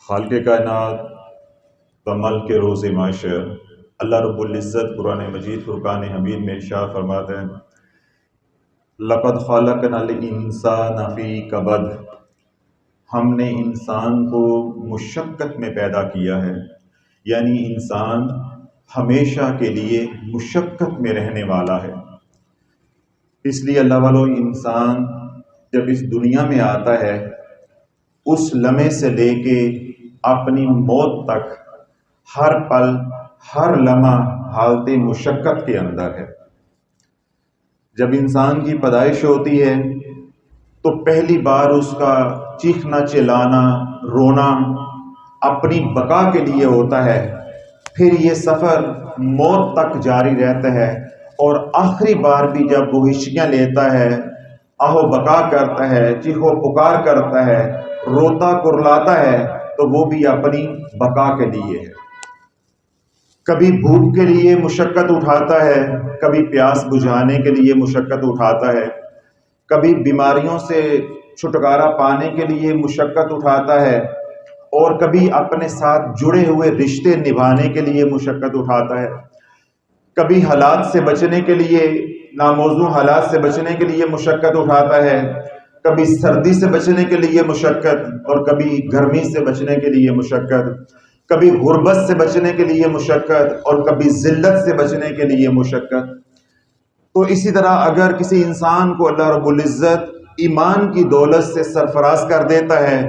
خالق کائنات و ملک روز معاشر اللہ رب العزت قرآن مجید فرقان حمید میں ارشاد فرماتے ہیں لقد خلقنا الانسان فی کبد، ہم نے انسان کو مشقت میں پیدا کیا ہے، یعنی انسان ہمیشہ کے لیے مشقت میں رہنے والا ہے۔ اس لیے اللہ والو انسان جب اس دنیا میں آتا ہے اس لمحے سے لے کے اپنی موت تک ہر پل ہر لمحہ حالت مشقت کے اندر ہے۔ جب انسان کی پیدائش ہوتی ہے تو پہلی بار اس کا چیخنا چلانا رونا اپنی بقا کے لیے ہوتا ہے، پھر یہ سفر موت تک جاری رہتا ہے، اور آخری بار بھی جب وہ ہچکیاں لیتا ہے، آہو بقا کرتا ہے، چیخو پکار کرتا ہے، روتا کرلاتا ہے، تو وہ بھی اپنی بقا کے لیے ہے۔ کبھی بھوک کے لیے مشقت اٹھاتا ہے، کبھی پیاس بجھانے کے لیے مشقت اٹھاتا ہے، کبھی بیماریوں سے چھٹکارا پانے کے لیے مشقت اٹھاتا ہے، اور کبھی اپنے ساتھ جڑے ہوئے رشتے نبھانے کے لیے مشقت اٹھاتا ہے، کبھی حالات سے بچنے کے لیے ناموزوں حالات سے بچنے کے لیے مشقت اٹھاتا ہے، کبھی سردی سے بچنے کے لیے مشقت، اور کبھی گرمی سے بچنے کے لیے مشقت، کبھی غربت سے بچنے کے لیے مشقت، اور کبھی ذلت سے بچنے کے لیے مشقت۔ تو اسی طرح اگر کسی انسان کو اللہ رب العزت ایمان کی دولت سے سرفراز کر دیتا ہے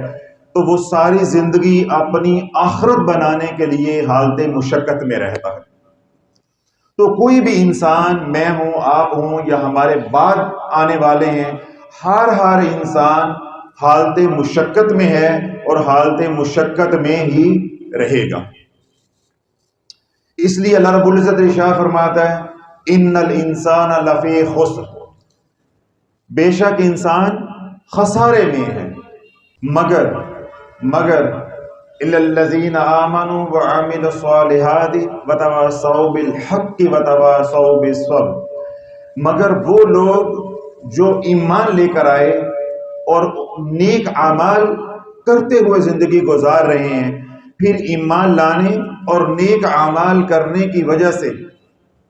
تو وہ ساری زندگی اپنی آخرت بنانے کے لیے حالت مشقت میں رہتا ہے۔ تو کوئی بھی انسان، میں ہوں، آپ ہوں، یا ہمارے بعد آنے والے ہیں، ہر انسان حالت مشقت میں ہے اور حالت مشقت میں ہی رہے گا۔ اس لیے اللہ رب العزت ارشاد فرماتا ہے ان الانسان لفی خسر، بے شک انسان خسارے میں ہے، مگر الا الذین آمنوا وعملوا الصالحات وتواصوا بالحق وتواصوا بالصبر، مگر وہ لوگ جو ایمان لے کر آئے اور نیک اعمال کرتے ہوئے زندگی گزار رہے ہیں، پھر ایمان لانے اور نیک اعمال کرنے کی وجہ سے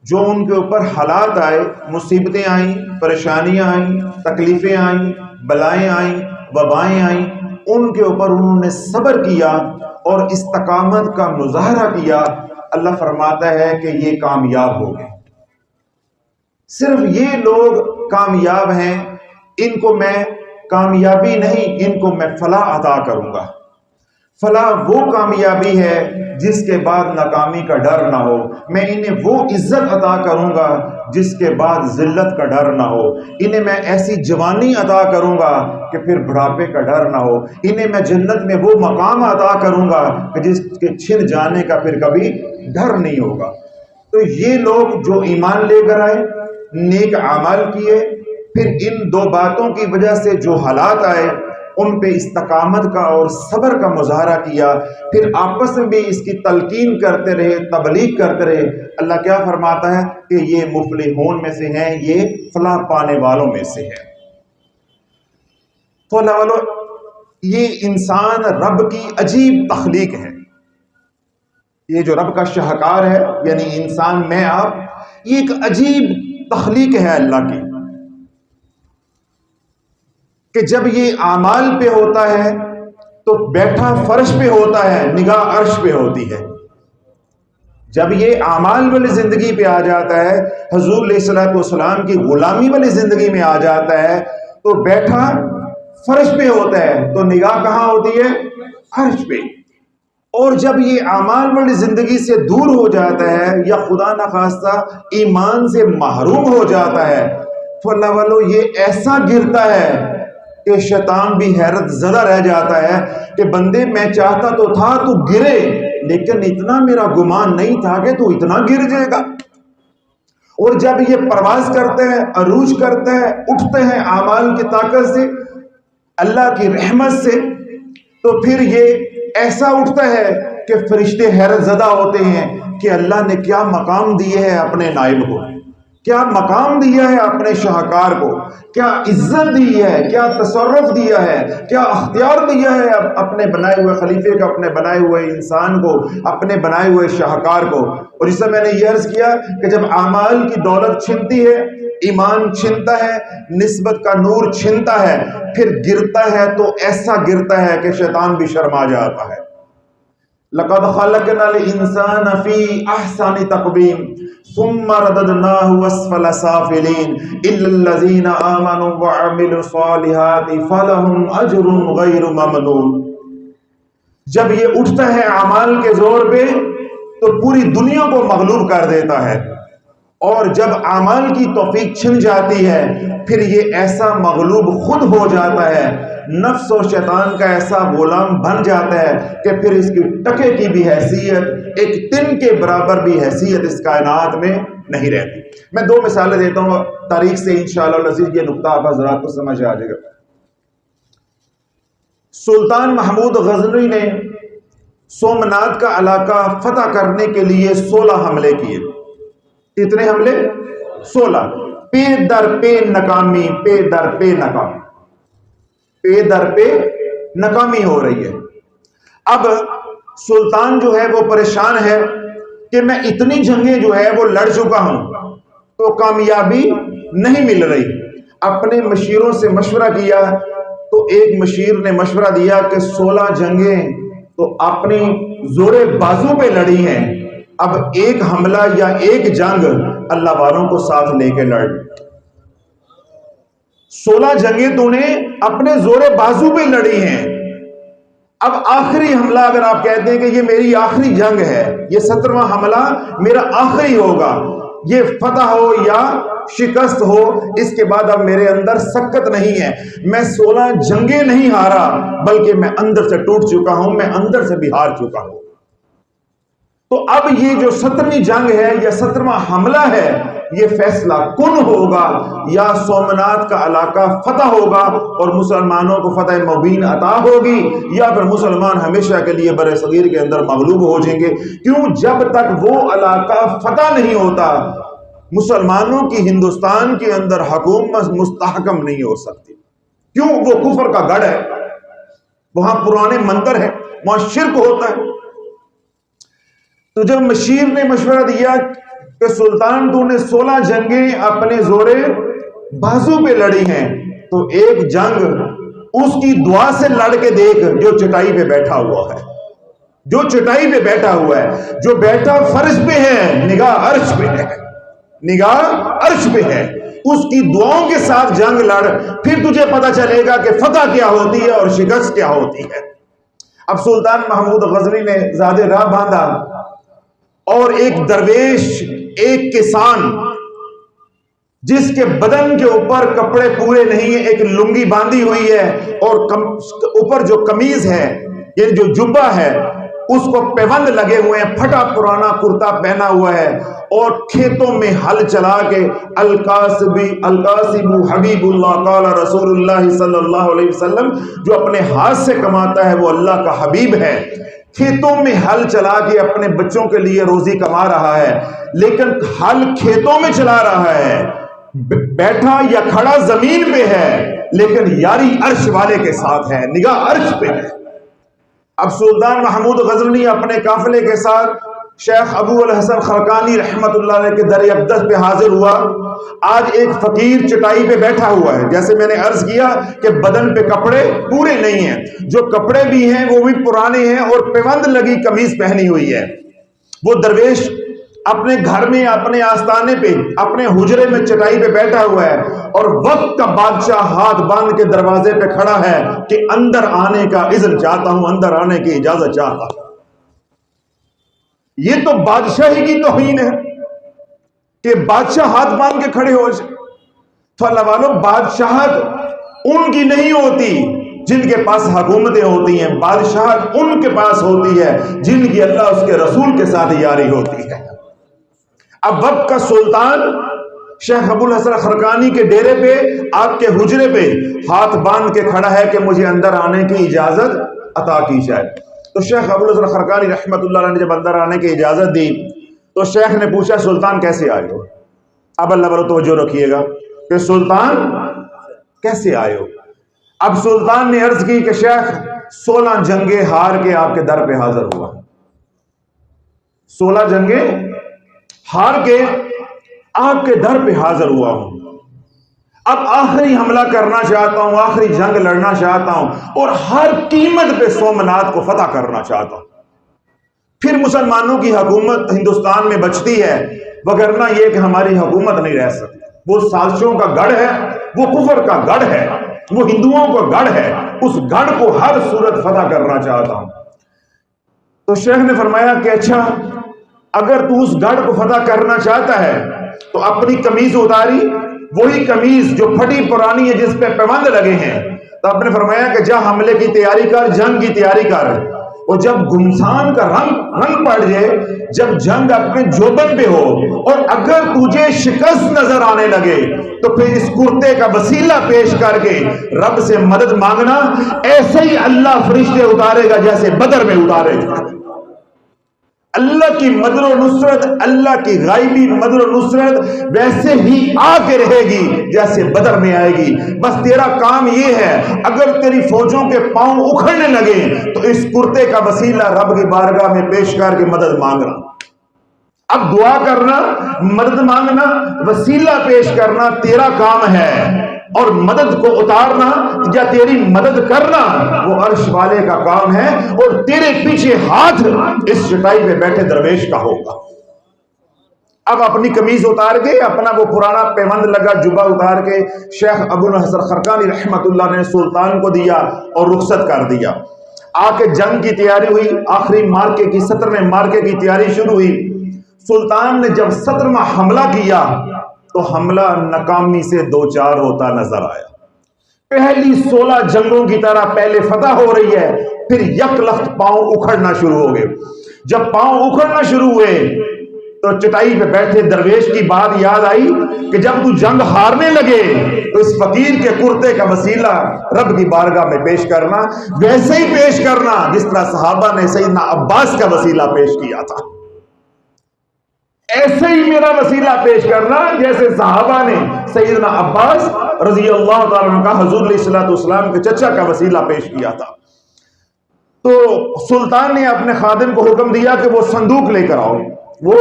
جو ان کے اوپر حالات آئے، مصیبتیں آئیں، پریشانیاں آئیں، تکلیفیں آئیں، بلائیں آئیں، وبائیں آئیں، ان کے اوپر انہوں نے صبر کیا اور استقامت کا مظاہرہ کیا، اللہ فرماتا ہے کہ یہ کامیاب ہو گئے۔ صرف یہ لوگ کامیاب ہیں، ان کو میں کامیابی نہیں، ان کو میں فلاح عطا کروں گا۔ فلاح وہ کامیابی ہے جس کے بعد ناکامی کا ڈر نہ ہو، میں انہیں وہ عزت عطا کروں گا جس کے بعد ذلت کا ڈر نہ ہو، انہیں میں ایسی جوانی عطا کروں گا کہ پھر بڑھاپے کا ڈر نہ ہو، انہیں میں جنت میں وہ مقام عطا کروں گا کہ جس کے چھن جانے کا پھر کبھی ڈر نہیں ہوگا۔ تو یہ لوگ جو ایمان لے کر آئے، نیک اعمال کیے، پھر ان دو باتوں کی وجہ سے جو حالات آئے ان پہ استقامت کا اور صبر کا مظاہرہ کیا، پھر آپس میں بھی اس کی تلقین کرتے رہے، تبلیغ کرتے رہے، اللہ کیا فرماتا ہے کہ یہ مفلحون میں سے ہیں، یہ فلاح پانے والوں میں سے ہے۔ تو اللہ والو، یہ انسان رب کی عجیب تخلیق ہے، یہ جو رب کا شاہکار ہے یعنی انسان، میں آپ، یہ ایک عجیب تخلیق ہے اللہ کی، کہ جب یہ اعمال پہ ہوتا ہے تو بیٹھا فرش پہ ہوتا ہے، نگاہ عرش پہ ہوتی ہے۔ جب یہ اعمال والی زندگی پہ آ جاتا ہے، حضور علیہ الصلوۃ والسلام کی غلامی والی زندگی میں آ جاتا ہے، تو بیٹھا فرش پہ ہوتا ہے تو نگاہ کہاں ہوتی ہے؟ عرش پہ۔ اور جب یہ اعمال والی زندگی سے دور ہو جاتا ہے یا خدا نخواستہ ایمان سے محروم ہو جاتا ہے تو اللہ والو یہ ایسا گرتا ہے کہ شیطان بھی حیرت زدہ رہ جاتا ہے کہ بندے میں چاہتا تو تھا تو گرے، لیکن اتنا میرا گمان نہیں تھا کہ تو اتنا گر جائے گا۔ اور جب یہ پرواز کرتے ہیں، عروج کرتے ہیں، اٹھتے ہیں اعمال کی طاقت سے، اللہ کی رحمت سے، تو پھر یہ ایسا اٹھتا ہے کہ فرشتے حیرت زدہ ہوتے ہیں کہ اللہ نے کیا مقام دیے ہیں اپنے نائب کو، کیا مقام دیا ہے اپنے شاہکار کو، کیا عزت دی ہے، کیا تصرف دیا ہے، کیا اختیار دیا ہے اپنے بنائے ہوئے خلیفے کو، اپنے بنائے ہوئے انسان کو، اپنے بنائے ہوئے شاہکار کو۔ اور اس سے میں نے یہ عرض کیا کہ جب اعمال کی دولت چھنتی ہے، ایمان چھنتا ہے، نسبت کا نور چھنتا ہے، پھر گرتا ہے تو ایسا گرتا ہے کہ شیطان بھی شرما جاتا ہے۔ لقد خلقنا الانسان فی احسن تقویم ثم رددناه اسفل سافلین الا الذین آمنوا وعملوا الصالحات فلهم اجر غیر ممنون۔ جب یہ اٹھتا ہے اعمال کے زور پہ تو پوری دنیا کو مغلوب کر دیتا ہے، اور جب اعمال کی توفیق چھن جاتی ہے پھر یہ ایسا مغلوب خود ہو جاتا ہے، نفس و شیطان کا ایسا غلام بن جاتا ہے کہ پھر اس کی ٹکے کی بھی حیثیت، ایک تن کے برابر بھی حیثیت اس کائنات میں نہیں رہتی۔ میں دو مثالیں دیتا ہوں تاریخ سے، انشاءاللہ العزیز یہ نقطہ آپ حضرات کو سمجھ آ جائے گا۔ سلطان محمود غزنوی نے سومنات کا علاقہ فتح کرنے کے لیے 16 حملے کیے۔ کتنے حملے؟ 16۔ پے در پے ناکامی، پے در پے ناکامی، پے در پے ناکامی ہو رہی ہے۔ اب سلطان جو ہے وہ پریشان ہے کہ میں اتنی جنگیں جو ہے وہ لڑ چکا ہوں تو کامیابی نہیں مل رہی۔ اپنے مشیروں سے مشورہ کیا تو ایک مشیر نے مشورہ دیا کہ 16 جنگیں تو اپنی زور بازو پہ لڑی ہیں، اب ایک حملہ یا ایک جنگ اللہ والوں کو ساتھ لے کے لڑ۔ 16 جنگیں تو نے اپنے زور بازو پہ لڑی ہیں، اب آخری حملہ اگر آپ کہتے ہیں کہ یہ میری آخری جنگ ہے، یہ 17واں حملہ میرا آخری ہوگا، یہ فتح ہو یا شکست ہو، اس کے بعد اب میرے اندر سکت نہیں ہے، میں 16 جنگیں نہیں ہارا بلکہ میں اندر سے ٹوٹ چکا ہوں، میں اندر سے بھی ہار چکا ہوں۔ تو اب یہ جو 17ویں جنگ ہے یا 17واں حملہ ہے، یہ فیصلہ کن ہوگا، یا سومنات کا علاقہ فتح ہوگا اور مسلمانوں کو فتح مبین عطا ہوگی، یا پھر مسلمان ہمیشہ کے لیے بر صغیر کے اندر مغلوب ہو جائیں گے۔ کیوں؟ جب تک وہ علاقہ فتح نہیں ہوتا مسلمانوں کی ہندوستان کے اندر حکومت مستحکم نہیں ہو سکتی۔ کیوں؟ وہ کفر کا گڑھ ہے، وہاں پرانے مندر ہیں، وہاں شرک ہوتا ہے۔ تو جب مشیر نے مشورہ دیا کہ سلطان تو نے 16 جنگیں اپنے زور بازو پہ لڑی ہیں، تو ایک جنگ اس کی دعا سے لڑ کے دیکھ جو چٹائی پہ بیٹھا ہوا ہے، جو چٹائی پہ بیٹھا ہوا ہے، جو بیٹھا فرش پہ ہے، نگاہ عرش پہ ہے، نگاہ عرش پہ ہے، اس کی دعاؤں کے ساتھ جنگ لڑ، پھر تجھے پتا چلے گا کہ فتح کیا ہوتی ہے اور شکست کیا ہوتی ہے۔ اب سلطان محمود غزنوی نے زیادہ راہ باندھا اور ایک درویش، ایک کسان جس کے بدن کے اوپر کپڑے پورے نہیں ہیں، ایک لنگی باندھی ہوئی ہے اور اوپر جو قمیض ہے یعنی جو جبہ ہے اس کو پیوند لگے ہوئے ہیں، پھٹا پرانا کرتا پہنا ہوا ہے، اور کھیتوں میں ہل چلا کے القاسب حبیب اللہ قال رسول اللہ صلی اللہ علیہ وسلم، جو اپنے ہاتھ سے کماتا ہے وہ اللہ کا حبیب ہے، کھیتوں میں ہل چلا کے اپنے بچوں کے لیے روزی کما رہا ہے، لیکن ہل کھیتوں میں چلا رہا ہے، بیٹھا یا کھڑا زمین پہ ہے، لیکن یاری عرش والے کے ساتھ ہے، نگاہ عرش پہ ہے۔ اب سلطان محمود غزنوی اپنے قافلے کے ساتھ شیخ ابو الحسن خرقانی رحمت اللہ علیہ کے در اقدس پہ حاضر ہوا۔ آج ایک فقیر چٹائی پہ بیٹھا ہوا ہے، جیسے میں نے عرض کیا کہ بدن پہ کپڑے پورے نہیں ہیں، جو کپڑے بھی ہیں وہ بھی پرانے ہیں اور پیوند لگی قمیض پہنی ہوئی ہے۔ وہ درویش اپنے گھر میں، اپنے آستانے پہ، اپنے حجرے میں چٹائی پہ بیٹھا ہوا ہے، اور وقت کا بادشاہ ہاتھ باندھ کے دروازے پہ کھڑا ہے کہ اندر آنے کا اذن چاہتا ہوں، اندر آنے کی اجازت چاہتا ہوں۔ یہ تو بادشاہی کی توہین ہے کہ بادشاہ ہاتھ باندھ کے کھڑے ہو جائے۔ تو اللہ والوں، بادشاہت ان کی نہیں ہوتی جن کے پاس حکومتیں ہوتی ہیں، بادشاہت ان کے پاس ہوتی ہے جن کی اللہ اس کے رسول کے ساتھ یاری ہوتی ہے۔ اب وقت کا سلطان شیخ ابو الحسن خرقانی کے ڈیرے پہ، آپ کے حجرے پہ ہاتھ باندھ کے کھڑا ہے کہ مجھے اندر آنے کی اجازت عطا کی جائے۔ تو شیخ ابو الحسن خرقانی رحمت اللہ علیہ نے جب اندر آنے کی اجازت دی تو شیخ نے پوچھا سلطان کیسے آئے ہو؟ اب اللہ والوں توجہ رکھیے گا کہ سلطان کیسے آئے ہو؟ اب سلطان نے عرض کی کہ شیخ 16 جنگیں ہار کے آپ کے در پہ حاضر ہوا، 16 جنگیں ہار کے آپ کے در پہ حاضر ہوا ہوں، اب آخری حملہ کرنا چاہتا ہوں، آخری جنگ لڑنا چاہتا ہوں اور ہر قیمت پہ سومنات کو فتح کرنا چاہتا ہوں، پھر مسلمانوں کی حکومت ہندوستان میں بچتی ہے، وگرنہ یہ کہ ہماری حکومت نہیں رہ سکتی۔ وہ سازشوں کا گڑھ ہے، وہ کفر کا گڑھ ہے، وہ ہندوؤں کا گڑھ ہے، اس گڑھ کو ہر صورت فتح کرنا چاہتا ہوں۔ تو شیخ نے فرمایا کہ اچھا اگر تو اس گڑھ کو فتح کرنا چاہتا ہے تو اپنی قمیض اتاری، وہی قمیض جو پھٹی پرانی ہے جس پہ پیوند لگے ہیں، تو آپ نے فرمایا کہ جا حملے کی تیاری کر، جنگ کی تیاری کر، اور جب گمسان کا رنگ پڑ جائے، جب جنگ اپنے جوبن پہ ہو اور اگر تجھے شکست نظر آنے لگے تو پھر اس کرتے کا وسیلہ پیش کر کے رب سے مدد مانگنا، ایسے ہی اللہ فرشتے اتارے گا جیسے بدر میں اتارے گا۔ اللہ کی مدد و نصرت، اللہ کی غائبی مدد و نصرت ویسے ہی آ کے رہے گی جیسے بدر میں آئے گی۔ بس تیرا کام یہ ہے، اگر تیری فوجوں کے پاؤں اکھڑنے لگے تو اس کرتے کا وسیلہ رب کی بارگاہ میں پیش کر کے مدد مانگنا۔ اب دعا کرنا، مدد مانگنا، وسیلہ پیش کرنا تیرا کام ہے، اور مدد کو اتارنا یا تیری مدد کرنا وہ عرش والے کا کام ہے، اور تیرے پیچھے ہاتھ اس چٹائی پہ بیٹھے درویش کا ہوگا۔ اب اپنی قمیض اتار کے، اپنا وہ پرانا پیوند لگا جبہ اتار کے شیخ ابو الحسن خرقانی رحمت اللہ نے سلطان کو دیا اور رخصت کر دیا۔ آ کے جنگ کی تیاری ہوئی، آخری مارکے کی 17ویں مارکے کی تیاری شروع ہوئی۔ سلطان نے جب 17واں حملہ کیا تو حملہ ناکامی سے دوچار ہوتا نظر آیا۔ پہلی 16 جنگوں کی طرح پہلے فتح ہو رہی ہے، پھر یک لخت پاؤں اکھڑنا شروع ہو گئے۔ جب پاؤں اکھڑنا شروع ہوئے تو چٹائی پہ بیٹھے درویش کی بات یاد آئی کہ جب تو جنگ ہارنے لگے تو اس فقیر کے کرتے کا وسیلہ رب کی بارگاہ میں پیش کرنا، ویسے ہی پیش کرنا جس طرح صحابہ نے سیدنا عباس کا وسیلہ پیش کیا تھا۔ ایسے ہی میرا وسیلہ پیش کرنا جیسے صحابہ نے سیدنا عباس رضی اللہ تعالیٰ عنہ کا حضور علیہ الصلوۃ والسلام کے چچا کا وسیلہ پیش کیا تھا۔ تو سلطان نے اپنے خادم کو حکم دیا کہ وہ صندوق لے کر آؤ، وہ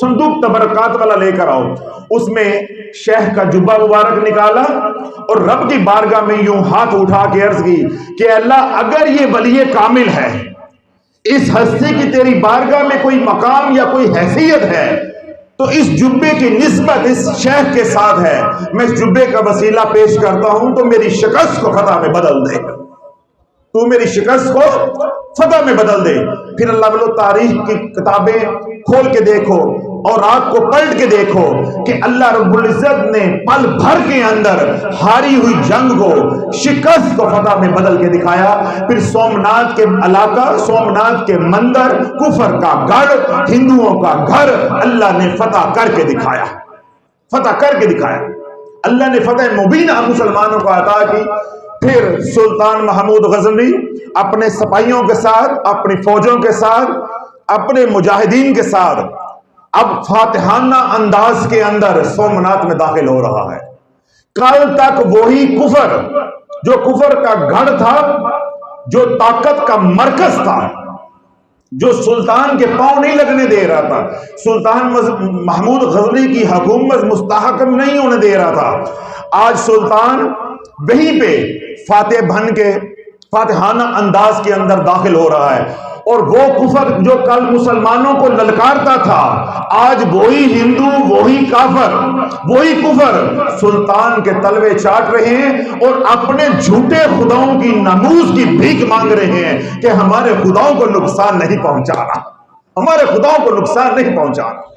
صندوق تبرکات والا لے کر آؤ۔ اس میں شیخ کا جبہ مبارک نکالا اور رب کی بارگاہ میں یوں ہاتھ اٹھا کے عرض کی کہ اللہ اگر یہ ولی کامل ہے، اس ہستی کی تیری بارگاہ میں کوئی مقام یا کوئی حیثیت ہے تو اس جبے کی نسبت اس شیخ کے ساتھ ہے، میں اس جبے کا وسیلہ پیش کرتا ہوں تو میری شکست کو فتح میں بدل دے، تو میری شکست کو فتح میں بدل دے۔ پھر اللہ بلو تاریخ کی کتابیں کھول کے دیکھو اور رات کو پلٹ کے دیکھو کہ اللہ رب العزت نے پل بھر کے اندر ہاری ہوئی جنگ کو شکست کو فتح میں بدل کے دکھایا۔ پھر سومنات کے علاقہ، سومنات کے مندر، کفر کا گڑھ، ہندوؤں کا گھر اللہ نے فتح کر کے دکھایا، فتح کر کے دکھایا۔ اللہ نے فتح مبینہ مسلمانوں کو عطا کی۔ پھر سلطان محمود غزنوی اپنے سپاہیوں کے ساتھ، اپنی فوجوں کے ساتھ، اپنے مجاہدین کے ساتھ اب فاتحانہ انداز کے اندر سومنات میں داخل ہو رہا ہے۔ کل تک وہی کفر جو کفر کا گڑھ تھا، جو طاقت کا مرکز تھا، جو سلطان کے پاؤں نہیں لگنے دے رہا تھا، سلطان محمود غزنوی کی حکومت مستحکم نہیں ہونے دے رہا تھا، آج سلطان وہیں پہ فاتح بن کے فاتحانہ انداز کے اندر داخل ہو رہا ہے۔ اور وہ کفر جو کل مسلمانوں کو للکارتا تھا، آج وہی ہندو، وہی کافر، وہی کفر سلطان کے تلوے چاٹ رہے ہیں اور اپنے جھوٹے خداؤں کی ناموز کی بھیک مانگ رہے ہیں کہ ہمارے خداؤں کو نقصان نہیں پہنچانا، ہمارے خداؤں کو نقصان نہیں پہنچانا۔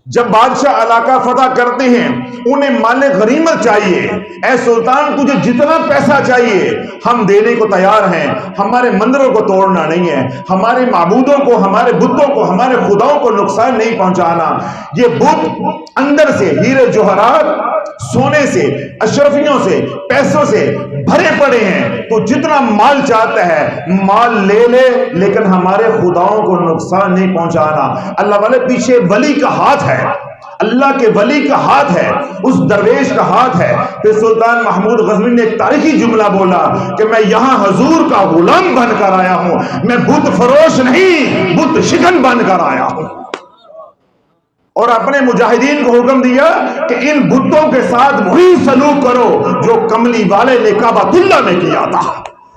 جب بادشاہ علاقہ فتح کرتے ہیں انہیں مال غنیمت چاہیے، اے سلطان تجھے جتنا پیسہ چاہیے ہم دینے کو تیار ہیں، ہمارے مندروں کو توڑنا نہیں ہے، ہمارے معبودوں کو، ہمارے بتوں کو، ہمارے خداؤں کو نقصان نہیں پہنچانا۔ یہ بت اندر سے ہیرے جوہرات، سونے سے، اشرفیوں سے، پیسوں سے بھرے پڑے ہیں، تو جتنا مال چاہتا ہے مال لے لے، لیکن ہمارے خداؤں کو نقصان نہیں پہنچانا۔ اللہ والے پیچھے ولی کا ہاتھ ہے، اللہ کے ولی کا ہاتھ ہے، اس درویش کا ہاتھ ہے۔ پھر سلطان محمود غزنوی نے ایک تاریخی جملہ بولا کہ میں یہاں حضور کا غلام بن کر آیا ہوں، میں بت فروش نہیں، بت شکن بن کر آیا ہوں۔ اور اپنے مجاہدین کو حکم دیا کہ ان بتوں کے ساتھ وہی سلوک کرو جو کملی والے نے کعبۃ اللہ میں کیا تھا۔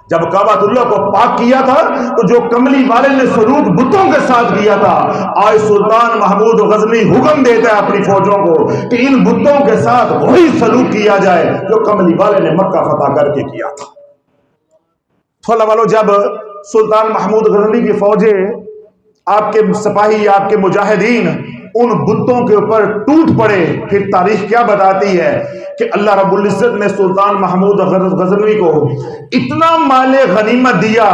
جب کعبۃ اللہ کو پاک کیا تھا تو جو کملی والے نے سلوک بتوں کے ساتھ کیا تھا، آج سلطان محمود غزنوی حکم دیتا ہے اپنی فوجوں کو کہ ان بتوں کے ساتھ وہی سلوک کیا جائے جو کملی والے نے مکہ فتح کر کے کیا تھا۔ تھوڑا والو، جب سلطان محمود غزنوی کی فوجیں، آپ کے سپاہی، آپ کے مجاہدین ان بتوں کے اوپر ٹوٹ پڑے، پھر تاریخ کیا بتاتی ہے کہ اللہ رب العزت نے سلطان محمود غزنوی کو اتنا مال غنیمت دیا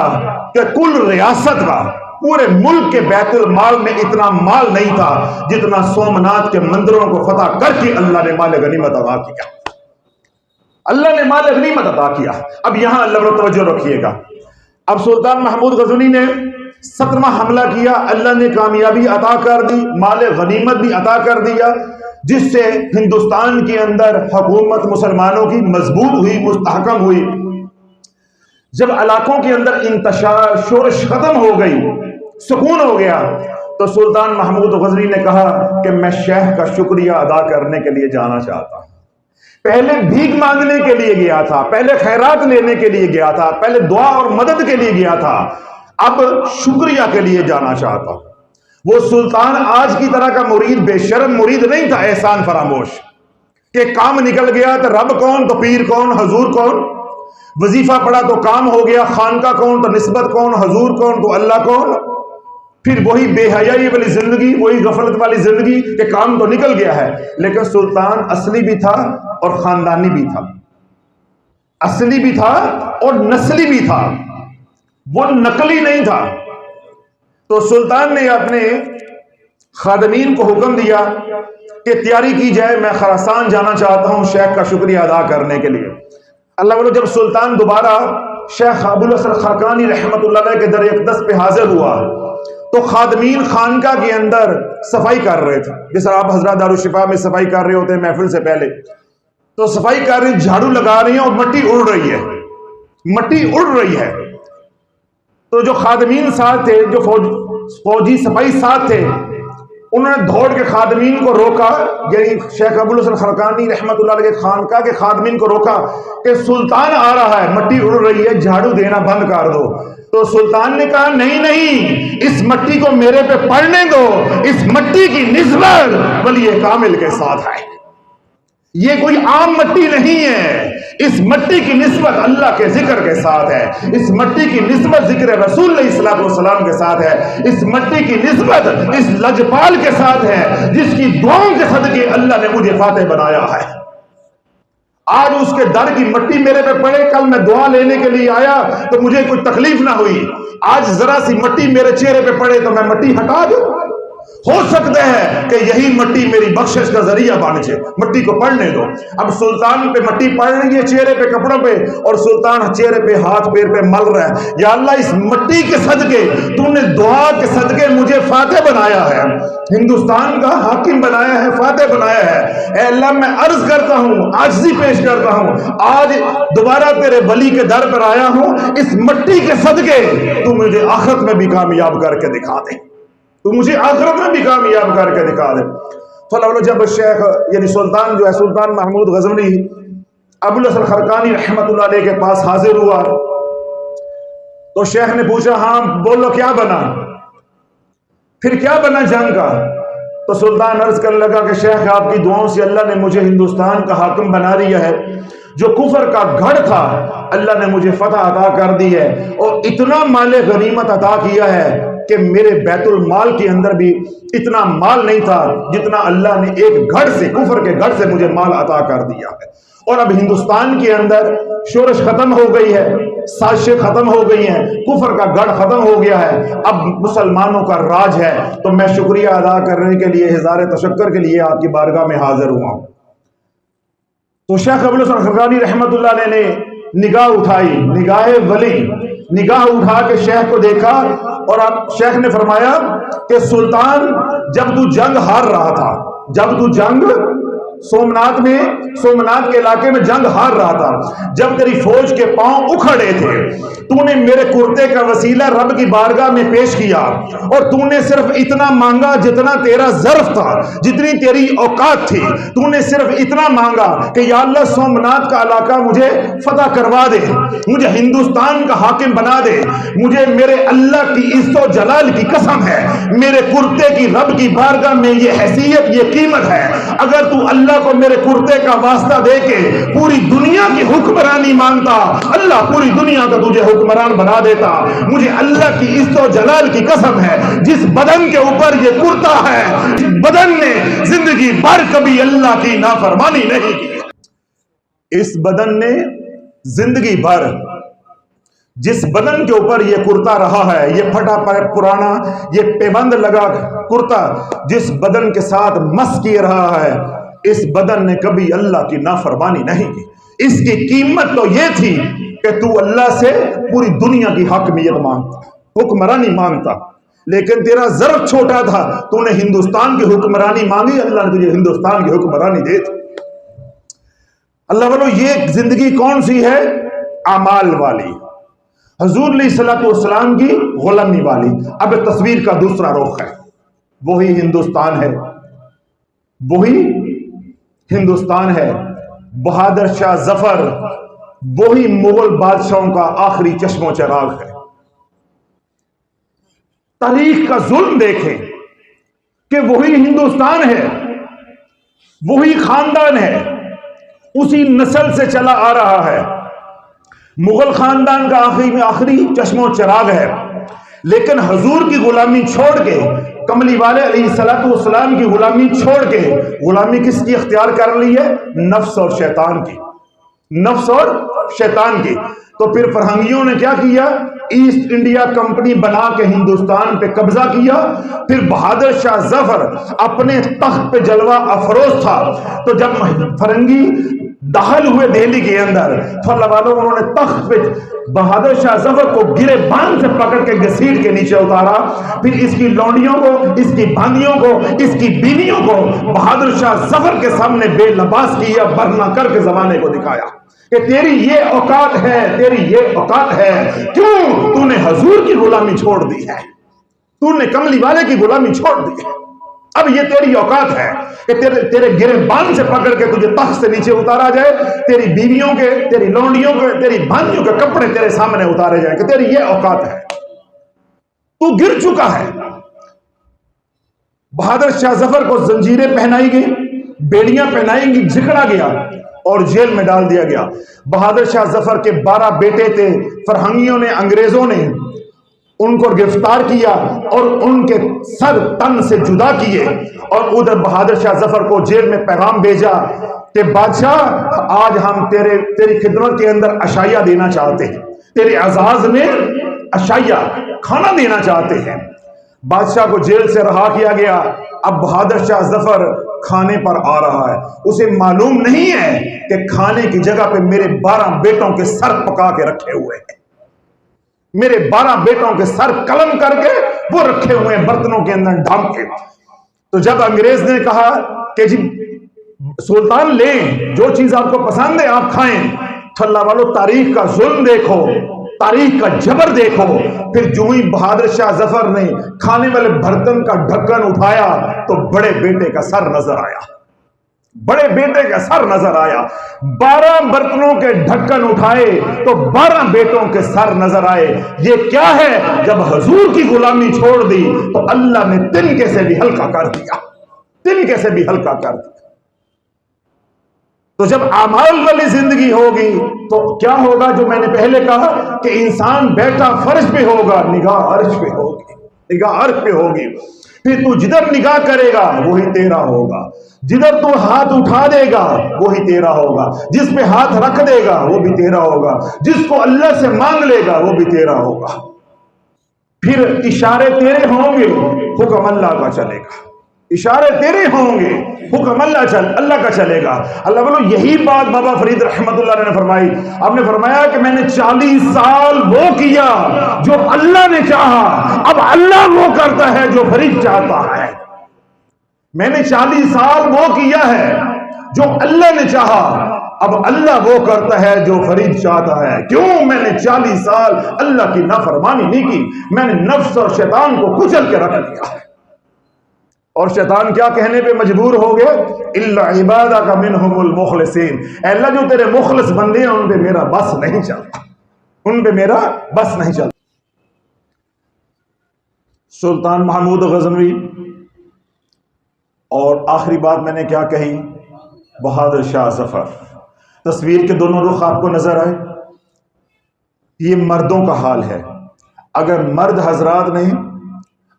کہ کل ریاست کا، پورے ملک کے بیت المال میں اتنا مال نہیں تھا جتنا سومنات کے مندروں کو فتح کر کے اللہ نے مال غنیمت عطا کیا۔ اللہ نے مال غنیمت عطا کیا۔ اب یہاں اللہ پر توجہ رکھیے گا۔ اب سلطان محمود غزنوی نے 17واں حملہ کیا، اللہ نے کامیابی عطا کر دی، مال غنیمت بھی عطا کر دیا، جس سے ہندوستان کے اندر حکومت مسلمانوں کی مضبوط ہوئی، مستحکم ہوئی۔ جب علاقوں کے اندر انتشار، شورش ختم ہو گئی، سکون ہو گیا، تو سلطان محمود غزنوی نے کہا کہ میں شیخ کا شکریہ ادا کرنے کے لیے جانا چاہتا ہوں۔ پہلے بھیک مانگنے کے لیے گیا تھا، پہلے خیرات لینے کے لیے گیا تھا، پہلے دعا اور مدد کے لیے گیا تھا، اب شکریہ کے لیے جانا چاہتا ہوں۔ وہ سلطان آج کی طرح کا مرید، بے شرم مرید نہیں تھا، احسان فراموش کہ کام نکل گیا تو رب کون تو پیر کون، حضور کون، وظیفہ پڑا تو کام ہو گیا، خانقاہ کون تو نسبت کون، حضور کون تو اللہ کون، پھر وہی بے حیائی والی زندگی، وہی غفلت والی زندگی کہ کام تو نکل گیا ہے۔ لیکن سلطان اصلی بھی تھا اور خاندانی بھی تھا، اصلی بھی تھا اور نسلی بھی تھا، وہ نقلی نہیں تھا۔ تو سلطان نے اپنے خادمین کو حکم دیا کہ تیاری کی جائے، میں خراسان جانا چاہتا ہوں شیخ کا شکریہ ادا کرنے کے لیے۔ اللہ والو، جب سلطان دوبارہ شیخ ابو الحسن خاقانی رحمت اللہ علیہ کے در اقدس پہ حاضر ہوا تو خادمین خانقاہ کے اندر صفائی کر رہے تھے، جس طرح آپ حضرات دارالشفا میں صفائی کر رہے ہوتے ہیں محفل سے پہلے، تو صفائی کر رہی، جھاڑو لگا رہی ہیں اور مٹی اڑ رہی ہے، مٹی اڑ رہی ہے۔ تو جو خادمین ساتھ تھے، جو فوجی سپاہی ساتھ تھے، انہوں نے دوڑ کے خادمین کو روکا، یعنی شیخ ابو الحسن خرقانی رحمت اللہ علیہ کے خانقاہ کے خادمین کو روکا کہ سلطان آ رہا ہے، مٹی اڑ رہی ہے، جھاڑو دینا بند کر دو۔ تو سلطان نے کہا نہیں نہیں، اس مٹی کو میرے پہ پڑنے دو، اس مٹی کی نسبت ولی کامل کے ساتھ ہے، یہ کوئی عام مٹی نہیں ہے، اس مٹی کی نسبت اللہ کے ذکر کے ساتھ ہے، اس مٹی کی نسبت ذکر رسول علیہ الصلوۃ والسلام کے ساتھ ہے، اس مٹی کی نسبت اس لجپال کے ساتھ ہے جس کی دعاؤں کے صدقے اللہ نے مجھے فاتح بنایا ہے۔ آج اس کے در کی مٹی میرے پہ پڑے، کل میں دعا لینے کے لیے آیا تو مجھے کوئی تکلیف نہ ہوئی، آج ذرا سی مٹی میرے چہرے پہ پڑے تو میں مٹی ہٹا دوں۔ ہو سکتا ہے کہ یہی مٹی میری بخشش کا ذریعہ بن جائے، مٹی کو پڑنے دو۔ اب سلطان پہ مٹی پڑ رہی ہے، چہرے پہ، کپڑوں پہ، اور سلطان چہرے پہ، ہاتھ پیر پہ مل رہا ہے، یا اللہ اس مٹی کے صدقے، تو نے دعا کے صدقے مجھے فاتح بنایا ہے، ہندوستان کا حاکم بنایا ہے، فاتح بنایا ہے۔ اے اللہ میں عرض کرتا ہوں، عاجزی پیش کرتا ہوں، آج دوبارہ تیرے ولی کے در پر آیا ہوں، اس مٹی کے صدقے تو مجھے آخرت میں بھی کامیاب کر کے دکھا دے، تو مجھے آخرت میں بھی کامیاب کر کے دکھا دے۔ تو جب شیخ یعنی سلطان جو ہے سلطان محمود غزنوی ابو الحسن خرقانی رحمت اللہ علیہ کے پاس حاضر ہوا تو شیخ نے پوچھا ہاں بولو کیا بنا، پھر کیا بنا جنگ کا؟ تو سلطان عرض کرنے لگا کہ شیخ آپ کی دعاؤں سے اللہ نے مجھے ہندوستان کا حاکم بنا دیا ہے، جو کفر کا گھڑ تھا اللہ نے مجھے فتح عطا کر دی ہے، اور اتنا مال غنیمت عطا کیا ہے کہ میرے بیت المال کے اندر بھی اتنا مال نہیں تھا جتنا اللہ نے ایک گھڑ سے، کفر کے گھڑ سے مجھے مال عطا کر دیا ہے، اور اب ہندوستان کے اندر شورش ختم ہو گئی ہے، سازشیں ختم ہو گئی ہیں، کفر کا گڑھ ختم ہو گیا ہے، اب مسلمانوں کا راج ہے، تو میں شکریہ ادا کرنے کے لیے، اظہار تشکر کے لیے آپ کی بارگاہ میں حاضر ہوا ہوں۔ تو شیخ ابو الحسن خرقانی رحمت اللہ علیہ نے نگاہ اٹھائی، نگاہ ولی، نگاہ اٹھا کے شیخ کو دیکھا، اور اب شیخ نے فرمایا کہ سلطان جب تو جنگ ہار رہا تھا جب تو جنگ سومنات کے علاقے میں جنگ ہار رہا تھا، جب تیری فوج کے پاؤں اکھڑے تھے، تو نے میرے کرتے کا وسیلہ رب کی بارگاہ میں پیش کیا، اور تو نے صرف اتنا مانگا جتنا تیرا ظرف تھا، جتنی تیری اوقات تھی، تو نے صرف اتنا مانگا کہ یا اللہ سومنات کا علاقہ مجھے فتح کروا دے، مجھے ہندوستان کا حاکم بنا دے، مجھے میرے اللہ کی عزت و جلال کی قسم ہے، میرے کرتے کی رب کی بارگاہ میں یہ حیثیت، یہ قیمت ہے، اگر تو اللہ کو میرے کرتے کا واسطہ دے کے پوری دنیا کی حکمرانی مانگتا، اللہ پوری دنیا کا تجھے حکمران بنا دیتا۔ مجھے اللہ کی عزت و جلال کی قسم ہے، جس بدن کے اوپر یہ کرتا ہے، اس بدن نے زندگی بھر کبھی اللہ کی نافرمانی نہیں کی، اس بدن نے زندگی بھر، جس بدن کے اوپر یہ کرتا رہا ہے، یہ پھٹا پرانا یہ پیبند لگا کرتا جس بدن کے ساتھ مس کیے رہا ہے، اس بدن نے کبھی اللہ کی نافرمانی نہیں کی۔ اس کی قیمت تو یہ تھی کہ تو اللہ سے پوری دنیا کی حاکمیت مانگتا، حکمرانی مانگتا، لیکن تیرا ظرف چھوٹا تھا، تو نے ہندوستان کی حکمرانی مانگی، اللہ نے تجھے ہندوستان کی حکمرانی دے دی۔ اللہ والو، یہ زندگی کون سی ہے؟ اعمال والی، حضور علیہ السلام کی غلامی والی۔ اب تصویر کا دوسرا رخ ہے، وہی ہندوستان ہے، وہی ہندوستان ہے، بہادر شاہ ظفر وہی مغل بادشاہوں کا آخری چشم و چراغ ہے۔ تاریخ کا ظلم دیکھیں کہ وہی ہندوستان ہے، وہی خاندان ہے، اسی نسل سے چلا آ رہا ہے، مغل خاندان کا آخری چشم و چراغ ہے، لیکن حضور کی غلامی چھوڑ کے، کملی والے علیہ السلام کی غلامی چھوڑ کے، غلامی کس کی اختیار کر لی ہے؟ نفس اور شیطان کی، نفس اور شیطان کی۔ تو پھر فرہنگیوں نے کیا کیا؟ ایسٹ انڈیا کمپنی بنا کے ہندوستان پہ قبضہ کیا۔ پھر بہادر شاہ ظفر اپنے تخت پہ جلوہ افروز تھا، تو جب فرنگی داخل ہوئے دہلی کے اندر، تو اللہ والوں انہوں نے تخت پہ بہادر شاہ ظفر کو گرے بان سے پکڑ کے گھسیٹ کے نیچے اتارا، پھر اس کی لونڈیوں کو، اس کی بھانگیوں کو، اس کی بیویوں کو بہادر شاہ ظفر کے سامنے بے لباس کیا، برہنہ کر کے زمانے کو دکھایا کہ تیری یہ اوقات ہے، تیری یہ اوقات ہے۔ کیوں؟ تو نے حضور کی غلامی چھوڑ دی ہے، تو نے کملی والے کی غلامی چھوڑ دی ہے، اب یہ تیری اوقات ہے کہ تیرے گرے بان سے پکڑ کے تجھے تخت سے نیچے اتارا جائے، تیری بیویوں کے، تیری لونڈیوں کے، تیری بھانجیوں کے کپڑے تیرے سامنے اتارے جائیں، کہ تیری یہ اوقات ہے، تو گر چکا ہے۔ بہادر شاہ ظفر کو زنجیریں پہنائی گئی، بیڑیاں پہنائی گئی، جھکڑا گیا اور جیل میں ڈال دیا گیا۔ بہادر شاہ ظفر کے 12 بیٹے تھے، فرہنگیوں نے، انگریزوں نے ان کو گرفتار کیا اور ان کے سر تن سے جدا کیے، اور ادھر بہادر شاہ ظفر کو جیل میں پیغام بھیجا کہ بادشاہ آج ہم تیری خدمت کے اندر عشائیہ دینا چاہتے ہیں، تیرے اعزاز میں عشائیہ کھانا دینا چاہتے ہیں۔ بادشاہ کو جیل سے رہا کیا گیا۔ اب بہادر شاہ ظفر کھانے پر آ رہا ہے، اسے معلوم نہیں ہے کہ کھانے کی جگہ پہ میرے 12 بیٹوں کے سر پکا کے رکھے ہوئے ہیں، میرے 12 بیٹوں کے سر قلم کر کے وہ رکھے ہوئے ہیں برتنوں کے اندر ڈھانپ کے۔ تو جب انگریز نے کہا کہ جی سلطان لیں، جو چیز آپ کو پسند ہے آپ کھائیں، تو اللہ والو تاریخ کا ظلم دیکھو، تاریخ کا جبر دیکھو۔ پھر جو ہی بہادر شاہ ظفر نے کھانے والے برتن کا ڈھکن اٹھایا تو بڑے بیٹے کا سر نظر آیا، بڑے بیٹے کا سر نظر آیا۔ 12 برتنوں کے ڈھکن اٹھائے تو 12 بیٹوں کے سر نظر آئے۔ یہ کیا ہے؟ جب حضور کی غلامی چھوڑ دی تو اللہ نے تنکے سے بھی ہلکا کر دیا، تنکے سے بھی ہلکا کر دیا۔ تو جب اعمال والی زندگی ہوگی تو کیا ہوگا؟ جو میں نے پہلے کہا کہ انسان بیٹھا فرش پہ ہوگا، نگاہ عرش پہ ہوگی، نگاہ عرش پہ ہوگی۔ پھر تو جدھر نگاہ کرے گا وہی تیرا ہوگا، جدھر تو ہاتھ اٹھا دے گا وہی تیرا ہوگا، جس پہ ہاتھ رکھ دے گا وہ بھی تیرا ہوگا، جس کو اللہ سے مانگ لے گا وہ بھی تیرا ہوگا۔ پھر اشارے تیرے ہوں گے، حکم اللہ کا چلے گا، اشارے تیرے ہوں گے، حکم اللہ کا چلے گا۔ اللہ بولو، یہی بات بابا فرید رحمت اللہ نے فرمائی۔ آپ نے فرمایا کہ میں نے 40 سال وہ کیا جو اللہ نے چاہا، اب اللہ وہ کرتا ہے جو فرید چاہتا ہے۔ میں نے 40 سال وہ کیا ہے جو اللہ نے چاہا، اب اللہ وہ کرتا ہے جو فرید چاہتا ہے۔ کیوں میں نے 40 سال اللہ کی نافرمانی نہیں کی، میں نے نفس اور شیطان کو کچل کے رکھ دیا ہے۔ اور شیطان کیا کہنے پہ مجبور ہو گئے؟ الا عبادک منہم المخلصین، اے اللہ جو تیرے مخلص بندے ہیں ان پہ میرا بس نہیں چلتا، ان پہ میرا بس نہیں چلتا۔ سلطان محمود غزنوی، اور آخری بات میں نے کیا کہی؟ بہادر شاہ ظفر۔ تصویر کے دونوں رخ آپ کو نظر آئے؟ یہ مردوں کا حال ہے۔ اگر مرد حضرات نے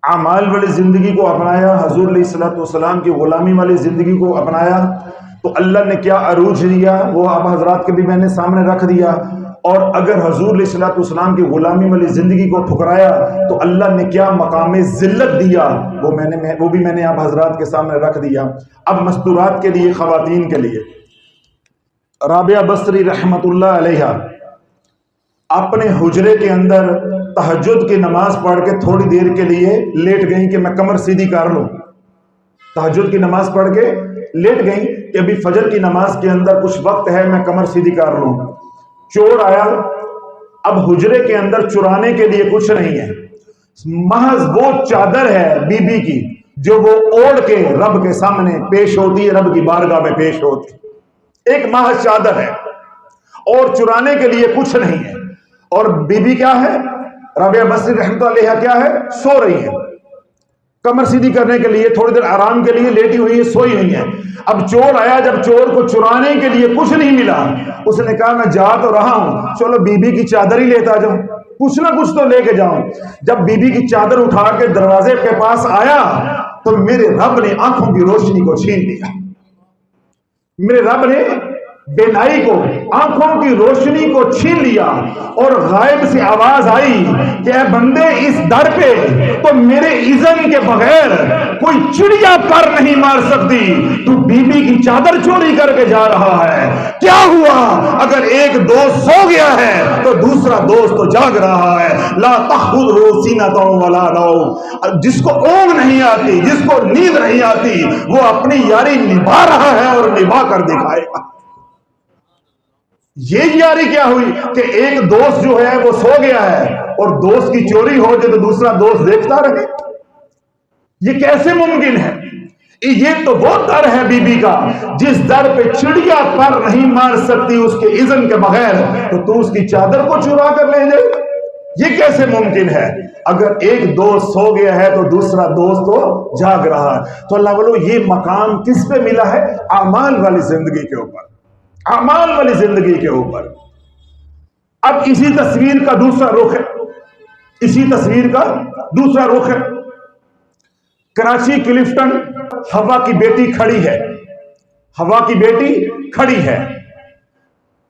اعمال والی زندگی کو اپنایا، حضور علیہ الصلوۃ والسلام کی غلامی والی زندگی کو اپنایا، تو اللہ نے کیا عروج دیا وہ آپ حضرات کے بھی میں نے سامنے رکھ دیا۔ اور اگر حضور علیہ الصلوۃ والسلام کی غلامی والی زندگی کو ٹھکرایا تو اللہ نے کیا مقام ذلت دیا وہ بھی میں نے آپ حضرات کے سامنے رکھ دیا۔ اب مستورات کے لیے، خواتین کے لیے، رابعہ بصری رحمت اللہ علیہ اپنے حجرے کے اندر تہجد کی نماز پڑھ کے تھوڑی دیر کے لیے لیٹ گئیں کہ میں کمر سیدھی کر لوں۔ تہجد کی نماز پڑھ کے لیٹ گئیں کہ ابھی فجر کی نماز کے اندر کچھ وقت ہے، میں کمر سیدھی کر لوں۔ چور آیا، اب حجرے کے اندر چرانے کے لیے کچھ نہیں ہے، محض وہ چادر ہے بی بی کی جو وہ اوڑھ کے رب کے سامنے پیش ہوتی ہے، رب کی بارگاہ میں پیش ہوتی ہے، ایک محض چادر ہے اور چرانے کے لیے کچھ نہیں ہے۔ اور بی بی کیا ہے؟ رابعہ بصری رحمۃ اللہ علیہ کیا ہے؟ سو رہی ہے، کمر سیدھی کرنے کے لیے تھوڑی دیر آرام کے لیے لیٹی ہوئی ہے، سوئی ہوئی ہے۔ اب چور آیا، جب چور کو چرانے کے لیے کچھ نہیں ملا، اس نے کہا میں جا تو رہا ہوں، چلو بی بی کی چادر ہی لیتا جاؤں، کچھ نہ کچھ تو لے کے جاؤں۔ جب بی بی کی چادر اٹھا کے دروازے کے پاس آیا تو میرے رب نے آنکھوں کی روشنی کو چھین لیا، میرے رب نے بینائی کو، آنکھوں کی روشنی کو چھین لیا، اور غائب سے آواز آئی کہ اے بندے اس در پہ تو میرے اذن کے بغیر کوئی چڑیا پر نہیں مار سکتی، تو بی بی کی چادر چوری کر کے جا رہا ہے۔ کیا ہوا؟ اگر ایک دوست سو گیا ہے تو دوسرا دوست تو جاگ رہا ہے۔ لا تأخذہ سینۃ ولا نوم، جس کو اونگ نہیں آتی، جس کو نیند نہیں آتی، وہ اپنی یاری نبھا رہا ہے اور نبھا کر دکھائے گا۔ یہ یاری کیا ہوئی کہ ایک دوست جو ہے وہ سو گیا ہے اور دوست کی چوری ہو جائے تو دوسرا دوست دیکھتا رہے؟ یہ کیسے ممکن ہے؟ یہ تو وہ در ہے بی بی کا جس در پہ چڑیا پر نہیں مار سکتی اس کے اذن کے بغیر، تو اس کی چادر کو چرا کر لے جائے؟ یہ کیسے ممکن ہے؟ اگر ایک دوست سو گیا ہے تو دوسرا دوست تو جاگ رہا ہے۔ تو اللہ والو یہ مقام کس پہ ملا ہے؟ اعمال والی زندگی کے اوپر، اعمال والی زندگی کے اوپر۔ اب اسی تصویر کا دوسرا رخ ہے، اسی تصویر کا دوسرا رخ ہے۔ کراچی کلفٹن ہوا کی بیٹی کھڑی ہے، ہوا کی بیٹی کھڑی ہے،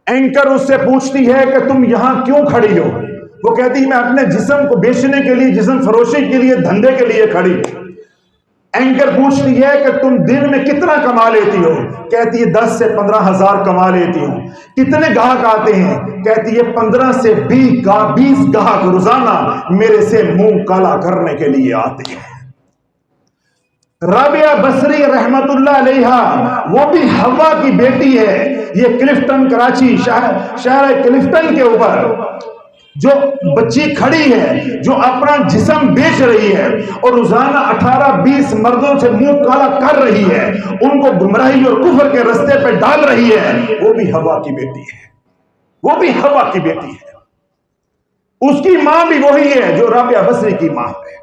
اینکر اس سے پوچھتی ہے کہ تم یہاں کیوں کھڑی ہو؟ وہ کہتی ہے میں اپنے جسم کو بیچنے کے لیے، جسم فروشی کے لیے، دھندے کے لیے کھڑی ہوں۔ اینکر پوچھتی ہے کہ تم دن میں کتنا کما لیتی ہو؟ کہتی ہے 10 سے 15 ہزار کما لیتی ہوں۔ کتنے گاہک آتے ہیں؟ کہتی ہے 15 سے 20 گاہک روزانہ میرے سے منہ کالا کرنے کے لیے آتے ہیں۔ رابعہ بصری رحمت اللہ علیہ وہ بھی ہوا کی بیٹی ہے۔ یہ کلفٹن کراچی شہر کلفٹن کے اوپر جو بچی کھڑی ہے، جو اپنا جسم بیچ رہی ہے اور روزانہ 18-20 مردوں سے منہ کالا کر رہی ہے، ان کو گمراہی اور کفر کے رستے پہ ڈال رہی ہے، وہ بھی ہوا کی بیٹی ہے، وہ بھی ہوا کی بیٹی ہے۔ اس کی ماں بھی وہی ہے جو رابعہ بصری کی ماں ہے۔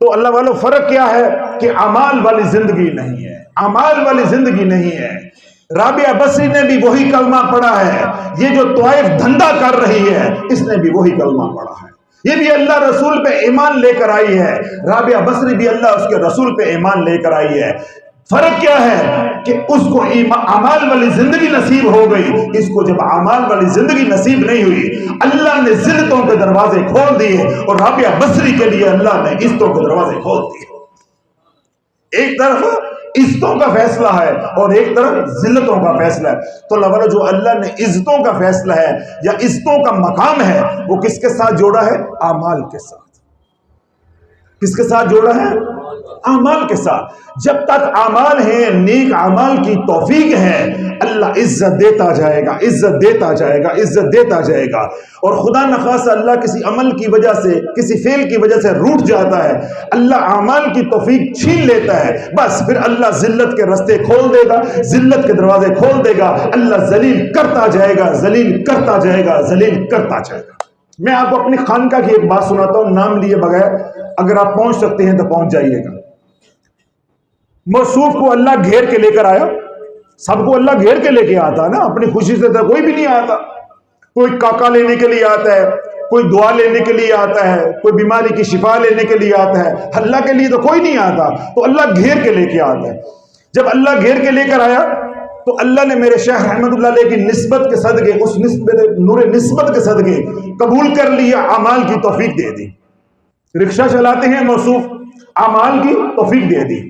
تو اللہ والو فرق کیا ہے کہ اعمال والی زندگی نہیں ہے، اعمال والی زندگی نہیں ہے۔ رابعہ بصری نے بھی وہی کلمہ پڑھا ہے، یہ جو طائف دھندا کر رہی ہے اس نے بھی وہی کلمہ پڑھا ہے، یہ بھی اللہ رسول پہ ایمان لے کر آئی ہے، رابعہ بصری بھی اللہ اس کے رسول پہ ایمان لے کر آئی ہے۔ فرق کیا ہے کہ اس کو اعمال والی زندگی نصیب ہو گئی، اس کو جب اعمال والی زندگی نصیب نہیں ہوئی اللہ نے ذلتوں کے دروازے کھول دیے، اور رابعہ بصری کے لیے اللہ نے عزتوں کے دروازے کھول دیے۔ ایک طرف عزتوں کا فیصلہ ہے اور ایک طرف ذلتوں کا فیصلہ ہے۔ تو اللہ والا جو اللہ نے عزتوں کا فیصلہ ہے یا عزتوں کا مقام ہے وہ کس کے ساتھ جوڑا ہے؟ اعمال کے ساتھ۔ کس کے ساتھ جوڑا ہے؟ اعمال کے ساتھ. جب تک اعمال ہیں، نیک اعمال کی توفیق ہے، اللہ عزت دیتا جائے گا، عزت دیتا جائے گا، عزت دیتا جائے گا. اور خدا نخواستہ اللہ کسی عمل کی وجہ سے، کسی فعل کی وجہ سے روٹ جاتا ہے، اللہ اعمال کی توفیق چھین لیتا ہے، بس پھر اللہ ذلت کے راستے کھول دے گا، ذلت کے دروازے کھول دے گا. اللہ ذلیل کرتا جائے گا، ذلیل کرتا جائے گا، ذلیل کرتا جائے گا. میں آپ کو اپنی خانقاہ کی ایک بات سناتا ہوں، نام لیے بغیر. اگر آپ پہنچ سکتے ہیں تو پہنچ جائیے گا. موصوف کو اللہ گھیر کے لے کر آیا. سب کو اللہ گھیر کے لے کے آتا نا، اپنی خوشی سے تو کوئی بھی نہیں آتا. کوئی کاکا لینے کے لیے آتا ہے، کوئی دعا لینے کے لیے آتا ہے، کوئی بیماری کی شفا لینے کے لیے آتا ہے. اللہ کے لیے تو کوئی نہیں آتا، تو اللہ گھیر کے لے کے آتا ہے. جب اللہ گھیر کے لے کر آیا تو اللہ نے میرے شیخ رحمت اللہ علیہ کی نسبت کے صدقے، اس نور نسبت کے صدقے قبول کر لیا، اعمال کی توفیق دے دی. رکشہ چلاتے ہیں موصوف، اعمال کی توفیق دے دی.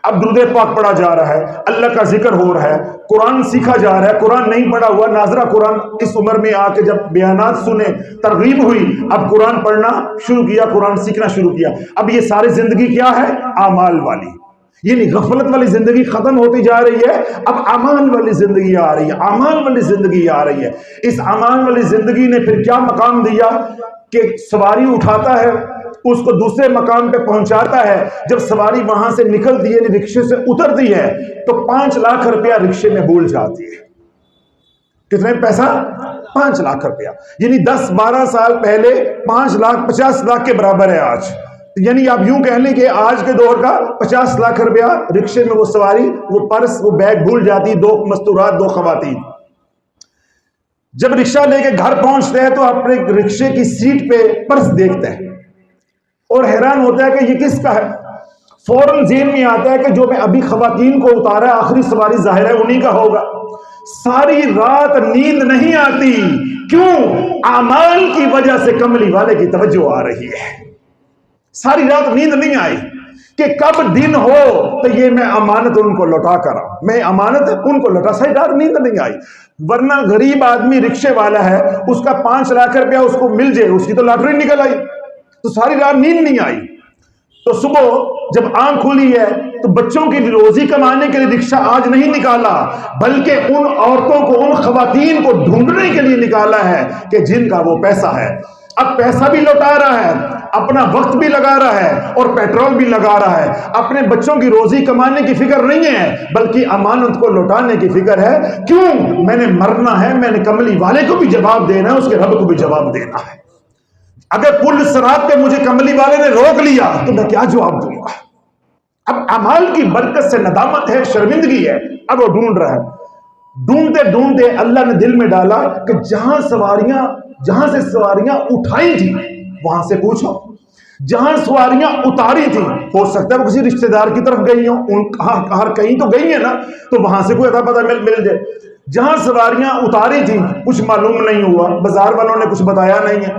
اب درود پاک پڑھا جا رہا ہے، اللہ کا ذکر ہو رہا ہے، قرآن سیکھا جا رہا ہے. قرآن نہیں پڑھا ہوا ناظرہ قرآن اس عمر میں آ کے جب بیانات سنے، ترغیب ہوئی، اب قرآن پڑھنا شروع کیا، قرآن سیکھنا شروع کیا. اب یہ ساری زندگی کیا ہے؟ اعمال والی. یعنی غفلت والی زندگی ختم ہوتی جا رہی ہے، اب اعمال والی زندگی آ رہی ہے، اعمال والی زندگی آ رہی ہے. اس اعمال والی زندگی نے پھر کیا مقام دیا کہ سواری اٹھاتا ہے، اس کو دوسرے مقام پہ پہنچاتا ہے. جب سواری وہاں سے نکلتی ہے، رکشے سے اترتی ہے، تو 5 لاکھ روپیہ رکشے میں بھول جاتی ہے. کتنے پیسہ؟ 5 لاکھ روپیہ. یعنی 10-12 سال پہلے 5 لاکھ 50 لاکھ کے برابر ہے آج. یعنی آپ یوں کہہ لیں کہ آج کے دور کا 50 لاکھ روپیہ رکشے میں وہ سواری، وہ پرس، وہ بیگ بھول جاتی. 2 مستورات، 2 خواتین. جب رکشہ لے کے گھر پہنچتے ہیں تو اپنے رکشے کی سیٹ پہ پرس دیکھتے ہیں اور حیران ہوتا ہے کہ یہ کس کا ہے. فوراً ذہن میں آتا ہے کہ جو میں ابھی خواتین کو اتارا، آخری سواری ظاہر ہے انہی کا ہوگا. ساری رات نیند نہیں آتی. کیوں؟ اعمال کی وجہ سے کملی والے کی توجہ آ رہی ہے. ساری رات نیند نہیں آئی کہ کب دن ہو تو یہ میں امانت ان کو لوٹا کر آؤں، میں امانت ان کو لوٹا. ساری رات نیند نہیں آئی. ورنہ غریب آدمی رکشے والا ہے، اس کا 5 لاکھ روپیہ اس کو مل جائے، اس کی تو لاٹری نکل آئی، تو ساری رات نیند نہیں آئی. تو صبح جب آنکھ کھلی ہے تو بچوں کی روزی کمانے کے لیے رکشہ آج نہیں نکالا، بلکہ ان عورتوں کو، ان خواتین کو ڈھونڈنے کے لیے نکالا ہے کہ جن کا وہ پیسہ ہے. اب پیسہ بھی لوٹا رہا ہے، اپنا وقت بھی لگا رہا ہے اور پیٹرول بھی لگا رہا ہے. اپنے بچوں کی روزی کمانے کی فکر نہیں ہے، بلکہ امانت کو لوٹانے کی فکر ہے. کیوں؟ میں نے مرنا ہے، میں نے کملی والے کو بھی جواب دینا ہے، اس کے رب کو بھی جواب دینا ہے. اگر پل صراط پہ مجھے کملی والے نے روک لیا تو میں کیا جواب دوں گا؟ اب اعمال کی برکت سے ندامت ہے، شرمندگی ہے. اب وہ ڈھونڈ رہا ہے. ڈھونڈتے ڈھونڈتے اللہ نے دل میں ڈالا کہ جہاں سے سواریاں اٹھائی تھی وہاں سے پوچھو. جہاں سواریاں اتاری تھی، ہو سکتا ہے وہ کسی رشتہ دار کی طرف گئی ہوں، ہر کہیں تو گئی ہے نا، تو وہاں سے کوئی اتا پتہ مل جائے. جہاں سواریاں اتاری تھی کچھ معلوم نہیں ہوا، بازار والوں نے کچھ بتایا نہیں ہے.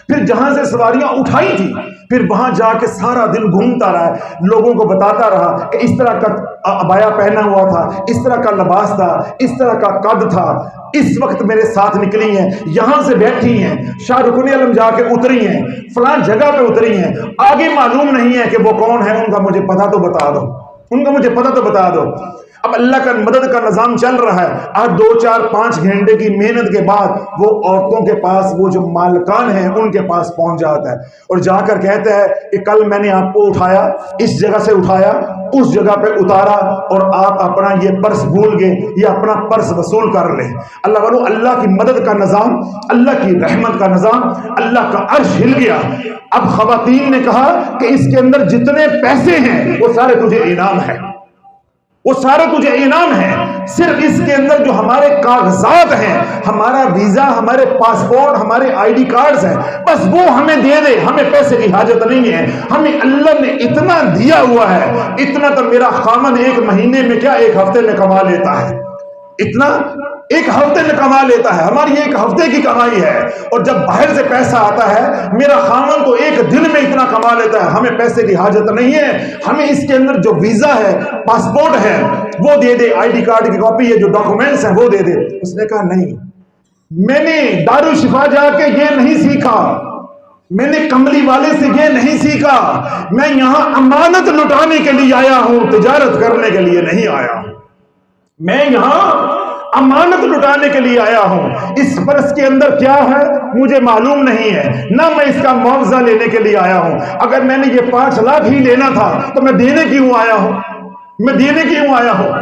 پھر جہاں سے سواریاں اٹھائی تھی، پھر وہاں جا کے سارا دن گھومتا رہا، لوگوں کو بتاتا رہا کہ اس طرح کا عبایا پہنا ہوا تھا، اس طرح کا لباس تھا، اس طرح کا قد تھا، اس وقت میرے ساتھ نکلی ہیں، یہاں سے بیٹھی ہیں، شاہ رکن علم جا کے اتری ہیں، فلاں جگہ پہ اتری ہیں. آگے معلوم نہیں ہے کہ وہ کون ہے، ان کا مجھے پتہ تو بتا دو، ان کا مجھے پتہ تو بتا دو. اب اللہ کا مدد کا نظام چل رہا ہے. آج 2-4-5 گھنٹے کی محنت کے بعد وہ عورتوں کے پاس، وہ جو مالکان ہیں ان کے پاس پہنچ جاتا ہے اور جا کر کہتا ہے کہ کل میں نے آپ کو اٹھایا، اس جگہ سے اٹھایا، اس جگہ پہ اتارا، اور آپ اپنا یہ پرس بھول گئے، یہ اپنا پرس وصول کر لیں. اللہ والو، اللہ کی مدد کا نظام، اللہ کی رحمت کا نظام، اللہ کا عرش ہل گیا. اب خواتین نے کہا کہ اس کے اندر جتنے پیسے ہیں وہ سارے تجھے انعام ہے، وہ سارے تجھے انعام ہے. صرف اس کے اندر جو ہمارے کاغذات ہیں، ہمارا ویزا، ہمارے پاسپورٹ، ہمارے آئی ڈی کارڈز ہیں، بس وہ ہمیں دے دے، ہمیں پیسے کی حاجت نہیں ہے. ہمیں اللہ نے اتنا دیا ہوا ہے، اتنا تو میرا خامن 1 مہینے میں کیا 1 ہفتے میں کما لیتا ہے، اتنا 1 ہفتے میں کما لیتا ہے. ہماری 1 ہفتے کی کمائی ہے. اور جب باہر سے پیسہ آتا ہے، میرا خامن تو 1 دن میں اتنا کما لیتا ہے. ہمیں پیسے کی حاجت نہیں ہے، ہمیں اس کے اندر جو ویزا ہے، پاسپورٹ ہے وہ دے دے، آئی ڈی کارڈ کی کاپی، یہ جو ڈاکومنٹس ہیں وہ دے دے. اس نے کہا نہیں، میں نے دارالشفا جا کے یہ نہیں سیکھا، میں نے کملی والے سے یہ نہیں سیکھا، میں یہاں امانت لٹانے کے لیے آیا ہوں، تجارت کرنے کے لیے نہیں آیا ہوں، میں یہاں امانت لٹانے کے لیے آیا ہوں۔ اس برس کے اندر کیا ہے مجھے معلوم نہیں ہے، نہ میں اس کا معاوضہ لینے کے لیے آیا ہوں۔ اگر میں نے یہ 5 لاکھ ہی لینا تھا تو میں دینے کیوں آیا ہوں؟ میں دینے کیوں آیا ہوں؟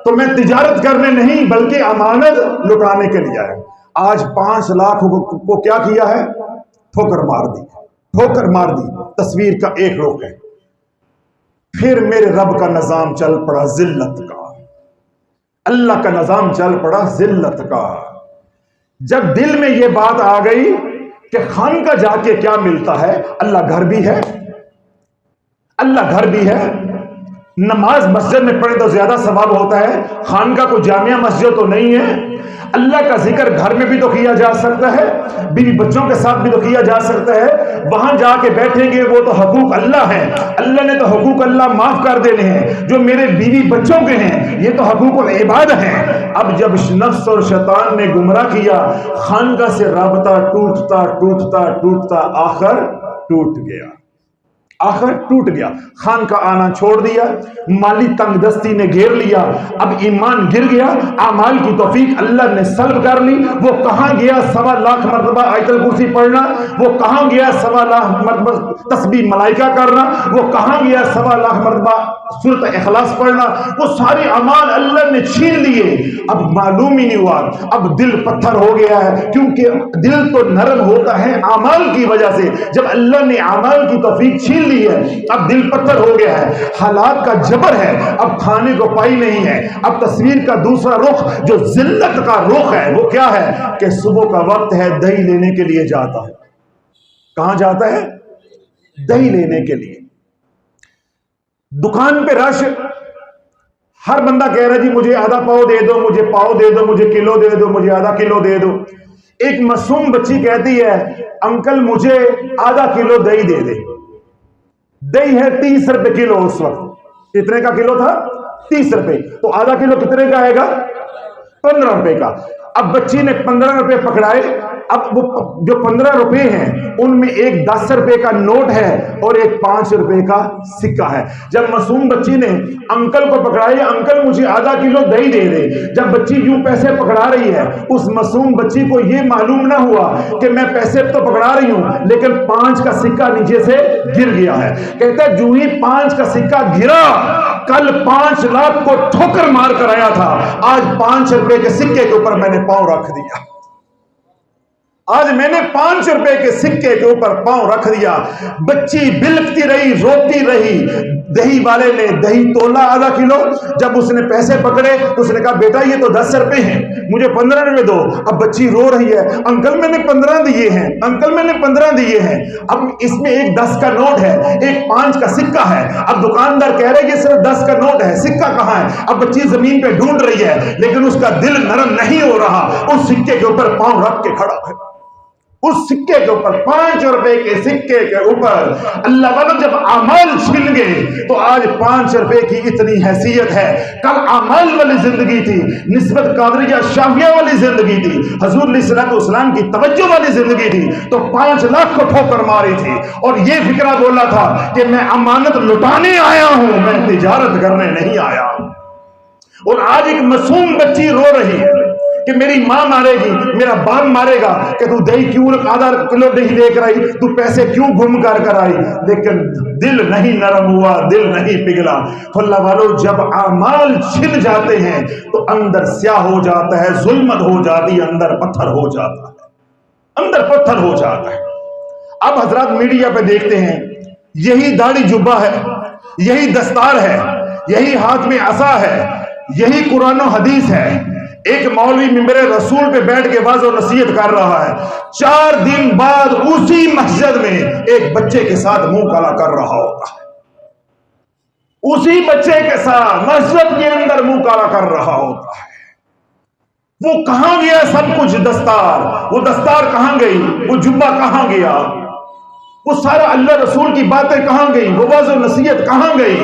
تو میں تجارت کرنے نہیں بلکہ امانت لٹانے کے لیے آیا ہوں۔ آج 5 لاکھ کو کیا کیا ہے؟ ٹھوکر مار دی، ٹھوکر مار دی۔ تصویر کا ایک رخ ہے، پھر میرے رب کا نظام چل پڑا ذلت کا، اللہ کا نظام چل پڑا ذلت کا۔ جب دل میں یہ بات آ گئی کہ خانقاہ جا کے کیا ملتا ہے، اللہ گھر بھی ہے، اللہ گھر بھی ہے، نماز مسجد میں پڑھے تو زیادہ ثواب ہوتا ہے، خانقاہ کو جامعہ مسجد تو نہیں ہے، اللہ کا ذکر گھر میں بھی تو کیا جا سکتا ہے، بیوی بچوں کے ساتھ بھی تو کیا جا سکتا ہے، وہاں جا کے بیٹھیں گے وہ تو حقوق اللہ ہیں، اللہ نے تو حقوق اللہ معاف کر دینے ہیں، جو میرے بیوی بچوں کے ہیں یہ تو حقوق العباد ہیں۔ اب جب نفس اور شیطان نے گمراہ کیا، خانقاہ سے رابطہ ٹوٹتا ٹوٹتا ٹوٹتا آخر ٹوٹ گیا، آخر ٹوٹ گیا۔ خانقاہ آنا چھوڑ دیا، مالی تنگ دستی نے گھیر لیا، اب ایمان گر گیا، اعمال کی توفیق اللہ نے سلب کر لی۔ وہ کہاں گیا 1.25 لاکھ مرتبہ آیت الکرسی پڑھنا، وہ کہاں گیا 1.25 لاکھ مرتبہ تسبیح ملائکہ کرنا، وہ کہاں گیا 1.25 لاکھ مرتبہ سورۃ اخلاص پڑھنا، وہ سارے اعمال اللہ نے چھین لیے۔ اب معلوم ہی نہیں ہوا، اب دل پتھر ہو گیا ہے، کیونکہ دل تو نرم ہوتا ہے اعمال کی وجہ سے۔ جب اللہ نے اعمال کی توفیق چھین لی ہے، اب دل پتھر ہو گیا ہے، حالات کا جبر ہے، اب کھانے کو پائی نہیں ہے۔ اب تصویر کا دوسرا رخ جو ذلت کا رخ ہے وہ کیا ہے کہ صبح کا وقت ہے، دہی لینے کے لیے جاتا ہے۔ کہاں جاتا ہے؟ دہی لینے کے لیے۔ دکان پہ رش، ہر بندہ کہہ رہا جی مجھے آدھا پاؤ دے دو، مجھے پاؤ دے دو، مجھے کلو دے دو، مجھے آدھا کلو دے دو۔ ایک معصوم بچی کہتی ہے انکل مجھے آدھا کلو دہی دے دے۔ دہی ہے 30 روپے کلو، اس وقت کتنے کا کلو تھا؟ 30 روپے، تو آدھا کلو کتنے کا آئے گا؟ 15 روپے کا۔ اب بچی نے 15 روپے پکڑائے، اب وہ جو 15 روپے ہیں ان میں ایک 10 روپے کا نوٹ ہے اور ایک 5 روپے کا سکہ ہے۔ جب معصوم بچی نے انکل کو پکڑایا، انکل مجھے آدھا کلو دہی دے دے، جب بچی یوں پیسے پکڑا رہی ہے، اس معصوم بچی کو یہ معلوم نہ ہوا کہ میں پیسے تو پکڑا رہی ہوں لیکن 5 کا سکہ نیچے سے گر گیا ہے۔ کہتا ہے جو ہی 5 کا سکہ گرا، کل 5 لاکھ کو ٹھوکر مار کر آیا تھا، آج 5 روپے کے سکے کے اوپر میں نے پاؤں رکھ دیا، آج میں نے 5 روپے کے سکے کے اوپر پاؤں رکھ دیا۔ بچی بلکتی رہی، روتی رہی، دہی والے نے دہی تولا آدھا کلو، جب اس نے پیسے پکڑے تو اس نے کہا بیٹا یہ تو 10 روپے ہیں، مجھے 15 روپے دو۔ اب بچی رو رہی ہے انکل میں نے 15 دیے ہیں، انکل میں نے 15 دیے ہیں۔ اب اس میں ایک 10 کا نوٹ ہے، ایک 5 کا سکہ ہے۔ اب دکاندار کہہ رہے کہ صرف 10 کا نوٹ ہے، سکہ کہاں ہے؟ اب بچی زمین پہ ڈھونڈ رہی ہے لیکن اس کا دل نرم نہیں ہو رہا، اس سکے کے اوپر پاؤں رکھ کے کھڑا ہے، اس سکے کے اوپر 5 روپے کے سکے کے اوپر۔ اللہ والا جب اعمال چھن گئے تو آج 5 روپے کی اتنی حیثیت ہے، کل اعمال والی زندگی تھی، نسبت قادریہ شافیہ والی زندگی تھی، حضور علیہ الصلوۃ والسلام کی توجہ والی زندگی تھی، تو 5 لاکھ کو ٹھوکر ماری تھی اور یہ فکرہ بولا تھا کہ میں امانت لٹانے آیا ہوں، میں تجارت کرنے نہیں آیا ہوں۔ اور آج ایک معصوم بچی رو رہی ہے کہ میری ماں مارے گی، میرا باپ مارے گا کہ تو دہی کیوں آدھا کلو دہی لے کر آئی، تو پیسے کیوں گھوم کر آئی، لیکن دل نہیں نرم ہوا، دل نہیں پگھلا۔ تو اللہ والو جب اعمال چھن جاتے ہیں تو اندر سیاہ ہو جاتا ہے، ظلمت ہو جاتی ہے، اندر پتھر ہو جاتا ہے، اندر پتھر ہو جاتا ہے۔ اب حضرات میڈیا پہ دیکھتے ہیں یہی داڑھی جبہ ہے، یہی دستار ہے، یہی ہاتھ میں عصا ہے، یہی قرآن و حدیث ہے، ایک مولوی ممبر رسول پہ بیٹھ کے واعظ و نصیحت کر رہا ہے، 4 دن بعد اسی مسجد میں ایک بچے کے ساتھ منہ کالا کر رہا ہوتا ہے، اسی بچے کے ساتھ مسجد کے اندر منہ کالا کر رہا ہوتا ہے۔ وہ کہاں گیا سب کچھ؟ دستار، وہ دستار کہاں گئی؟ وہ جبہ کہاں گیا؟ وہ سارا اللہ رسول کی باتیں کہاں گئی؟ وہ واعظ و نصیحت کہاں گئی؟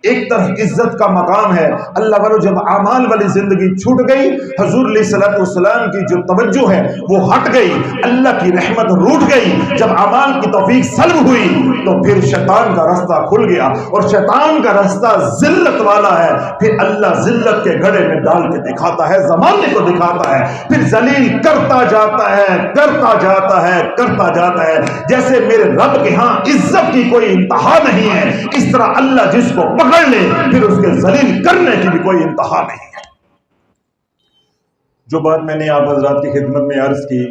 ایک طرف عزت کا مقام ہے. اللہ والو جب اعمال والی زندگی چھوٹ گئی، حضور علیہ الصلوۃ والسلام کی جو توجہ ہے وہ ہٹ گئی، اللہ کی رحمت روٹ گئی. جب اعمال کی توفیق سلب ہوئی تو پھر شیطان کا راستہ کھل گیا، اور شیطان کا راستہ ذلت والا ہے. پھر اللہ ذلت کے گڑھے میں ڈال کے دکھاتا ہے، زمانے کو دکھاتا ہے، پھر ذلیل کرتا جاتا ہے، کرتا جاتا ہے، کرتا جاتا ہے. جیسے میرے رب کے ہاں عزت کی کوئی انتہا نہیں ہے، اس طرح اللہ جس کو پکڑ لے پھر اس کے ذلیل کرنے کی بھی کوئی انتہا نہیں ہے. جو بات میں نے آپ حضرات کی خدمت میں عرض کی،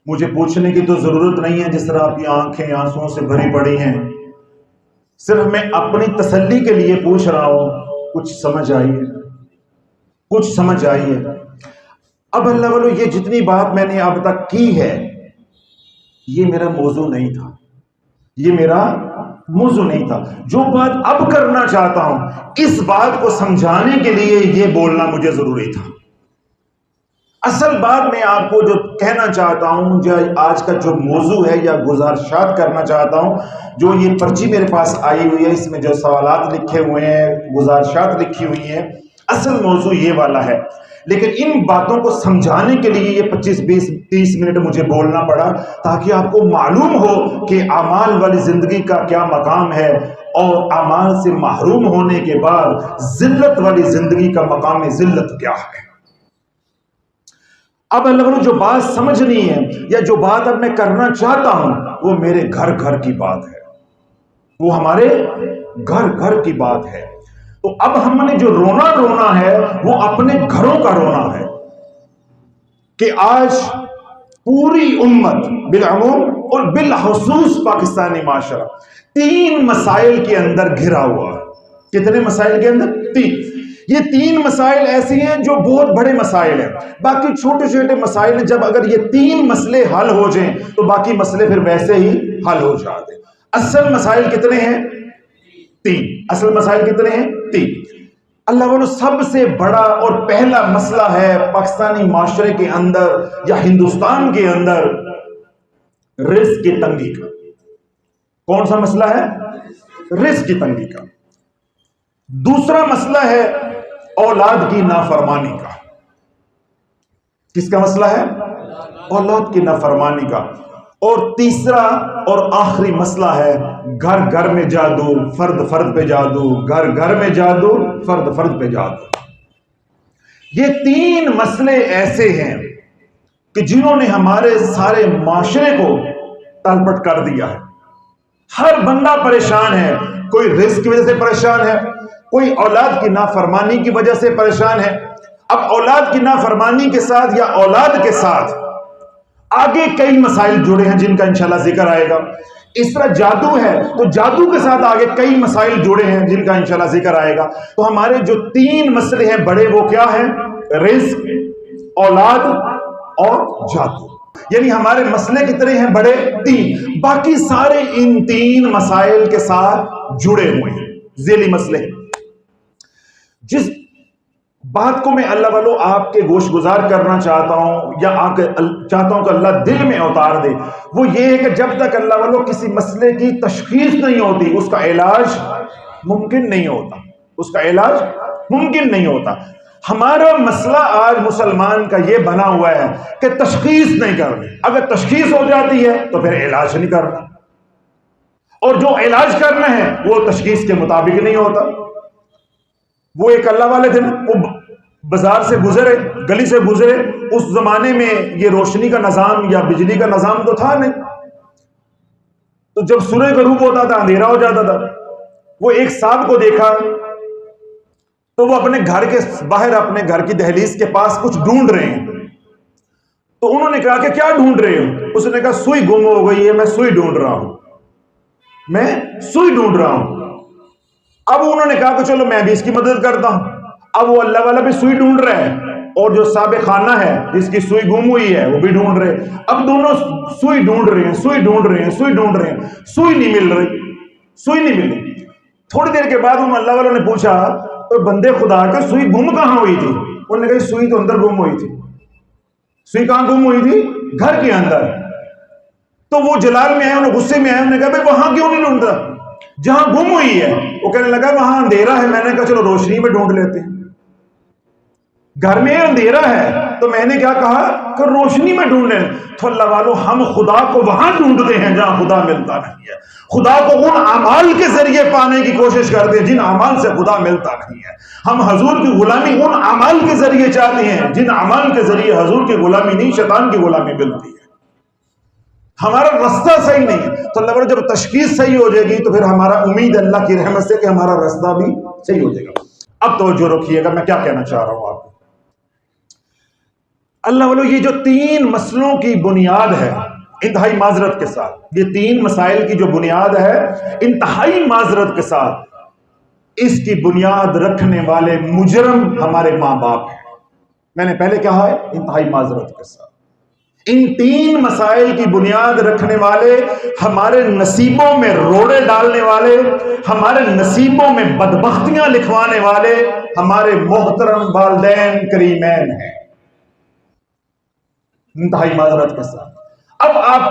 مجھے پوچھنے کی تو ضرورت نہیں ہے جس طرح آپ کی آنکھیں آنسوؤں سے بھری پڑی ہیں. صرف میں اپنی تسلی کے لیے پوچھ رہا ہوں، کچھ سمجھ آئی ہے؟ کچھ سمجھ آئی ہے؟ اب اللہ والو یہ جتنی بات میں نے اب تک کی ہے یہ میرا موضوع نہیں تھا، یہ میرا موضوع نہیں تھا. جو بات اب کرنا چاہتا ہوں اس بات کو سمجھانے کے لیے یہ بولنا مجھے ضروری تھا. اصل بات میں آپ کو جو کہنا چاہتا ہوں، جو آج کا جو موضوع ہے یا گزارشات کرنا چاہتا ہوں، جو یہ پرچی میرے پاس آئی ہوئی ہے اس میں جو سوالات لکھے ہوئے ہیں، گزارشات لکھی ہوئی ہیں، اصل موضوع یہ والا ہے. لیکن ان باتوں کو سمجھانے کے لیے یہ 25-20-30 منٹ مجھے بولنا پڑا تاکہ آپ کو معلوم ہو کہ اعمال والی زندگی کا کیا مقام ہے اور اعمال سے محروم ہونے کے بعد ذلت والی زندگی کا مقام ذلت کیا ہے. اب اللہ نے جو بات سمجھنی ہے یا جو بات اب میں کرنا چاہتا ہوں وہ میرے گھر گھر کی بات ہے، وہ ہمارے گھر گھر کی بات ہے. تو اب ہم نے جو رونا ہے وہ اپنے گھروں کا رونا ہے کہ آج پوری امت بالعموم اور بالخصوص پاکستانی معاشرہ 3 مسائل کے اندر گھرا ہوا ہے. کتنے مسائل کے اندر؟ 3. یہ 3 مسائل ایسے ہیں جو بہت بڑے مسائل ہیں، باقی چھوٹے چھوٹے مسائل ہیں. جب اگر یہ 3 مسئلے حل ہو جائیں تو باقی مسئلے پھر ویسے ہی حل ہو جاتے ہیں. اصل مسائل کتنے ہیں؟ 3. اصل مسائل کتنے ہیں؟ 3. اللہ والو سب سے بڑا اور پہلا مسئلہ ہے پاکستانی معاشرے کے اندر یا ہندوستان کے اندر رزق کی تنگی کا. کون سا مسئلہ ہے؟ رزق کی تنگی کا. دوسرا مسئلہ ہے اولاد کی نافرمانی کا. کس کا مسئلہ ہے؟ اولاد کی نافرمانی کا. اور تیسرا اور آخری مسئلہ ہے گھر گھر میں جادو، فرد فرد پہ جادو، گھر گھر میں جادو، فرد فرد پہ جادو. یہ 3 مسئلے ایسے ہیں کہ جنہوں نے ہمارے سارے معاشرے کو تلپٹ کر دیا ہے. ہر بندہ پریشان ہے، کوئی رزق کی وجہ سے پریشان ہے، کوئی اولاد کی نافرمانی کی وجہ سے پریشان ہے. اب اولاد کی نافرمانی کے ساتھ یا اولاد کے ساتھ آگے کئی مسائل جڑے ہیں جن کا انشاءاللہ ذکر آئے گا. اس طرح جادو ہے تو جادو کے ساتھ آگے کئی مسائل جڑے ہیں جن کا انشاءاللہ ذکر آئے گا. تو ہمارے جو 3 مسئلے ہیں بڑے وہ کیا ہیں؟ رزق، اولاد اور جادو. یعنی ہمارے مسئلے کتنے ہیں بڑے؟ 3. باقی سارے ان 3 مسائل کے ساتھ جڑے ہوئے ہیں، ذیلی مسئلے ہیں. جس بات کو میں اللہ والو آپ کے گوش گزار کرنا چاہتا ہوں یا آپ چاہتا ہوں کہ اللہ دل میں اتار دے، وہ یہ ہے کہ جب تک اللہ والو کسی مسئلے کی تشخیص نہیں ہوتی اس کا علاج ممکن نہیں ہوتا، اس کا علاج ممکن نہیں ہوتا. ہمارا مسئلہ آج مسلمان کا یہ بنا ہوا ہے کہ تشخیص نہیں کرنی. اگر تشخیص ہو جاتی ہے تو پھر علاج نہیں کرنا، اور جو علاج کرنا ہے وہ تشخیص کے مطابق نہیں ہوتا. وہ ایک اللہ والے تھے، وہ بازار سے گزرے، گلی سے گزرے. اس زمانے میں یہ روشنی کا نظام یا بجلی کا نظام تو تھا نہیں، تو جب سورج غروب ہوتا تھا اندھیرا ہو جاتا تھا. وہ ایک صاحب کو دیکھا تو وہ اپنے گھر کے باہر اپنے گھر کی دہلیز کے پاس کچھ ڈھونڈ رہے ہیں. تو انہوں نے کہا کہ کیا ڈھونڈ رہے ہو؟ اس نے کہا سوئی گم ہو گئی ہے، میں سوئی ڈھونڈ رہا ہوں، میں سوئی ڈھونڈ رہا ہوں. اب انہوں نے کہا کہ چلو میں بھی اس کی مدد کرتا ہوں. اب وہ اللہ والا بھی سوئی ڈھونڈ رہا ہے اور جو صاحب خانہ ہے جس کی سوئی گم ہوئی ہے وہ بھی ڈھونڈ رہے. اب دونوں سوئی ڈھونڈ رہے ہیں، سوئی ڈھونڈ رہے ہیں، سوئی ڈھونڈ رہے ہیں، سوئی نہیں مل رہی، سوئی نہیں مل رہی. تھوڑی دیر کے بعد ان اللہ والوں نے پوچھا تو بندے خدا کے سوئی گم کہاں ہوئی تھی؟ انہوں نے کہا سوئی تو اندر گم ہوئی تھی. سوئی کہاں گم ہوئی تھی؟ گھر کے اندر. تو وہ جلال میں آئے، انہوں غصے میں آئے، انہوں نے کہا بھائی وہاں کیوں نہیں ڈھونڈتا؟ جہاں گم ہوئی ہے وہ کہنے لگا وہاں اندھیرا ہے، میں نے کہا چلو روشنی میں ڈھونڈ لیتے ہیں۔ گھر میں اندھیرا ہے تو میں نے کیا کہا کہ روشنی میں ڈھونڈیں۔ تو اللہ والو ہم خدا کو وہاں ڈھونڈتے ہیں جہاں خدا ملتا نہیں ہے، خدا کو ان اعمال کے ذریعے پانے کی کوشش کرتے ہیں جن اعمال سے خدا ملتا نہیں ہے۔ ہم حضور کی غلامی ان اعمال کے ذریعے چاہتے ہیں جن اعمال کے ذریعے حضور کی غلامی نہیں، شیطان کی غلامی ملتی ہے۔ ہمارا رستہ صحیح نہیں ہے تو اللہ والو جب تشخیص صحیح ہو جائے گی تو پھر ہمارا امید اللہ کی رحمت سے کہ ہمارا رستہ بھی صحیح ہو جائے گا۔ اب توجہ رکھیے گا میں کیا کہنا چاہ رہا ہوں آپ کو۔ اللہ والو یہ جو 3 مسئلوں کی بنیاد ہے، انتہائی معذرت کے ساتھ یہ 3 مسائل کی جو بنیاد ہے انتہائی معذرت کے ساتھ اس کی بنیاد رکھنے والے مجرم ہمارے ماں باپ ہیں۔ میں نے پہلے کہا ہے انتہائی معذرت کے ساتھ ان 3 مسائل کی بنیاد رکھنے والے، ہمارے نصیبوں میں روڑے ڈالنے والے، ہمارے نصیبوں میں بدبختیاں لکھوانے والے ہمارے محترم والدین کریمین ہیں، انتہائی معذرت کے ساتھ۔ اب آپ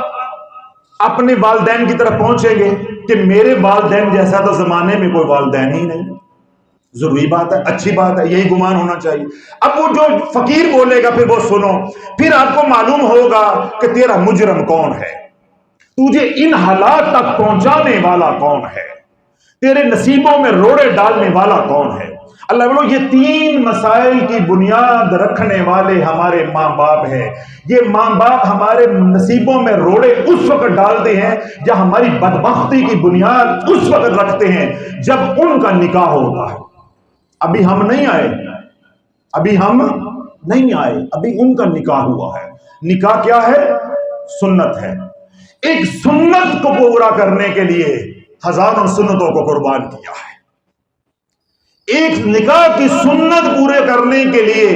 اپنے والدین کی طرف پہنچیں گے کہ میرے والدین جیسا تو زمانے میں کوئی والدین ہی نہیں، ضروری بات ہے، اچھی بات ہے، یہی گمان ہونا چاہیے۔ اب وہ جو فقیر بولے گا پھر وہ سنو، پھر آپ کو معلوم ہوگا کہ تیرا مجرم کون ہے، تجھے ان حالات تک پہنچانے والا کون ہے، تیرے نصیبوں میں روڑے ڈالنے والا کون ہے۔ اللہ بولو یہ 3 مسائل کی بنیاد رکھنے والے ہمارے ماں باپ ہیں۔ یہ ماں باپ ہمارے نصیبوں میں روڑے اس وقت ڈالتے ہیں یا ہماری بدبختی کی بنیاد اس وقت رکھتے ہیں جب ان کا نکاح ہوتا ہے۔ ابھی ہم نہیں آئے، ابھی ہم نہیں آئے، ابھی ان کا نکاح ہوا ہے۔ نکاح کیا ہے؟ سنت ہے۔ ایک سنت کو پورا کرنے کے لیے ہزاروں سنتوں کو قربان کیا ہے۔ ایک نکاح کی سنت پورے کرنے کے لیے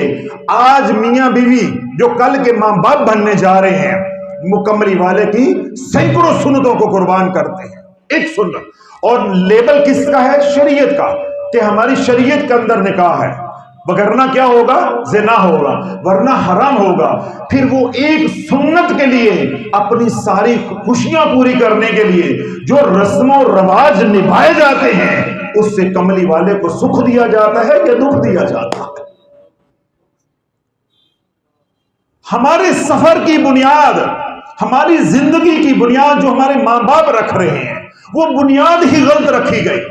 آج میاں بیوی جو کل کے ماں باپ بننے جا رہے ہیں مکملی والے کی سینکڑوں سنتوں کو قربان کرتے ہیں۔ ایک سنت، اور لیبل کس کا ہے؟ شریعت کا، کہ ہماری شریعت کے اندر نکاح ہے، وگرنہ کیا ہوگا؟ زنا ہوگا، ورنہ حرام ہوگا۔ پھر وہ ایک سنت کے لیے اپنی ساری خوشیاں پوری کرنے کے لیے جو رسم و رواج نبھائے جاتے ہیں اس سے کملی والے کو سکھ دیا جاتا ہے یا دکھ دیا جاتا ہے۔ ہمارے سفر کی بنیاد، ہماری زندگی کی بنیاد جو ہمارے ماں باپ رکھ رہے ہیں وہ بنیاد ہی غلط رکھی گئی۔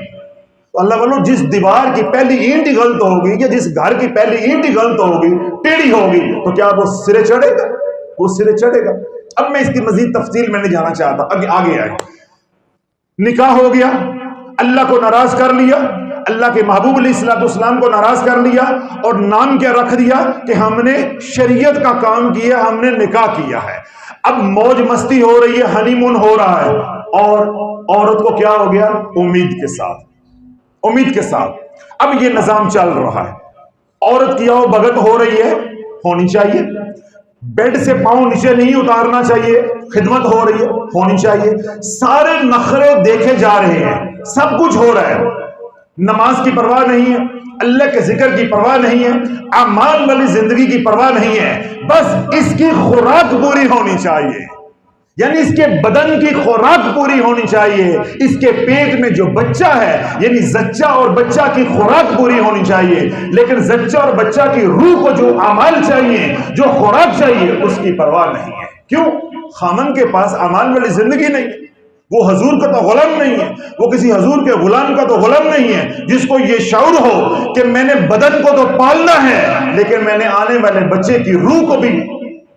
اللہ والو جس دیوار کی پہلی اینٹ ہی غلط ہوگی یا جس گھر کی پہلی اینٹ ہی غلط ہوگی، ٹیڑھی ہوگی، تو کیا وہ سرے چڑھے گا؟ وہ سرے چڑھے گا۔ اب میں اس کی مزید تفصیل میں نہیں جانا چاہتا، آگے آئے۔ نکاح ہو گیا، اللہ کو ناراض کر لیا، اللہ کے محبوب علیہ السلام کو ناراض کر لیا، اور نام کیا رکھ دیا کہ ہم نے شریعت کا کام کیا، ہم نے نکاح کیا ہے۔ اب موج مستی ہو رہی ہے، ہنی مون ہو رہا ہے، اور عورت کو کیا ہو گیا؟ امید کے ساتھ، امید کے ساتھ اب یہ نظام چل رہا ہے۔ عورت کی آؤ بھگت ہو رہی ہے، ہونی چاہیے، بیڈ سے پاؤں نیچے نہیں اتارنا چاہیے، خدمت ہو رہی ہے، ہونی چاہیے، سارے نخرے دیکھے جا رہے ہیں، سب کچھ ہو رہا ہے، نماز کی پرواہ نہیں ہے، اللہ کے ذکر کی پرواہ نہیں ہے، اعمال والی زندگی کی پرواہ نہیں ہے، بس اس کی خوراک پوری ہونی چاہیے، یعنی اس کے بدن کی خوراک پوری ہونی چاہیے، اس کے پیٹ میں جو بچہ ہے یعنی زچہ اور بچہ کی خوراک پوری ہونی چاہیے، لیکن زچہ اور بچہ کی روح کو جو اعمال چاہیے، جو خوراک چاہیے، اس کی پرواہ نہیں ہے۔ کیوں؟ خامن کے پاس اعمال والی زندگی نہیں ہے، وہ حضور کا تو غلام نہیں ہے، وہ کسی حضور کے غلام کا تو غلام نہیں ہے جس کو یہ شعور ہو کہ میں نے بدن کو تو پالنا ہے لیکن میں نے آنے والے بچے کی روح کو بھی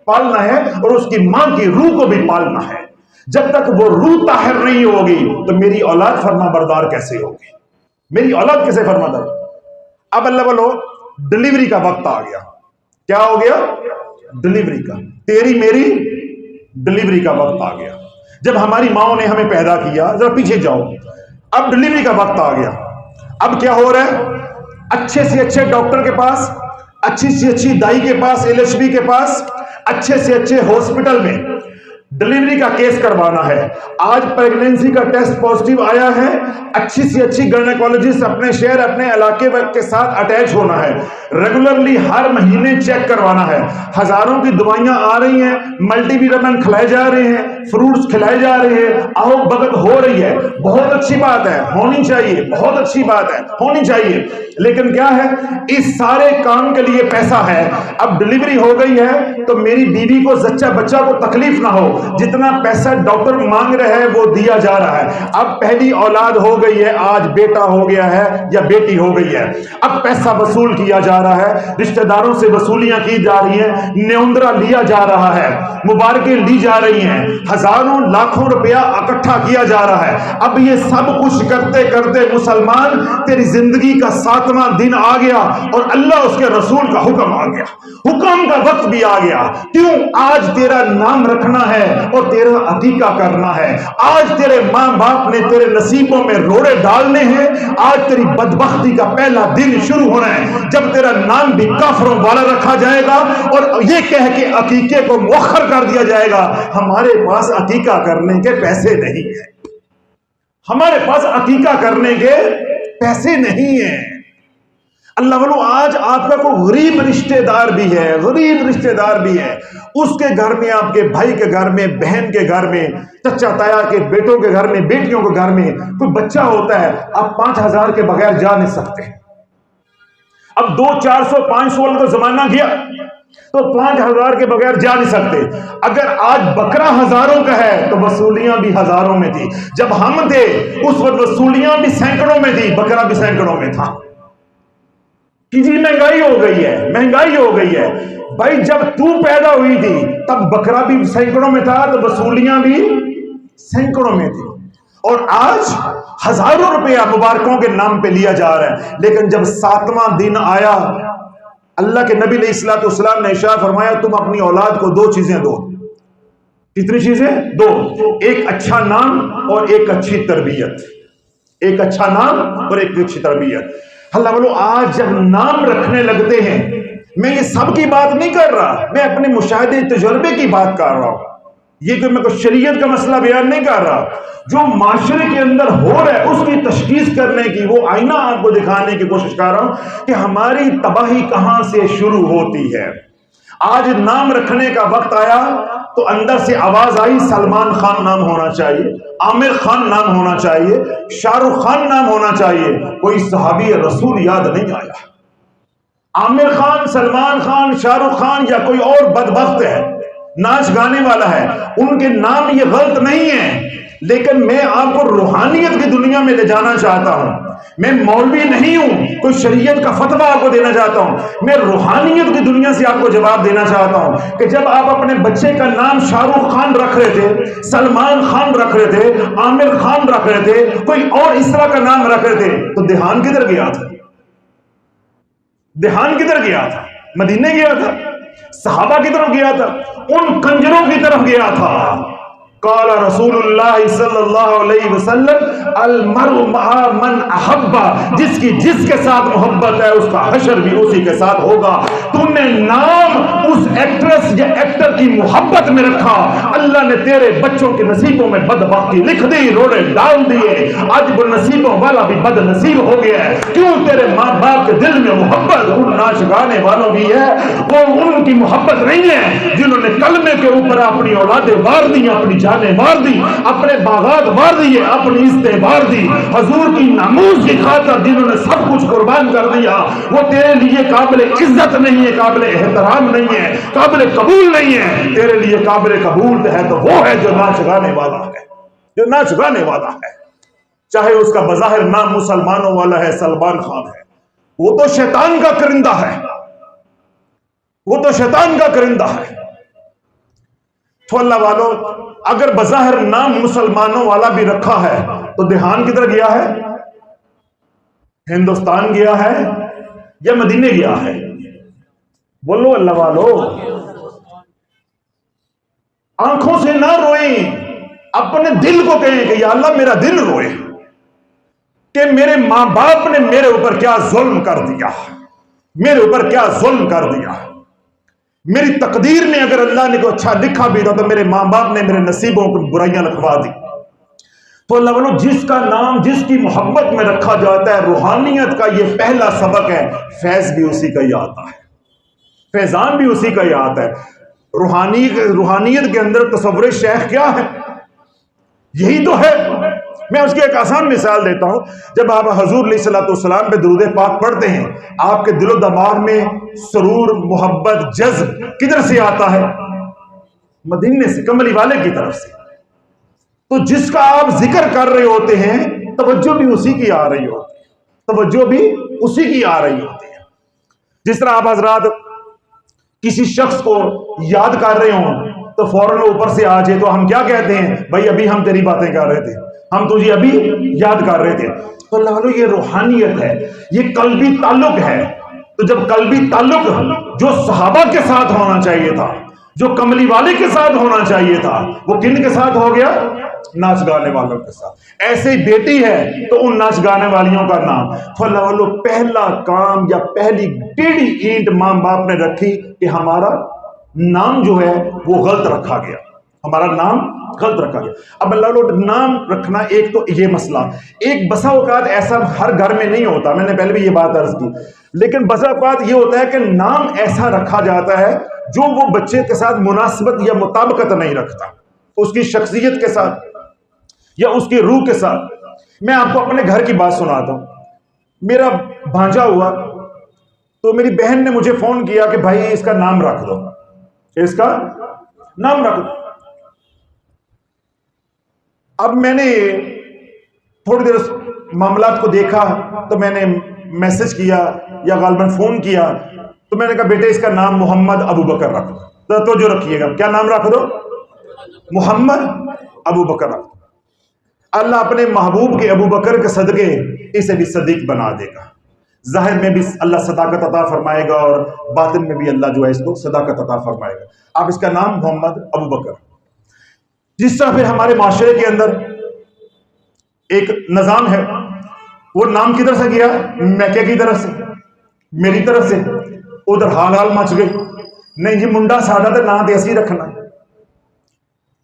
پالنا ہے اور اس کی ماں کی روح کو بھی پالنا ہے۔ جب تک وہ روح طاہر نہیں ہوگی تو میری اولاد فرما بردار کیسے ہوگی؟ میری اولاد کیسے فرما بردار؟ اب اللہ بولو ڈلیوری کا وقت آ گیا۔ کیا ہو گیا؟ ڈلیوری کا، تیری میری ڈلیوری کا وقت آ گیا۔ جب ہماری ماں نے ہمیں پیدا کیا، ذرا پیچھے جاؤ، اب ڈلیوری کا وقت آ گیا۔ اب کیا ہو رہا ہے؟ اچھے سے اچھے ڈاکٹر کے پاس، اچھی سے اچھی دائی کے پاس، LHB کے پاس، اچھے سے اچھے ہاسپٹل میں ڈلیوری کا کیس کروانا ہے، آج پیگننسی کا ٹیسٹ پازیٹیو آیا ہے، اچھی سی اچھی گائنیکولوجسٹ اپنے شہر اپنے علاقے کے ساتھ اٹیچ ہونا ہے، ریگولرلی ہر مہینے چیک کروانا ہے، ہزاروں کی دوائیاں آ رہی ہیں، ملٹی وٹامن کھلائے جا رہے ہیں، فروٹس کھلائے جا رہے ہیں، آہو بھگت ہو رہی ہے، بہت اچھی بات ہے، ہونی چاہیے، بہت اچھی بات ہے، ہونی چاہیے، لیکن کیا ہے اس سارے کام کے لیے پیسہ ہے۔ اب ڈلیوری ہو گئی ہے تو میری بیوی کو زچہ بچہ کو تکلیف نہ ہو، جتنا پیسہ ڈاکٹر مانگ رہے ہیں وہ دیا جا رہا ہے۔ اب پہلی اولاد ہو گئی ہے، آج بیٹا ہو گیا ہے یا بیٹی ہو گئی ہے، اب پیسہ وصول کیا جا رہا ہے، رشتہ داروں سے وصولیاں کی جا رہی ہیں، نیوندرا لیا جا رہا ہے، مبارکیں لی جا رہی ہیں، ہزاروں لاکھوں روپیہ اکٹھا کیا جا رہا ہے۔ اب یہ سب کچھ کرتے کرتے مسلمان تیری زندگی کا 7واں دن آ گیا اور اللہ اس کے رسول کا حکم آ گیا، حکم کا وقت بھی آ گیا۔ کیوں؟ آج تیرا نام رکھنا ہے اور تیرا عقیقہ کرنا ہے، آج تیرے ماں باپ نے تیرے نصیبوں میں روڑے ڈالنے ہیں، آج تیری بدبختی کا پہلا دن شروع ہونا ہے جب تیرا نام بھی کافروں والا رکھا جائے گا اور یہ کہہ کے عقیقے کو مؤخر کر دیا جائے گا ہمارے پاس عقیقہ کرنے کے پیسے نہیں ہیں، ہمارے پاس عقیقہ کرنے کے پیسے نہیں ہیں۔ اللہ والو آج آپ کا کوئی غریب رشتہ دار بھی ہے، غریب رشتہ دار بھی ہے، اس کے گھر میں، آپ کے بھائی کے گھر میں، بہن کے گھر میں، چچا تایا کے بیٹوں کے گھر میں، بیٹیوں کے گھر میں کوئی بچہ ہوتا ہے، آپ 5,000 کے بغیر جا نہیں سکتے۔ اب 200-400 500 والا تو زمانہ گیا تو 5,000 کے بغیر جا نہیں سکتے۔ اگر آج بکرا ہزاروں کا ہے تو وصولیاں بھی ہزاروں میں تھی، جب ہم تھے اس وقت وصولیاں بھی سینکڑوں میں تھی، بکرا بھی سینکڑوں میں تھا۔ کہ جی مہنگائی ہو گئی ہے، مہنگائی ہو گئی ہے، بھائی جب تو پیدا ہوئی تھی تب بکرا بھی سینکڑوں میں تھا تو وصولیاں بھی سینکڑوں میں تھی، اور آج ہزاروں روپیہ مبارکوں کے نام پہ لیا جا رہا ہے۔ لیکن جب 7واں دن آیا، اللہ کے نبی علیہ السلام نے ارشاد فرمایا تم اپنی اولاد کو 2 چیزیں دو۔ کتنی چیزیں؟ 2، ایک اچھا نام اور ایک اچھی تربیت، ایک اچھا نام اور ایک اچھی تربیت۔ اللہ والو آج جب نام رکھنے لگتے ہیں، میں یہ سب کی بات نہیں کر رہا، میں اپنے مشاہدے تجربے کی بات کر رہا ہوں، یہ کہ میں کوئی شریعت کا مسئلہ بیان نہیں کر رہا۔ جو معاشرے کے اندر ہو رہا ہے اس کی تشخیص کرنے کی، وہ آئینہ آپ کو دکھانے کی کوشش کر رہا ہوں کہ ہماری تباہی کہاں سے شروع ہوتی ہے۔ آج نام رکھنے کا وقت آیا تو اندر سے آواز آئی سلمان خان نام ہونا چاہیے، عامر خان نام ہونا چاہیے، شاہ رخ خان نام ہونا چاہیے، کوئی صحابی رسول یاد نہیں آیا۔ عامر خان، سلمان خان، شاہ رخ خان یا کوئی اور بدبخت ہے، ناچ گانے والا ہے، ان کے نام یہ غلط نہیں ہے، لیکن میں آپ کو روحانیت کی دنیا میں لے جانا چاہتا ہوں۔ میں مولوی نہیں ہوں کوئی شریعت کا فتویٰ آپ کو دینا چاہتا ہوں، میں روحانیت کی دنیا سے آپ کو جواب دینا چاہتا ہوں کہ جب آپ اپنے بچے کا نام شاہ رخ خان رکھ رہے تھے، سلمان خان رکھ رہے تھے، عامر خان رکھ رہے تھے، کوئی اور اس طرح کا نام رکھ رہے تھے، تو دھیان کدھر گیا تھا؟ دھیان کدھر گیا تھا؟ مدینے گیا تھا؟ صحابہ کی طرف گیا تھا؟ ان کنجروں کی طرف گیا تھا۔ قال رسول اللہ صلی اللہ علیہ وسلم المرء مع من احب، جس کی جس کے ساتھ محبت ہے اس کا حشر بھی اسی کے ساتھ ہوگا۔ تم نے نام اس ایکٹریس یا ایکٹر کی محبت میں رکھا، اللہ نے تیرے بچوں کے نصیبوں میں بدبختی لکھ دی، روڑے ڈال دیے، آج وہ نصیبوں والا بھی بد نصیب ہو گیا ہے۔ کیوں؟ تیرے ماں باپ کے دل میں محبت ان ناچ گانے والوں کی ہے، وہ ان کی محبت نہیں ہے جنہوں نے کلمے کے اوپر اپنی اولادیں وار دی، اپنی جانیں وار دی، اپنے باغات وار دیے، اپنی عزتیں وار دی، حضور کی ناموس کی خاطر جنہوں نے سب کچھ قربان کر دیا، وہ تیرے لیے قابل عزت نہیں ہے، قابل احترام نہیں ہے، قابل قبول نہیں ہے۔ تیرے لیے قابل قبول ہے تو وہ ہے جو ناچ گانے والا ہے، جو ناچ گانے والا ہے، چاہے اس کا بظاہر نام مسلمانوں والا ہے، سلمان خان ہے، وہ تو شیطان کا کرندہ ہے، وہ تو شیطان کا کرندہ ہے۔ تو اللہ والو اگر بظاہر نام مسلمانوں والا بھی رکھا ہے تو دھیان کدھر گیا ہے؟ ہندوستان گیا ہے یا مدینے گیا ہے؟ بولو اللہ والو، آنکھوں سے نہ روئیں، اپنے دل کو کہیں کہ یا اللہ میرا دل روئے کہ میرے ماں باپ نے میرے اوپر کیا ظلم کر دیا، میرے اوپر کیا ظلم کر دیا۔ میری تقدیر میں اگر اللہ نے کوئی اچھا لکھا بھی تھا تو میرے ماں باپ نے میرے نصیبوں کو برائیاں لکھوا دی. تو اللہ والوں جس کا نام جس کی محبت میں رکھا جاتا ہے، روحانیت کا یہ پہلا سبق ہے. فیض بھی اسی کا ہی آتا ہے، فیضان بھی اسی کا ہی آتا ہے. روحانیت کے اندر تصور شیخ کیا ہے؟ یہی تو ہے. میں اس کی ایک آسان مثال دیتا ہوں. جب آپ حضور علیہ الصلوۃ والسلام پہ درود پاک پڑھتے ہیں، آپ کے دل و دماغ میں سرور، محبت، جذب کدھر سے آتا ہے؟ مدینے سے، کملی والے کی طرف سے. تو جس کا آپ ذکر کر رہے ہوتے ہیں، توجہ بھی اسی کی آ رہی ہوتی ہے، توجہ بھی اسی کی آ رہی ہوتی ہے. جس طرح آپ حضرات کسی شخص کو یاد کر رہے ہوں تو فوراً اوپر سے آ جائے تو ہم کیا کہتے ہیں؟ بھائی ابھی ہم تیری باتیں کر رہے تھے، ہم تجھے ابھی یاد کر رہے تھے. تو اللہ والو یہ روحانیت ہے، یہ قلبی تعلق ہے. تو جب قلبی تعلق جو صحابہ کے ساتھ ہونا چاہیے تھا، جو کملی والے کے ساتھ ہونا چاہیے تھا، وہ کن کے ساتھ ہو گیا؟ ناچ گانے والوں کے ساتھ. ایسے ہی بیٹی ہے تو ان ناچ گانے والیوں کا نام. تو اللہ والو پہلا کام یا پہلی ٹیڑھی اینٹ ماں باپ نے رکھی کہ ہمارا نام جو ہے وہ غلط رکھا گیا، ہمارا نام غلط رکھا گیا. اب اللہ والو نام رکھنا ایک تو یہ مسئلہ، ایک بسا اوقات ایسا ہر گھر میں نہیں ہوتا، میں نے پہلے بھی یہ بات عرض کی، لیکن بسا اوقات یہ ہوتا ہے کہ نام ایسا رکھا جاتا ہے جو وہ بچے کے ساتھ مناسبت یا مطابقت نہیں رکھتا، اس کی شخصیت کے ساتھ یا اس کی روح کے ساتھ. میں آپ کو اپنے گھر کی بات سناتا ہوں. میرا بھانجا ہوا تو میری بہن نے مجھے فون کیا کہ بھائی اس کا نام رکھ دو، اس کا نام رکھ دو. اب میں نے تھوڑی دیر معاملات کو دیکھا تو میں نے میسج کیا یا غالباً فون کیا تو میں نے کہا بیٹے اس کا نام محمد ابو بکر رکھ دو. تو جو رکھیے گا، کیا نام رکھ دو؟ محمد ابو بکر رکھ دو. اللہ اپنے محبوب کے ابو بکر کے صدقے اسے بھی صدیق بنا دے گا. ظاہر میں بھی اللہ صداقت عطا فرمائے گا اور باطن میں بھی اللہ جو ہے اس کو صداقت عطا فرمائے گا. آپ اس کا نام محمد ابو بکر. جس طرح پھر ہمارے معاشرے کے اندر ایک نظام ہے، وہ نام کدھر سے گیا؟ میکے کی طرف سے، میری طرف سے. ادھر حال حال مچ گئی، نہیں جی منڈا سادہ تو نام ایسی رکھنا،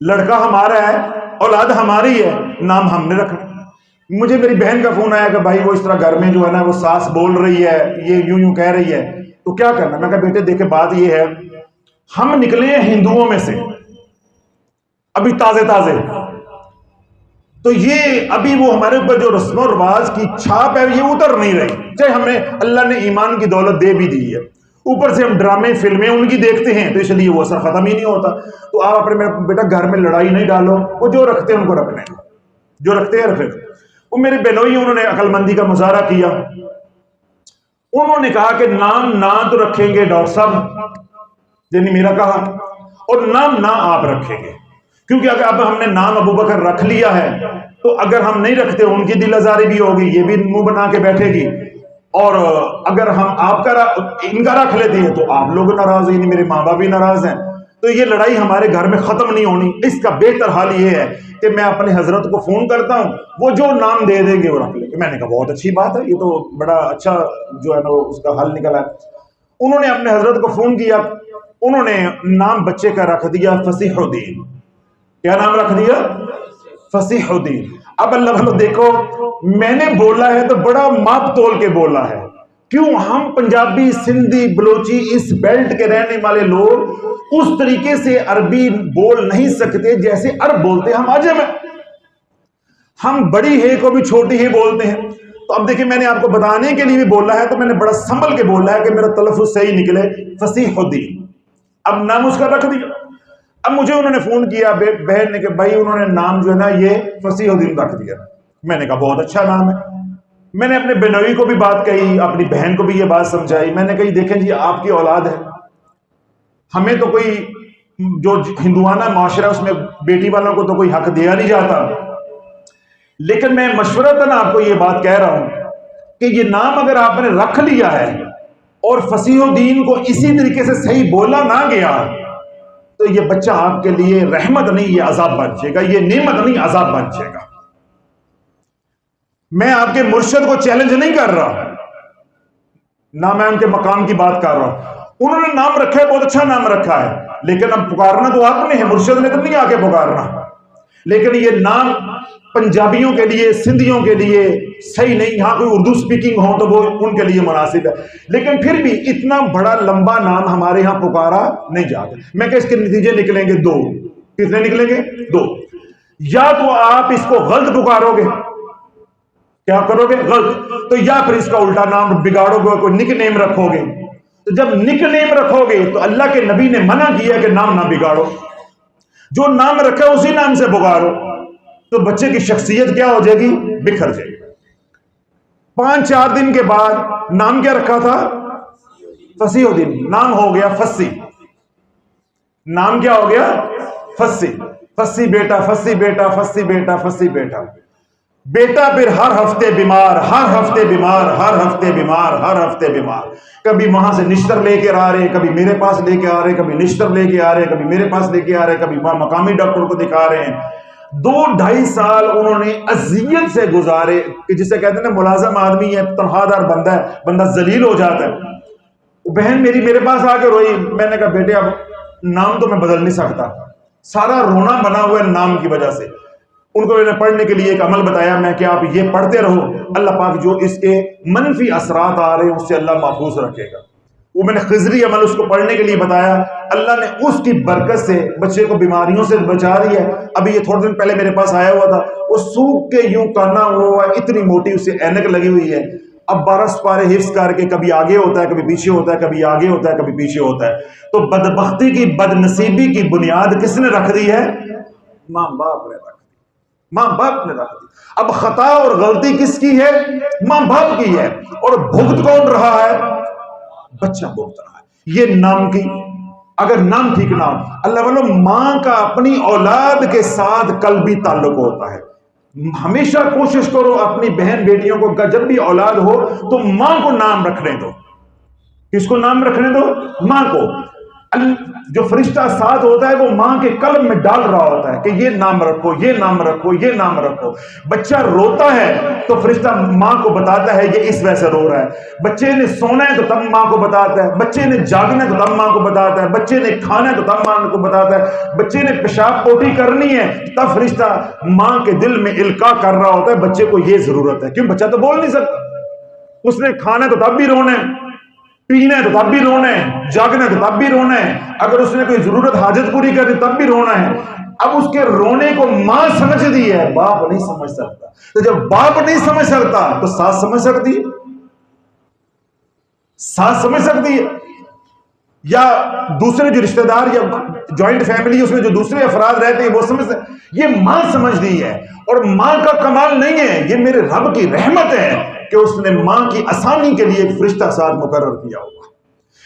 لڑکا ہمارا ہے، اولاد ہماری ہے، نام ہم نے رکھنا. مجھے میری بہن کا فون آیا کہ بھائی وہ اس طرح گھر میں جو ہے نا وہ ساس بول رہی ہے، یہ یوں کہہ رہی ہے، تو کیا کرنا؟ میں کہا بیٹے دیکھیں بات یہ ہے، ہم نکلے ہیں ہندوؤں میں سے ابھی تازے، تو یہ ابھی وہ ہمارے اوپر جو رسم و رواج کی چھاپ ہے یہ اتر نہیں رہی. چاہے ہمیں اللہ نے ایمان کی دولت دے بھی دی ہے، اوپر سے ہم ڈرامے فلمیں ان کی دیکھتے ہیں تو اس لیے وہ اثر ختم ہی نہیں ہوتا. تو آپ اپنے بیٹا گھر میں لڑائی نہیں ڈالو، وہ جو رکھتے ہیں ان کو رکھنے، جو رکھتے ہیں رکھے. وہ میرے بہنوئی انہوں نے عقل مندی کا مظاہرہ کیا. انہوں نے کہا کہ نام نہ تو رکھیں گے ڈاکٹر صاحب، یعنی میرا کہا، اور نام نہ آپ رکھیں گے، کیونکہ اگر اب ہم نے نام ابو بکر رکھ لیا ہے تو اگر ہم نہیں رکھتے ان کی دل آزاری بھی ہوگی، یہ بھی منہ بنا کے بیٹھے گی، اور اگر ہم آپ کا ان کا رکھ لیتے ہیں تو آپ لوگ ناراض ہیں، میرے ماں باپ بھی ناراض ہیں، تو یہ لڑائی ہمارے گھر میں ختم نہیں ہونی. اس کا بہتر حال یہ ہے کہ میں اپنے حضرت کو فون کرتا ہوں، وہ جو نام دے دیں گے وہ رکھ لیں گے. میں نے کہا بہت اچھی بات ہے، یہ تو بڑا اچھا جو ہے نا اس کا حل نکلا ہے. انہوں نے اپنے حضرت کو فون کیا، انہوں نے نام بچے کا رکھ دیا فصیح الدین. کیا نام رکھ دیا؟ فصیح الدین. اب اللہ بھلو دیکھو، میں نے بولا ہے تو بڑا ماپ تول کے بولا ہے. کیوں؟ ہم پنجابی، سندھی، بلوچی اس بیلٹ کے رہنے والے لوگ اس طریقے سے عربی بول نہیں سکتے جیسے عرب بولتے. ہم عجم ہیں، ہم بڑی ہے کو بھی چھوٹی ہی بولتے ہیں. تو اب دیکھیں میں نے آپ کو بتانے کے لیے بھی بولا ہے تو میں نے بڑا سنبھل کے بولا ہے کہ میرا تلفظ صحیح نکلے، فصیح الدین. اب نام اس کا رکھ دیا. اب مجھے انہوں نے فون کیا بہن نے کہ بھائی انہوں نے نام جو ہے نا یہ فصیح الدین رکھ دیا. میں نے کہا بہت اچھا نام ہے. میں نے اپنے بنوئی کو بھی بات کہی، اپنی بہن کو بھی یہ بات سمجھائی. میں نے کہی دیکھیں جی آپ کی اولاد ہے، ہمیں تو کوئی جو ہندوانہ معاشرہ اس میں بیٹی والوں کو تو کوئی حق دیا نہیں جاتا، لیکن میں مشورتاً آپ کو یہ بات کہہ رہا ہوں کہ یہ نام اگر آپ نے رکھ لیا ہے اور فصیح الدین کو اسی طریقے سے صحیح بولا نہ گیا تو یہ بچہ آپ کے لیے رحمت نہیں، یہ عذاب بن جائے گا، یہ نعمت نہیں عذاب بن جائے گا. میں آپ کے مرشد کو چیلنج نہیں کر رہا، نہ میں ان کے مقام کی بات کر رہا ہوں. انہوں نے نام رکھا ہے، بہت اچھا نام رکھا ہے، لیکن اب پکارنا تو آپ نے ہے، مرشد نے تو نہیں آ کے پکارنا. لیکن یہ نام پنجابیوں کے لیے، سندھیوں کے لیے صحیح نہیں. یہاں کوئی اردو سپیکنگ ہو تو وہ ان کے لیے مناسب ہے، لیکن پھر بھی اتنا بڑا لمبا نام ہمارے ہاں پکارا نہیں جاتا. میں کہ اس کے نتیجے نکلیں گے دو. کتنے نکلیں گے؟ دو. یا تو آپ اس کو غلط پکارو گے، کیا کرو گے؟ غلط. تو یا پھر اس کا الٹا نام بگاڑو گے، کوئی نک نیم رکھو گے. تو جب نک نیم رکھو گے تو اللہ کے نبی نے منع کیا کہ نام نہ بگاڑو، جو نام رکھا ہے اسی نام سے پکارو. تو بچے کی شخصیت کیا ہو جائے گی؟ بکھر جائے گی. 5-4 دن کے بعد نام کیا رکھا تھا؟ فصیح الدین. نام ہو گیا فصیح. نام کیا ہو گیا؟ فصیح. فصیح بیٹا، فصیح بیٹا، فصیح بیٹا، فصیح بیٹا. بیٹا پھر ہر ہفتے بیمار، ہر ہفتے بیمار، ہر ہفتے بیمار، ہر ہفتے بیمار. کبھی وہاں سے نشتر لے کے آ رہے، کبھی میرے پاس لے کے آ رہے، کبھی نشتر لے کے آ رہے، کبھی میرے پاس لے کے آ رہے، کبھی وہاں مقامی ڈاکٹر کو دکھا رہے ہیں. 2-2.5 سال انہوں نے اذیت سے گزارے، کہ جسے کہتے ہیں نا ملازم آدمی ہے، تنخواہ دار بندہ ہے، بندہ ذلیل ہو جاتا ہے. بہن میری میرے پاس آ کے روئی. میں نے کہا بیٹے اب نام تو میں بدل نہیں سکتا، سارا رونا بنا ہوا ہے نام کی وجہ سے. ان کو میں نے پڑھنے کے لیے ایک عمل بتایا، میں کہ آپ یہ پڑھتے رہو، اللہ پاک جو اس کے منفی اثرات آ رہے ہیں اس سے اللہ محفوظ رکھے گا. وہ میں نے خضری عمل اس کو پڑھنے کے لیے بتایا. اللہ نے اس کی برکت سے بچے کو بیماریوں سے بچا دیا. ابھی یہ تھوڑے دن پہلے میرے پاس آیا ہوا تھا، وہ سوکھ کے یوں کانا ہوا، اتنی موٹی اسے اینک لگی ہوئی ہے. اب 12 سپارے حفظ کر کے کبھی آگے ہوتا ہے، کبھی پیچھے ہوتا ہے، کبھی آگے ہوتا ہے، کبھی پیچھے ہوتا ہے. تو بدبختی کی، بد نصیبی کی بنیاد کس نے رکھ دی ہے؟ ماں باپ نے رکھ دی. ماں باپ نے رکھ دی. اب خطا اور غلطی کس کی ہے؟ ماں باپ کی ہے. اور بھگت کون رہا ہے؟ بچہ بھگت رہا ہے. یہ نام کی اگر نام ٹھیک نہ ہو، اللہ والو ماں کا اپنی اولاد کے ساتھ قلبی تعلق ہوتا ہے. ہمیشہ کوشش کرو اپنی بہن بیٹیوں کو جب بھی اولاد ہو تو ماں کو نام رکھنے دو. کس کو نام رکھنے دو؟ ماں کو. جو فرشتہ ساتھ ہوتا ہے وہ ماں کے قلب میں ڈال رہا ہوتا ہے کہ یہ نام رکھو، یہ نام رکھو، یہ نام رکھو. بچہ روتا ہے تو فرشتہ ماں کو بتاتا ہے یہ اس وجہ سے رو رہا ہے. بچے نے سونا ہے تو تب ماں کو بتاتا ہے. بچے نے جاگنا ہے تو تب ماں کو بتاتا ہے. بچے نے کھانا ہے تو تب ماں کو بتاتا ہے. بچے نے پیشاب پوٹی کرنی ہے تب فرشتہ ماں کے دل میں القاء کر رہا ہوتا ہے بچے کو یہ ضرورت ہے. کیوں؟ بچہ تو بول نہیں سکتا. اس نے کھانا ہے تو تب بھی رونا ہے، پینا ہے تو تب بھی رونا ہے، جاگنا ہے تو تب بھی رونا ہے، اگر اس نے کوئی ضرورت حاجت پوری کرنی تب بھی رونا ہے. اب اس کے رونے کو ماں سمجھ دی ہے، باپ نہیں سمجھ سکتا. تو جب باپ نہیں سمجھ سکتا تو ساس سمجھ سکتی ہے؟ ساس سمجھ سکتی ہے، یا دوسرے جو رشتہ دار یا جوائنٹ فیملی اس میں جو دوسرے افراد رہتے ہیں وہ سمجھ سکتے. یہ ماں سمجھ دی ہے. اور ماں کا کمال نہیں ہے، یہ میرے رب کی رحمت ہے کہ اس نے ماں کی آسانی کے لیے ایک فرشتہ ساتھ مقرر کیا ہوگا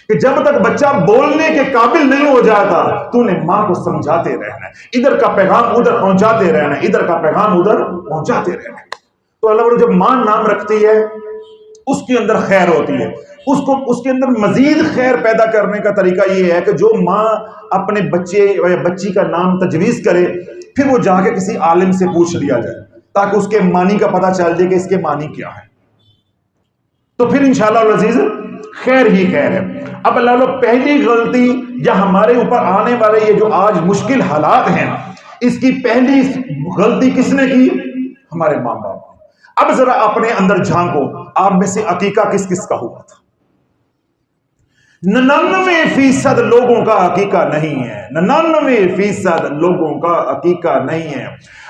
کہ جب تک بچہ بولنے کے قابل نہیں ہو جاتا تو نے ماں کو سمجھاتے رہنا ہے، ادھر کا پیغام ادھر پہنچاتے رہنا ہے، ادھر کا پیغام ادھر پہنچاتے رہنا ہے. تو اللہ جب ماں نام رکھتی ہے اس کے اندر خیر ہوتی ہے. اس کے اندر مزید خیر پیدا کرنے کا طریقہ یہ ہے کہ جو ماں اپنے بچے یا بچی کا نام تجویز کرے پھر وہ جا کے کسی عالم سے پوچھ لیا جائے تاکہ اس کے معنی کا پتہ چل جائے کہ اس کے معنی کیا ہے. تو پھر انشاءاللہ العزیز خیر ہی خیر ہے. اب اللہ پہلی غلطی یا ہمارے اوپر آنے والے یہ جو آج مشکل حالات ہیں اس کی پہلی غلطی کس نے کی؟ ہمارے ماں باپ نے. اب ذرا اپنے اندر جھانکو، آپ میں سے عقیقہ کس کس کا ہوا تھا؟ 99% لوگوں کا عقیقہ نہیں ہے. 99% لوگوں کا عقیقہ نہیں ہے.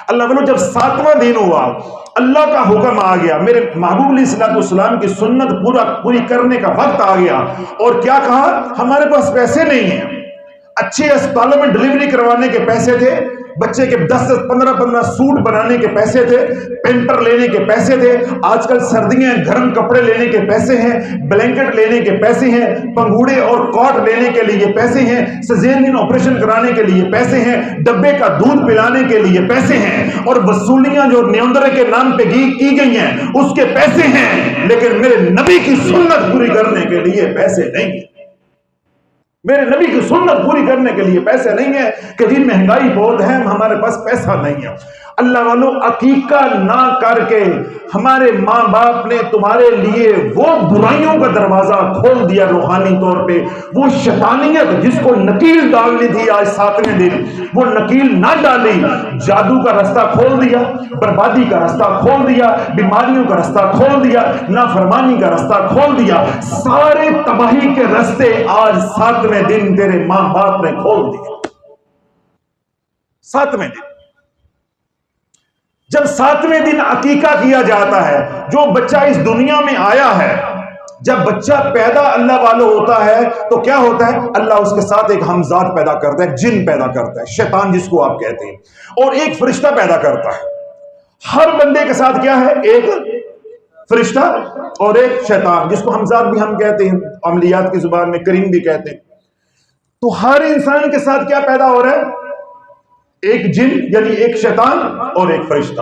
اللہ والو جب 7واں دن ہوا اللہ کا حکم آ گیا، میرے محبوب علیہ السلام کی سنت پوری کرنے کا وقت آ گیا. اور کیا کہا؟ ہمارے پاس پیسے نہیں ہیں. اچھے اسپتالوں میں ڈلیوری کروانے کے پیسے تھے، بچے کے 10-15 سوٹ بنانے کے پیسے تھے، پینپر لینے کے پیسے تھے، آج کل سردیاں گرم کپڑے لینے کے پیسے ہیں، بلینکٹ لینے کے پیسے ہیں، پنگوڑے اور کوٹ لینے کے لیے پیسے ہیں، سیزیرین آپریشن کرانے کے لیے پیسے ہیں، ڈبے کا دودھ پلانے کے لیے پیسے ہیں، اور وصولیاں جو نیوندرے کے نام پہ کی گئی ہیں اس کے پیسے ہیں. لیکن میرے نبی کی سنت پوری کرنے کے لیے پیسے نہیں ہیں. میرے نبی کی سنت پوری کرنے کے لیے پیسے نہیں ہیں کہ جی مہنگائی بہت ہے ہمارے پاس پیسہ نہیں ہے. اللہ والوں عقیقہ نہ کر کے ہمارے ماں باپ نے تمہارے لیے وہ برائیوں کا دروازہ کھول دیا روحانی طور پہ، وہ شیطانیت جس کو نکیل ڈالنی تھی آج 7ویں دن وہ نکیل نہ ڈالی، جادو کا رستہ کھول دیا، بربادی کا رستہ کھول دیا، بیماریوں کا رستہ کھول دیا، نافرمانی کا رستہ کھول دیا، سارے تباہی کے رستے آج 7ویں دن تیرے ماں باپ نے کھول دیے۔ 7ویں دن، جب 7ویں دن عقیقہ کیا جاتا ہے، جو بچہ اس دنیا میں آیا ہے، جب بچہ پیدا اللہ والو ہوتا ہے تو کیا ہوتا ہے؟ اللہ اس کے ساتھ ایک ہمزاد پیدا کرتا ہے، ایک جن پیدا کرتا ہے، شیطان جس کو آپ کہتے ہیں، اور ایک فرشتہ پیدا کرتا ہے۔ ہر بندے کے ساتھ کیا ہے؟ ایک فرشتہ اور ایک شیطان، جس کو ہمزاد بھی ہم کہتے ہیں، عملیات کی زبان میں کریم بھی کہتے ہیں۔ تو ہر انسان کے ساتھ کیا پیدا ہو رہا ہے؟ ایک جن، یعنی ایک شیطان اور ایک فرشتہ۔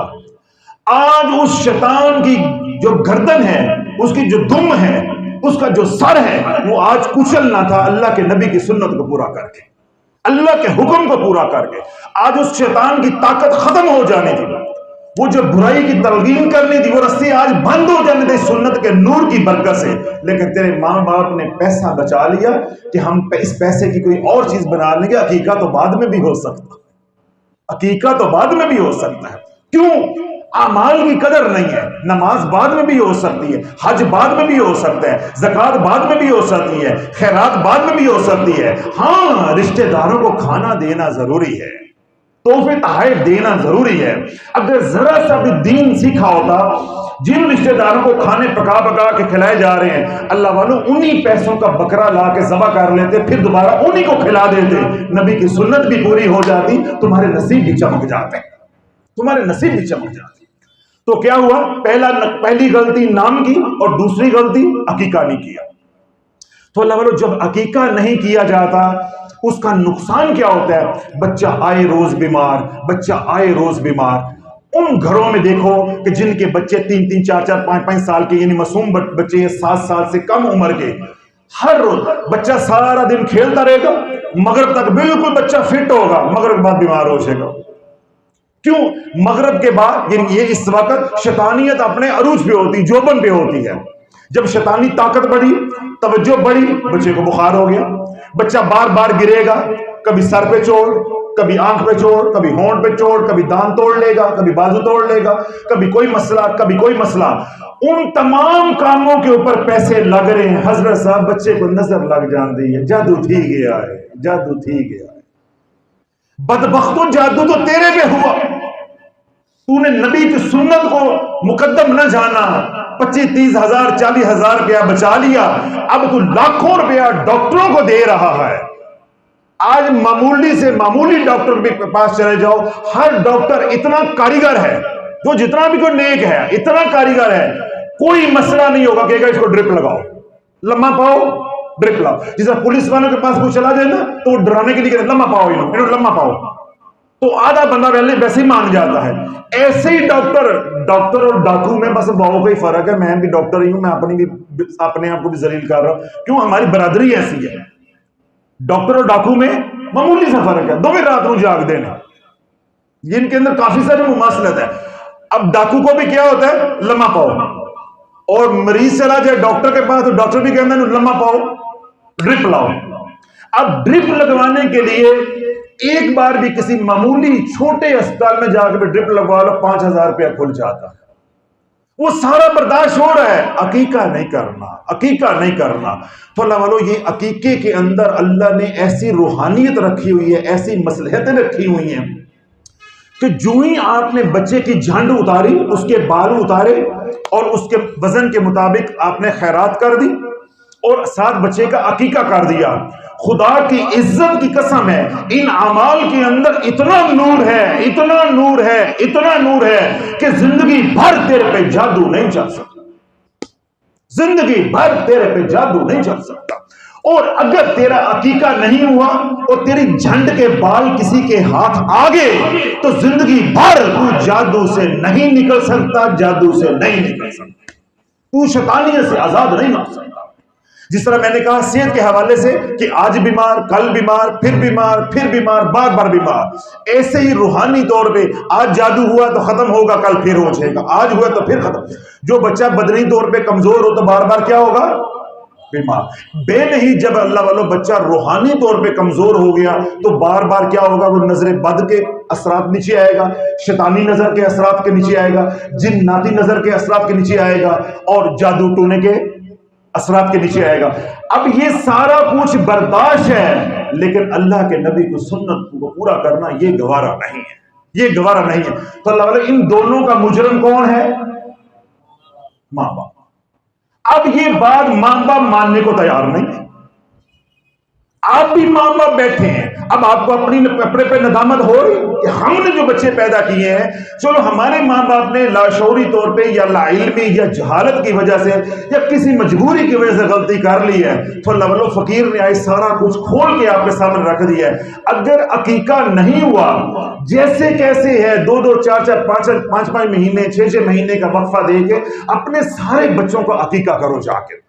آج اس شیطان کی جو گردن ہے، اس کی جو دم ہے، اس کا جو سر ہے، وہ آج کچلنا تھا اللہ کے نبی کی سنت کو پورا کر کے، اللہ کے حکم کو پورا کر کے۔ آج اس شیطان کی طاقت ختم ہو جانی تھی، وہ جو برائی کی تلقین کرنی تھی وہ رستے آج بند ہو جانے تھے سنت کے نور کی برکت سے۔ لیکن تیرے ماں باپ نے پیسہ بچا لیا کہ ہم اس پیسے کی کوئی اور چیز بنا لیں گے، عقیقہ تو بعد میں بھی ہو سکتا، عقیقہ تو بعد میں بھی ہو سکتا ہے۔ کیوں؟ اعمال کی قدر نہیں ہے۔ نماز بعد میں بھی ہو سکتی ہے، حج بعد میں بھی ہو سکتا ہے، زکوٰۃ بعد میں بھی ہو سکتی ہے، خیرات بعد میں بھی ہو سکتی ہے۔ ہاں، رشتہ داروں کو کھانا دینا ضروری ہے، تحفے تحائف دینا ضروری ہے۔ اگر ذرا سا بھی دین سیکھا ہوتا، جن رشتہ داروں کو کھانے پکا پکا کے کھلائے جا رہے ہیں، اللہ والوں انہی پیسوں کا بکرا لا کے ذبح کر لیتے، پھر دوبارہ انہی کو کھلا دیتے، نبی کی سنت بھی پوری ہو جاتی، تمہارے نصیب بھی چمک جاتے، تمہارے نصیب بھی چمک جاتے۔ تو کیا ہوا؟ پہلی غلطی نام کی اور دوسری غلطی عقیقہ نہیں کیا۔ تو اللہ والوں جب عقیقہ نہیں کیا جاتا اس کا نقصان کیا ہوتا ہے؟ بچہ آئے روز بیمار، بچہ آئے روز بیمار۔ ان گھروں میں دیکھو کہ جن کے بچے 3 4 5 سال کے، یعنی معصوم بچے ہیں 7 سال سے کم عمر کے، ہر روز بچہ سارا دن کھیلتا رہے گا، مغرب تک بالکل بچہ فٹ ہوگا، مغرب کے بعد بیمار ہو جائے گا۔ کیوں؟ مغرب کے بعد، یعنی یہ اس وقت شیطانیت اپنے عروج پہ ہوتی، جوبن پہ ہوتی ہے۔ جب شیطانی طاقت بڑھی، توجہ بڑھی، بچے کو بخار ہو گیا، بچہ بار بار گرے گا، کبھی سر پہ چوٹ، کبھی آنکھ پہ چوٹ، کبھی ہونٹ پہ چوٹ، کبھی دان توڑ لے گا، کبھی بازو توڑ لے گا، کبھی کوئی مسئلہ، کبھی کوئی مسئلہ۔ ان تمام کاموں کے اوپر پیسے لگ رہے ہیں، حضرت صاحب بچے کو نظر لگ جاتی ہے، جادو تھی گیا ہے، جادو تھی گیا ہے۔ بدبختوں، جادو تو تیرے پہ ہوا، تو نے نبی کی سنت کو مقدم نہ جانا، 25 30 ہزار 40 ہزار روپیہ بچا لیا، اب تو لاکھوں روپیہ ڈاکٹروں کو دے رہا ہے۔ آج معمولی سے معمولی ڈاکٹر کے پاس چلے جاؤ، ہر ڈاکٹر اتنا کاریگر ہے، جو جتنا بھی کوئی نیک ہے اتنا کاریگر ہے، کوئی مسئلہ نہیں ہوگا کہ اس کو ڈرپ لگاؤ، لمحہ پاؤ، ڈرپ لاؤ۔ جیسا پولیس والوں کے پاس کوئی چلا جائے نا تو وہ ڈرانے کے لیے کہتے ہیں لمحہ پاؤ، انہوں لمحہ پاؤ، تو آدھا بندہ ویسے ہی مان جاتا ہے۔ ایسے ہی ڈاکٹر اور ڈاکو میں بس واؤ کا ہی فرق ہے۔ میں بھی ڈاکٹر ہی ہوں، میں اپنے آپ کو بھی ذلیل کر رہا ہوں، کیوں؟ ہماری برادری ایسی ہے۔ ڈاکٹر اور ڈاکو میں معمولی سا فرق ہے، دونوں رات کو جاگ دینے، جن کے اندر کافی ساری مماثلت ہے۔ اب ڈاکو کو بھی کیا ہوتا ہے؟ لمحہ پاؤ، اور مریض چلا جائے ڈاکٹر کے پاس تو ڈاکٹر بھی کہتا ہے لمحہ پاؤ، ڈرپ لاؤ۔ اب ڈرپ لگوانے کے لیے ایک بار بھی کسی معمولی چھوٹے اسپتال میں جا کے ڈرپ لگوا لو، 5000 روپیہ کھل جاتا ہے، وہ سارا برداشت ہو رہا ہے۔ عقیقہ نہیں کرنا، عقیقہ نہیں کرنا۔ تو اللہ والو یہ عقیقے کے اندر اللہ نے ایسی روحانیت رکھی ہوئی ہے، ایسی مصلحتیں رکھی ہوئی ہیں کہ جو ہی آپ نے بچے کی جھنڈ اتاری، اس کے بالو اتارے اور اس کے وزن کے مطابق آپ نے خیرات کر دی اور ساتھ بچے کا عقیقہ کر دیا، خدا کی عزت کی قسم ہے ان اعمال کے اندر اتنا نور ہے، اتنا نور ہے، اتنا نور ہے کہ زندگی بھر تیرے پہ جادو نہیں چل سکتا، زندگی بھر تیرے پہ جادو نہیں چل سکتا۔ اور اگر تیرا عقیقہ نہیں ہوا اور تیری جھنڈ کے بال کسی کے ہاتھ آگے تو زندگی بھر تو جادو سے نہیں نکل سکتا، جادو سے نہیں نکل سکتا، تو شیطانیت سے آزاد نہیں ہو سکتا۔ جس طرح میں نے کہا صحت کے حوالے سے کہ آج بیمار، کل بیمار، پھر بیمار، پھر بیمار، بار بار بیمار، ایسے ہی روحانی طور پہ آج جادو ہوا تو ختم ہوگا، کل پھر ہو جائے گا، آج ہوا تو پھر ختم۔ جو بچہ بدنی طور پہ کمزور ہو تو بار بار کیا ہوگا؟ بیمار۔ بے نہیں، جب اللہ والوں بچہ روحانی طور پہ کمزور ہو گیا تو بار بار کیا ہوگا؟ وہ نظر بد کے اثرات نیچے آئے گا، شیطانی نظر کے اثرات کے نیچے آئے گا، جناتی نظر کے اثرات کے نیچے آئے گا، اور جادو ٹونے کے اثرات کے نیچے آئے گا۔ اب یہ سارا کچھ برداشت ہے، لیکن اللہ کے نبی کو سنت کو پورا کرنا یہ گوارا نہیں ہے، یہ گوارا نہیں ہے۔ تو اللہ والے ان دونوں کا مجرم کون ہے؟ ماں باپ۔ اب یہ بات ماں باپ ماننے کو تیار نہیں ہے۔ آپ بھی ماں باپ بیٹھے ہیں، اب آپ کو اپنے پہ ندامت ہو رہی کہ ہم نے جو بچے پیدا کیے ہیں، چلو ہمارے ماں باپ نے لاشعوری طور پہ یا لا علمی یا جہالت کی وجہ سے یا کسی مجبوری کی وجہ سے غلطی کر لی ہے، تو اللہ والو فقیر نے آئی سارا کچھ کھول کے آپ کے سامنے رکھ دیا ہے۔ اگر عقیقہ نہیں ہوا، جیسے کیسے ہے 2 4 5 مہینے 6 مہینے کا وقفہ دے کے اپنے سارے بچوں کو عقیقہ کرو جا کے۔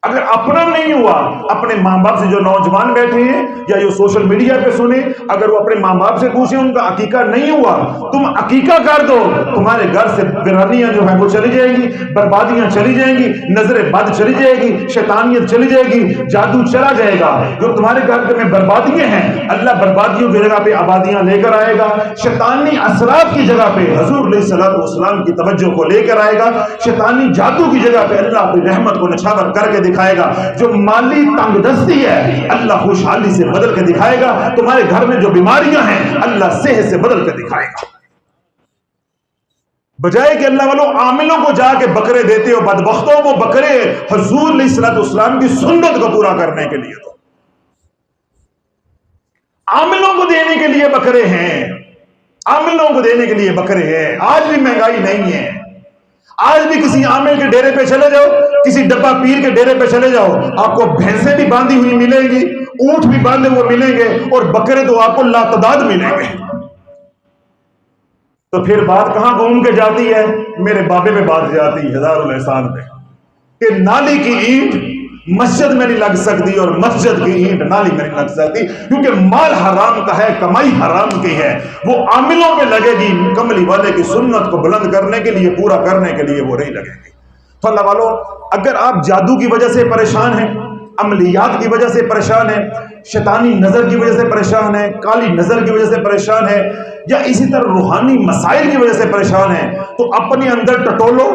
اگر اپنا نہیں ہوا، اپنے ماں باپ سے جو نوجوان بیٹھے ہیں یا جو سوشل میڈیا پہ سنیں، اگر وہ اپنے ماں باپ سے پوچھیں ان کا عقیقہ نہیں ہوا، تم عقیقہ کر دو، تمہارے گھر سے ویرانیاں جو ہیں وہ چلی جائیں گی، بربادیاں چلی جائیں گی، نظر بد چلی جائے گی، شیطانیت چلی جائے گی، جادو چلا جائے گا۔ جو تمہارے گھر میں بربادیاں ہیں، اللہ بربادیوں کی جگہ پہ آبادیاں لے کر آئے گا، شیطانی اثرات کی جگہ پہ حضور علیہ الصلوۃ والسلام کی توجہ کو لے کر آئے گا، شیطانی جادو کی جگہ پہ اللہ اپنی رحمت کو نچھاور کر کے دکھائے گا۔ جو مالی تنگ دستی ہے اللہ خوشحالی سے بدل کے دکھائے گا، تمہارے گھر میں جو بیماریاں ہیں اللہ صحت سے بدل کے دکھائے گا۔ بجائے کہ اللہ والوں عاملوں کو جا کے بکرے دیتے ہو، بدبختوں وہ بکرے حضور علیہ الصلوۃ والسلام کی سنت کو پورا کرنے کے لیے تو عاملوں کو دینے کے لیے بکرے ہیں، عاملوں کو دینے کے لیے بکرے ہیں۔ آج بھی مہنگائی نہیں ہے، آج بھی کسی عامل کے ڈیرے پہ چلے جاؤ، کسی ڈبہ پیر کے ڈیرے پہ چلے جاؤ، آپ کو بھینسیں بھی باندھی ہوئی ملیں گی، اونٹ بھی باندھے ہوئے ملیں گے، اور بکرے تو آپ کو لاتعداد ملیں گے۔ تو پھر بات کہاں گھوم کے جاتی ہے؟ میرے بابے پہ بات جاتی ہے، ہزار الاحسان پہ، کہ نالی کی اینٹ مسجد میں نہیں لگ سکتی اور مسجد کی اینٹ نالی میں نہیں لگ سکتی، کیونکہ مال حرام کا ہے، کمائی حرام کی ہے، وہ عاملوں پہ لگے گی، کملی والے کی سنت کو بلند کرنے کے لیے، پورا کرنے کے لیے وہ نہیں لگے گی۔ تو اللہ والو اگر آپ جادو کی وجہ سے پریشان ہیں، عملیات کی وجہ سے پریشان ہیں، شیطانی نظر کی وجہ سے پریشان ہیں، کالی نظر کی وجہ سے پریشان ہیں، یا اسی طرح روحانی مسائل کی وجہ سے پریشان ہیں، تو اپنے اندر ٹٹولو،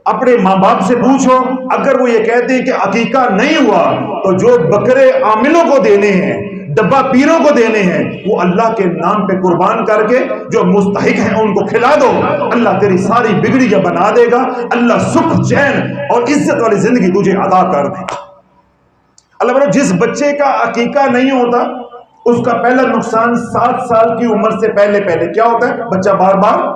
اپنے ماں باپ سے پوچھو۔ اگر وہ یہ کہتے ہیں کہ عقیقہ نہیں ہوا تو جو بکرے عاملوں کو دینے ہیں، ڈبہ پیروں کو دینے ہیں، وہ اللہ کے نام پہ قربان کر کے جو مستحق ہیں ان کو کھلا دو، اللہ تیری ساری بگڑیاں بنا دے گا، اللہ سکھ چین اور عزت والی زندگی تجھے عطا کر دے گا۔ اللہ بڑا، جس بچے کا عقیقہ نہیں ہوتا اس کا پہلا نقصان 7 سال کی عمر سے پہلے کیا ہوتا ہے؟ بچہ بار بار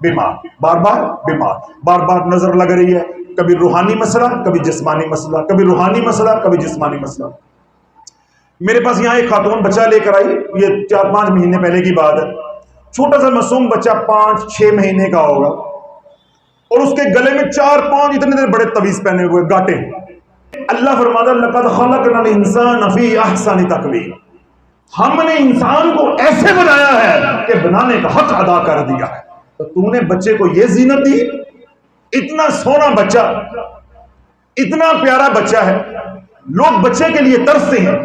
بیمار، بار بار بیمار، بار بار نظر لگ رہی ہے، کبھی روحانی مسئلہ، کبھی جسمانی مسئلہ، کبھی روحانی مسئلہ، کبھی جسمانی مسئلہ۔ میرے پاس یہاں ایک خاتون بچہ لے کر آئی، یہ 4-5 مہینے پہلے کی بات ہے، چھوٹا سا معصوم بچہ 5-6 مہینے کا ہوگا، اور اس کے گلے میں 4-5 اتنے بڑے تعویذ پہنے ہوئے گاٹے۔ اللہ فرماتا ہے لقد خلقنا الانسان فی احسن تقویم، ہم نے انسان کو ایسے بنایا ہے کہ بنانے کا حق ادا کر دیا ہے۔ تو تو نے بچے کو یہ زینت دی، اتنا سونا بچہ، اتنا پیارا بچہ ہے، لوگ بچے کے لیے ترستے ہیں،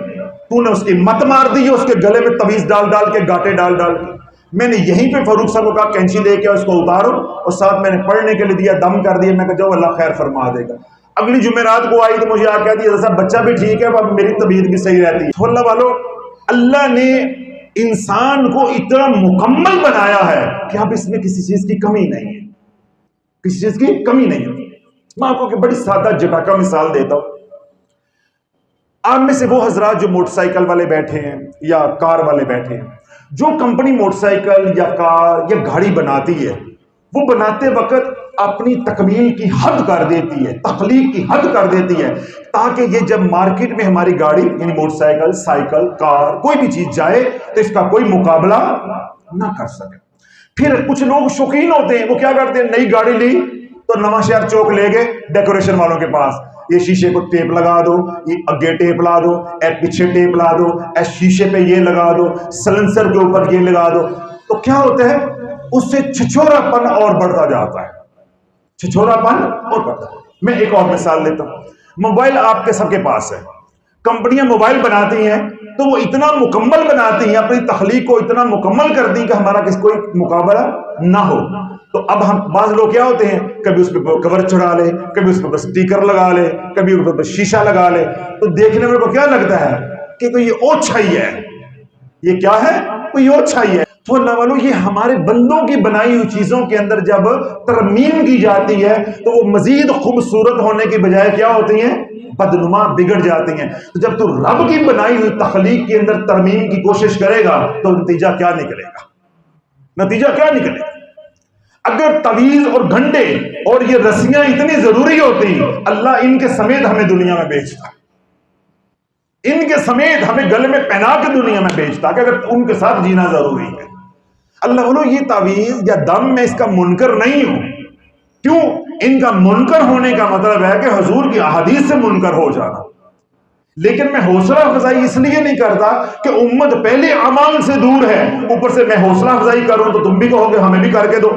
تو نے اس کی مت مار دی ہے، اس کے گلے میں تعویذ ڈال ڈال کے، گاٹے ڈال ڈال کے۔ میں نے یہیں پہ فاروق صاحب کو کہا کینچی لے کے اس کو اتارو، اور ساتھ میں نے پڑھنے کے لیے دیا، دم کر دیا، میں کہا جو اللہ خیر فرما دے گا۔ اگلی جمعرات کو آئی تو مجھے آ کہتی ہے صاحب بچہ بھی ٹھیک ہے، اب میری طبیعت بھی صحیح رہتی ہے۔ تو اللہ والو، اللہ نے انسان کو اتنا مکمل بنایا ہے کہ اب اس میں کسی چیز کی کمی نہیں ہے، کسی چیز کی کمی نہیں ہے۔ میں آپ کو بڑی سادہ جٹاکا مثال دیتا ہوں۔ آپ میں سے وہ حضرات جو موٹر سائیکل والے بیٹھے ہیں یا کار والے بیٹھے ہیں، جو کمپنی موٹر سائیکل یا کار یا گاڑی بناتی ہے، وہ بناتے وقت اپنی تکمیل کی حد کر دیتی ہے، تخلیق کی حد کر دیتی ہے، تاکہ یہ جب مارکیٹ میں ہماری گاڑی یعنی موٹر سائیکل، سائیکل، کار، کوئی بھی چیز جائے تو اس کا کوئی مقابلہ نہ کر سکے۔ پھر کچھ لوگ شوقین ہوتے ہیں، وہ کیا کرتے ہیں، نئی گاڑی لی، تو نواں شہر چوک لے گئے ڈیکوریشن والوں کے پاس، یہ شیشے کو ٹیپ لگا دو، یہ اگے ٹیپ لا دو، اے پیچھے ٹیپ لا دو، اے شیشے پہ یہ لگا دو، سلنسر کے اوپر یہ لگا دو. تو کیا ہوتا ہے، اس سے چھچورا پن اور بڑھتا جاتا ہے، چھچورا پن اور بڑھتا ہے. میں ایک اور مثال لیتا ہوں. موبائل آپ کے سب کے پاس ہے، کمپنیاں موبائل بناتی ہیں تو وہ اتنا مکمل بناتی ہیں، اپنی تخلیق کو اتنا مکمل کرتی ہیں کہ ہمارا کسی کوئی مقابلہ نہ ہو. تو اب ہم بعض لوگ کیا ہوتے ہیں، کبھی اس پہ کور چڑھا لے، کبھی اس پہ اسٹیکر لگا لے، کبھی اس پہ شیشہ لگا لے، تو دیکھنے میں کو کیا لگتا ہے کہ کوئی یہ اوچھا ہی ہے، یہ کیا ہے، کوئی اوچھا ہی ہے. تو اللہ والو، یہ ہمارے بندوں کی بنائی ہوئی چیزوں کے اندر جب ترمیم کی جاتی ہے تو وہ مزید خوبصورت ہونے کی بجائے کیا ہوتی ہیں، بدنما، بگڑ جاتی ہیں. تو جب تو رب کی بنائی ہوئی تخلیق کے اندر ترمیم کی کوشش کرے گا تو نتیجہ کیا نکلے گا، نتیجہ کیا نکلے گا. اگر طویل اور گھنٹے اور یہ رسیاں اتنی ضروری ہوتی، اللہ ان کے سمیت ہمیں دنیا میں بھیجتا، ان کے سمیت ہمیں گلے میں پہنا کے دنیا میں بھیجتا کہ اگر ان کے ساتھ جینا ضروری ہے. اللہ بولو، یہ تعویذ یا دم میں اس کا منکر نہیں ہوں. کیوں؟ ان کا منکر ہونے کا مطلب ہے کہ حضور کی احادیث سے منکر ہو جانا. لیکن میں حوصلہ افزائی اس لیے نہیں کرتا کہ امت پہلے اعمال سے دور ہے، اوپر سے میں حوصلہ افزائی کروں تو تم بھی کہو گے ہمیں بھی کر کے دو.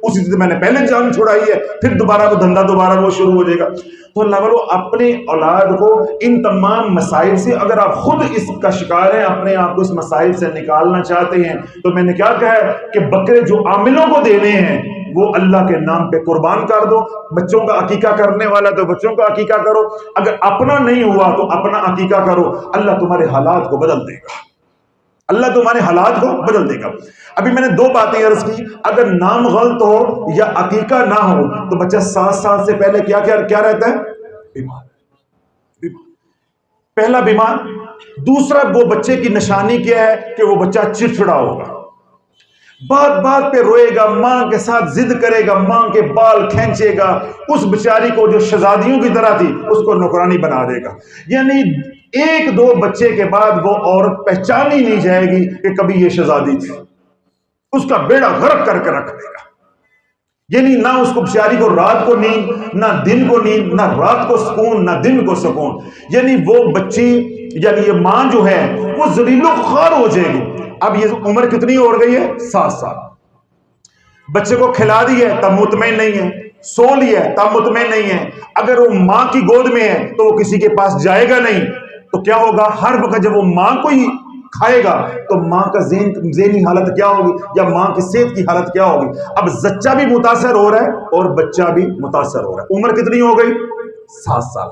اسی سے میں نے پہلے جان چھڑائی ہے، پھر دوبارہ وہ دھندا دوبارہ وہ شروع ہو جائے گا. تو اللہ والو، اپنے اولاد کو ان تمام مسائل سے، اگر آپ خود اس کا شکار ہیں، اپنے آپ کو اس مسائل سے نکالنا چاہتے ہیں، تو میں نے کیا کہا ہے کہ بکرے جو عاملوں کو دینے ہیں وہ اللہ کے نام پہ قربان کر دو. بچوں کا عقیقہ کرنے والا تو بچوں کا عقیقہ کرو، اگر اپنا نہیں ہوا تو اپنا عقیقہ کرو. اللہ تمہارے حالات کو بدل دے گا، اللہ تمہارے حالات کو بدل دے گا. ابھی میں نے دو باتیں عرض کی، اگر نام غلط ہو یا عقیقہ نہ ہو تو بچہ 7 سال سے پہلے کیا رہتا ہے، بیمار. پہلا بیمار. دوسرا، وہ بچے کی نشانی کیا ہے کہ وہ بچہ چڑچڑا ہوگا، بات بات پہ روئے گا، ماں کے ساتھ ضد کرے گا، ماں کے بال کھینچے گا، اس بیچاری کو جو شہزادیوں کی طرح تھی اس کو نوکرانی بنا دے گا. یعنی 1-2 بچے کے بعد وہ عورت پہچانی نہیں جائے گی کہ کبھی یہ شہزادی تھی. اس کا بیڑا غرق کر کے رکھ دے گا. یعنی نہ اس کو بیچاری کو رات کو نیند، نہ دن کو نیند، نہ رات کو سکون، نہ دن کو سکون. یعنی وہ بچی، یعنی یہ ماں جو ہے وہ ذلیل و خوار ہو جائے گی. اب یہ عمر کتنی ہو گئی ہے، 7 سال. بچے کو کھلا دی ہے تب مطمئن نہیں ہے، سو لیا ہے تب مطمئن نہیں ہے. اگر وہ ماں کی گود میں ہے تو وہ کسی کے پاس جائے گا نہیں. تو کیا ہوگا، ہر وقت جب وہ ماں کو ہی کھائے گا تو ماں کا ذہنی حالت کیا ہوگی، یا ماں کی صحت کی حالت کیا ہوگی. اب زچہ بھی متاثر ہو رہا ہے اور بچہ بھی متاثر ہو رہا ہے. عمر کتنی ہو گئی، 7 سال.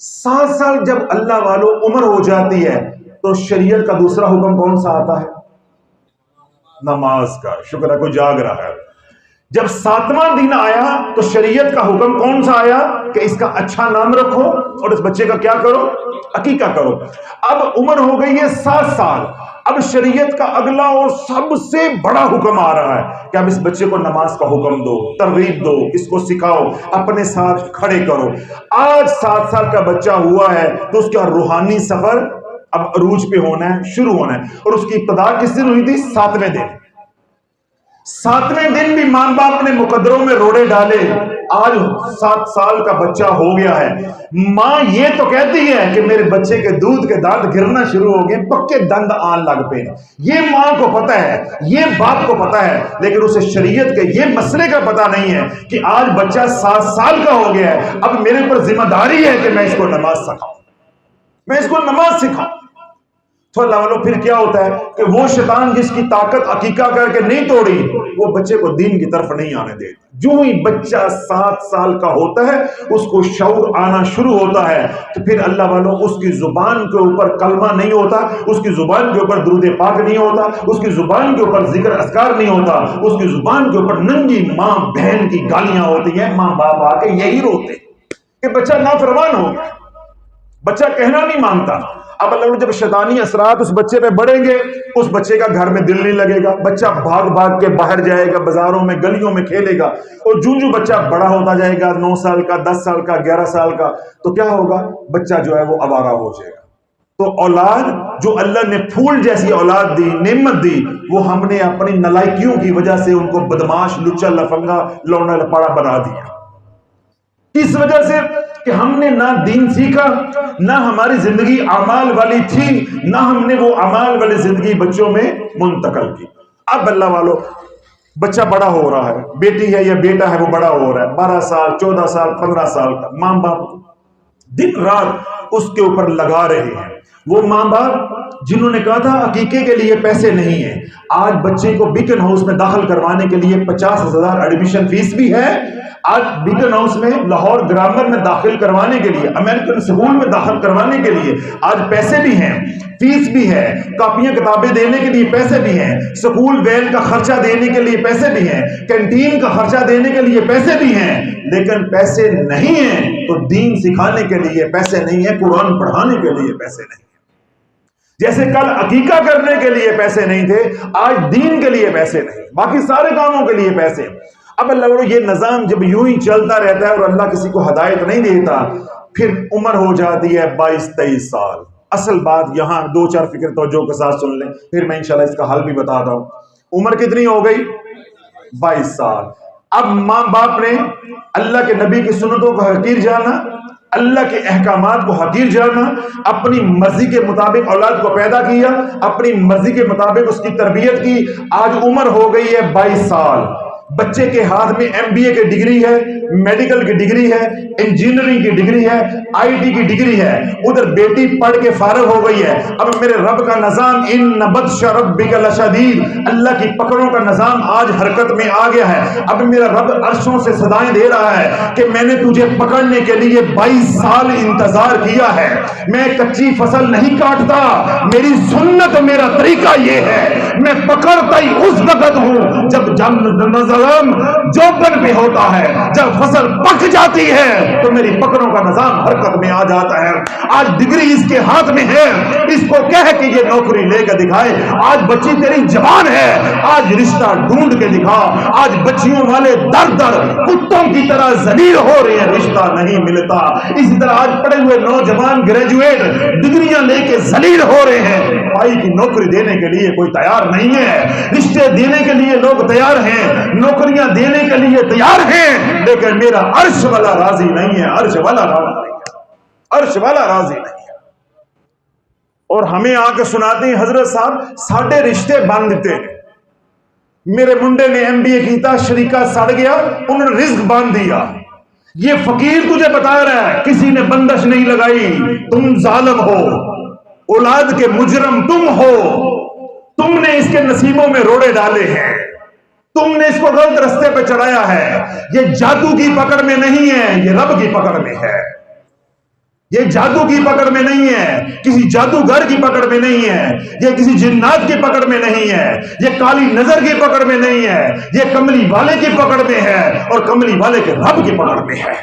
7 سال جب اللہ والو عمر ہو جاتی ہے تو شریعت کا دوسرا حکم کون سا آتا ہے، نماز کا. شکر ہے کوئی جاگ رہا ہے. جب 7واں دن آیا تو شریعت کا حکم کون سا آیا کہ اس کا اچھا نام رکھو اور اس بچے کا کیا کرو، عقیقہ کرو. اب عمر ہو گئی ہے 7 سال. اب شریعت کا اگلا اور سب سے بڑا حکم آ رہا ہے کہ اب اس بچے کو نماز کا حکم دو، ترغیب دو، اس کو سکھاؤ، اپنے ساتھ کھڑے کرو. آج 7 سال کا بچہ ہوا ہے تو اس کا روحانی سفر اب عروج پہ ہونا ہے، شروع ہونا ہے. اور اس کی ابتدا کس دن ہوئی تھی، 7ویں دن. 7ویں دن بھی ماں باپ نے مقدروں میں روڑے ڈالے. آج 7 سال کا بچہ ہو گیا ہے. ماں یہ تو کہتی ہے کہ میرے بچے کے دودھ کے دانت گرنا شروع ہو گئے، پکے دند آن لگ پے. یہ ماں کو پتا ہے، یہ باپ کو پتا ہے، لیکن اسے شریعت کے یہ مسئلے کا پتا نہیں ہے کہ آج بچہ 7 سال کا ہو گیا ہے. اب میرے پر ذمہ داری ہے کہ میں اس کو نماز سکھاؤں، میں اس کو نماز سکھاؤں. تو اللہ والو پھر کیا ہوتا ہے کہ وہ شیطان جس کی طاقت عقیقہ کر کے نہیں توڑی، وہ بچے کو دین کی طرف نہیں آنے دیتا. جو ہی بچہ 7 سال کا ہوتا ہے اس کو شعور آنا شروع ہوتا ہے تو پھر اللہ والو اس کی زبان کے اوپر کلمہ نہیں ہوتا، اس کی زبان کے اوپر درود پاک نہیں ہوتا، اس کی زبان کے اوپر ذکر اذکار نہیں ہوتا، اس کی زبان کے اوپر ننگی ماں بہن کی گالیاں ہوتی ہیں. ماں باپ آ کے یہی روتے کہ بچہ نافرمان ہو گیا، بچہ کہنا نہیں مانتا. اب اللہ جب شیطانی اثرات اس بچے پہ بڑھیں گے، اس بچے کا گھر میں دل نہیں لگے گا، بچہ بھاگ بھاگ کے باہر جائے گا، بازاروں میں گلیوں میں کھیلے گا. اور جو بچہ بڑا ہوتا جائے گا، 9 سال کا، 10 سال کا، 11 سال کا، تو کیا ہوگا، بچہ جو ہے وہ آوارہ ہو جائے گا. تو اولاد جو اللہ نے پھول جیسی اولاد دی، نعمت دی، وہ ہم نے اپنی نالائکیوں کی وجہ سے ان کو بدماش، لچا، لفنگا، لونڈا لپاڑا بنا دیا. اس وجہ سے کہ ہم نے نہ دین سیکھا، نہ ہماری زندگی اعمال والی تھی، نہ ہم نے وہ اعمال والی زندگی بچوں میں منتقل کی۔ اب اللہ والو بچہ بڑا ہو رہا ہے، بیٹی ہے یا بیٹا ہے وہ بڑا ہو رہا ہے، 12 سال 14 سال 15 سال کا، ماں باپ دن رات اس کے اوپر لگا رہے ہیں۔ وہ ماں باپ جنہوں نے کہا تھا عقیقے کے لیے پیسے نہیں ہیں، آج بچے کو بیکن ہاؤس میں داخل کروانے کے لیے 50,000 ایڈمیشن فیس بھی ہے۔ آج بیکن ہاؤس میں لاہور گرامر میں داخل کروانے کے لیے، امریکن سکول میں داخل کروانے کے لیے آج پیسے بھی ہیں، فیس بھی ہے، کاپیاں کتابیں دینے کے لیے پیسے بھی ہیں، سکول وین کا خرچہ دینے کے لیے پیسے بھی ہیں، کینٹین کا خرچہ دینے کے لیے پیسے بھی ہیں، لیکن پیسے نہیں ہیں تو دین سکھانے کے لیے پیسے نہیں ہیں، قرآن پڑھانے کے لیے پیسے نہیں ہیں۔ جیسے کل عقیقہ کرنے کے لیے پیسے نہیں تھے، آج دین کے لیے پیسے نہیں، باقی سارے کاموں کے لیے پیسے۔ اب اللہ یہ نظام جب یوں ہی چلتا رہتا ہے اور اللہ کسی کو ہدایت نہیں دیتا، پھر عمر ہو جاتی ہے 22-23 سال۔ اصل بات یہاں 2-4 فکر توجہ کے ساتھ سن لیں، پھر میں انشاءاللہ اس کا حل بھی بتاتا ہوں۔ عمر کتنی ہو گئی؟ 22 سال۔ اب ماں باپ نے اللہ کے نبی کی سنتوں کو حقیر جانا، اللہ کے احکامات کو حقیر جانا، اپنی مرضی کے مطابق اولاد کو پیدا کیا، اپنی مرضی کے مطابق اس کی تربیت کی۔ آج عمر ہو گئی ہے 22 سال، بچے کے ہاتھ میں MBA کی ڈگری ہے، میڈیکل کی ڈگری ہے، انجینئرنگ کی ڈگری ہے، IT کی ڈگری ہے، ادھر بیٹی پڑھ کے فارغ ہو گئی ہے۔ اب میرے رب کا نظام ان بطش ربک لشدید، اللہ کی پکڑوں کا نظام آج حرکت میں آ گیا ہے۔ اب میرا رب عرشوں سے صدائیں دے رہا ہے کہ میں نے تجھے پکڑنے کے لیے 22 سال انتظار کیا ہے، میں کچی فصل نہیں کاٹتا، میری سنت میرا طریقہ یہ ہے، میں پکڑتا ہی اس وقت ہوں جب نظام جوبن پہ ہوتا ہے، جب فصل پک جاتی ہے تو میری پکڑوں کا نظام حرکت میں آ جاتا ہے۔ آج ڈگری اس کے ہاتھ میں ہے، اس کو کہہ کہ یہ نوکری لے کے دکھائے۔ آج بچی تیری جوان ہے، آج رشتہ ڈھونڈ کے دکھا۔ آج بچیوں والے در در کتوں کی طرح ذلیل ہو رہے ہیں، رشتہ نہیں ملتا۔ اسی طرح آج پڑھے ہوئے نوجوان گریجویٹ ڈگریاں لے کے ذلیل ہو رہے ہیں، بھائی کی نوکری دینے کے لیے کوئی تیار نہیں ہے، رشتے دینے کے لیے لوگ تیار ہیں، نوکریاں دینے کے لیے تیار ہیں، لیکن میرا عرش والا راضی نہیں ہے، عرش والا راضی نہیں ہے، عرش والا راضی نہیں ہے۔ اور ہمیں آ کے سناتے ہیں حضرت صاحب ساڈے رشتے بن دیتے ہیں، میرے منڈے نے MBA کیتا، شریکہ سڑ گیا، انہوں نے رزق باندھ دیا۔ یہ فقیر تجھے بتا رہا ہے کسی نے بندش نہیں لگائی، تم ظالم ہو، اولاد کے مجرم تم ہو، تم نے اس کے نصیبوں میں روڑے ڈالے ہیں، تم نے اس کو غلط رستے پہ چڑھایا ہے۔ یہ جادو کی پکڑ میں نہیں ہے، یہ رب کی پکڑ میں ہے، یہ جادو کی پکڑ میں نہیں ہے، کسی جادوگر کی پکڑ میں نہیں ہے، یہ کسی جنات کی پکڑ میں نہیں ہے، یہ کالی نظر کی پکڑ میں نہیں ہے، یہ کملی والے کی پکڑ میں ہے، اور کملی والے کے رب کی پکڑ میں ہے۔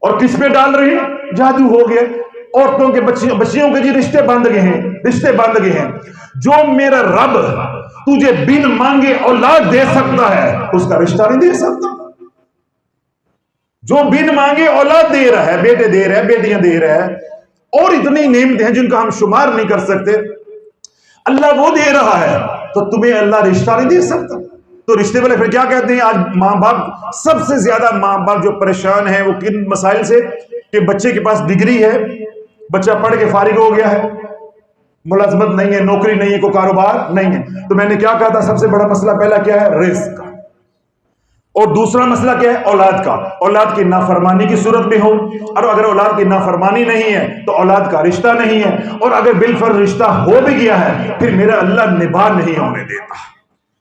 اور کس پہ ڈال رہے ہیں؟ جادو ہو گئے، عورتوں کے بچیوں کے جی رشتے باندھ گئے ہیں، رشتے باندھ گئے ہیں۔ جو میرا رب تجھے بن مانگے اولاد دے سکتا ہے، اس کا رشتہ نہیں دے سکتا۔ جو بن مانگے اولاد دے رہا ہے، بیٹے دے رہا ہے، بیٹیاں دے رہا ہے، اور اتنی نعمتیں ہیں جن کا ہم شمار نہیں کر سکتے، اللہ وہ دے رہا ہے تو تمہیں اللہ رشتہ نہیں دے سکتا۔ تو رشتے والے پھر کیا کہتے ہیں؟ آج ماں باپ سب سے زیادہ ماں باپ جو پریشان ہیں وہ کن مسائل سے؟ کہ بچے کے پاس ڈگری ہے، بچہ پڑھ کے فارغ ہو گیا ہے، ملازمت نہیں ہے، نوکری نہیں ہے، کوئی کاروبار نہیں ہے۔ تو میں نے کیا کہا تھا سب سے بڑا مسئلہ پہلا کیا ہے؟ رزق کا۔ اور دوسرا مسئلہ کیا ہے؟ اولاد کا۔ اولاد کی نافرمانی کی صورت میں ہو، اور اگر اولاد کی نافرمانی نہیں ہے تو اولاد کا رشتہ نہیں ہے، اور اگر بالفرض رشتہ ہو بھی گیا ہے پھر میرا اللہ نباہ نہیں ہونے دیتا،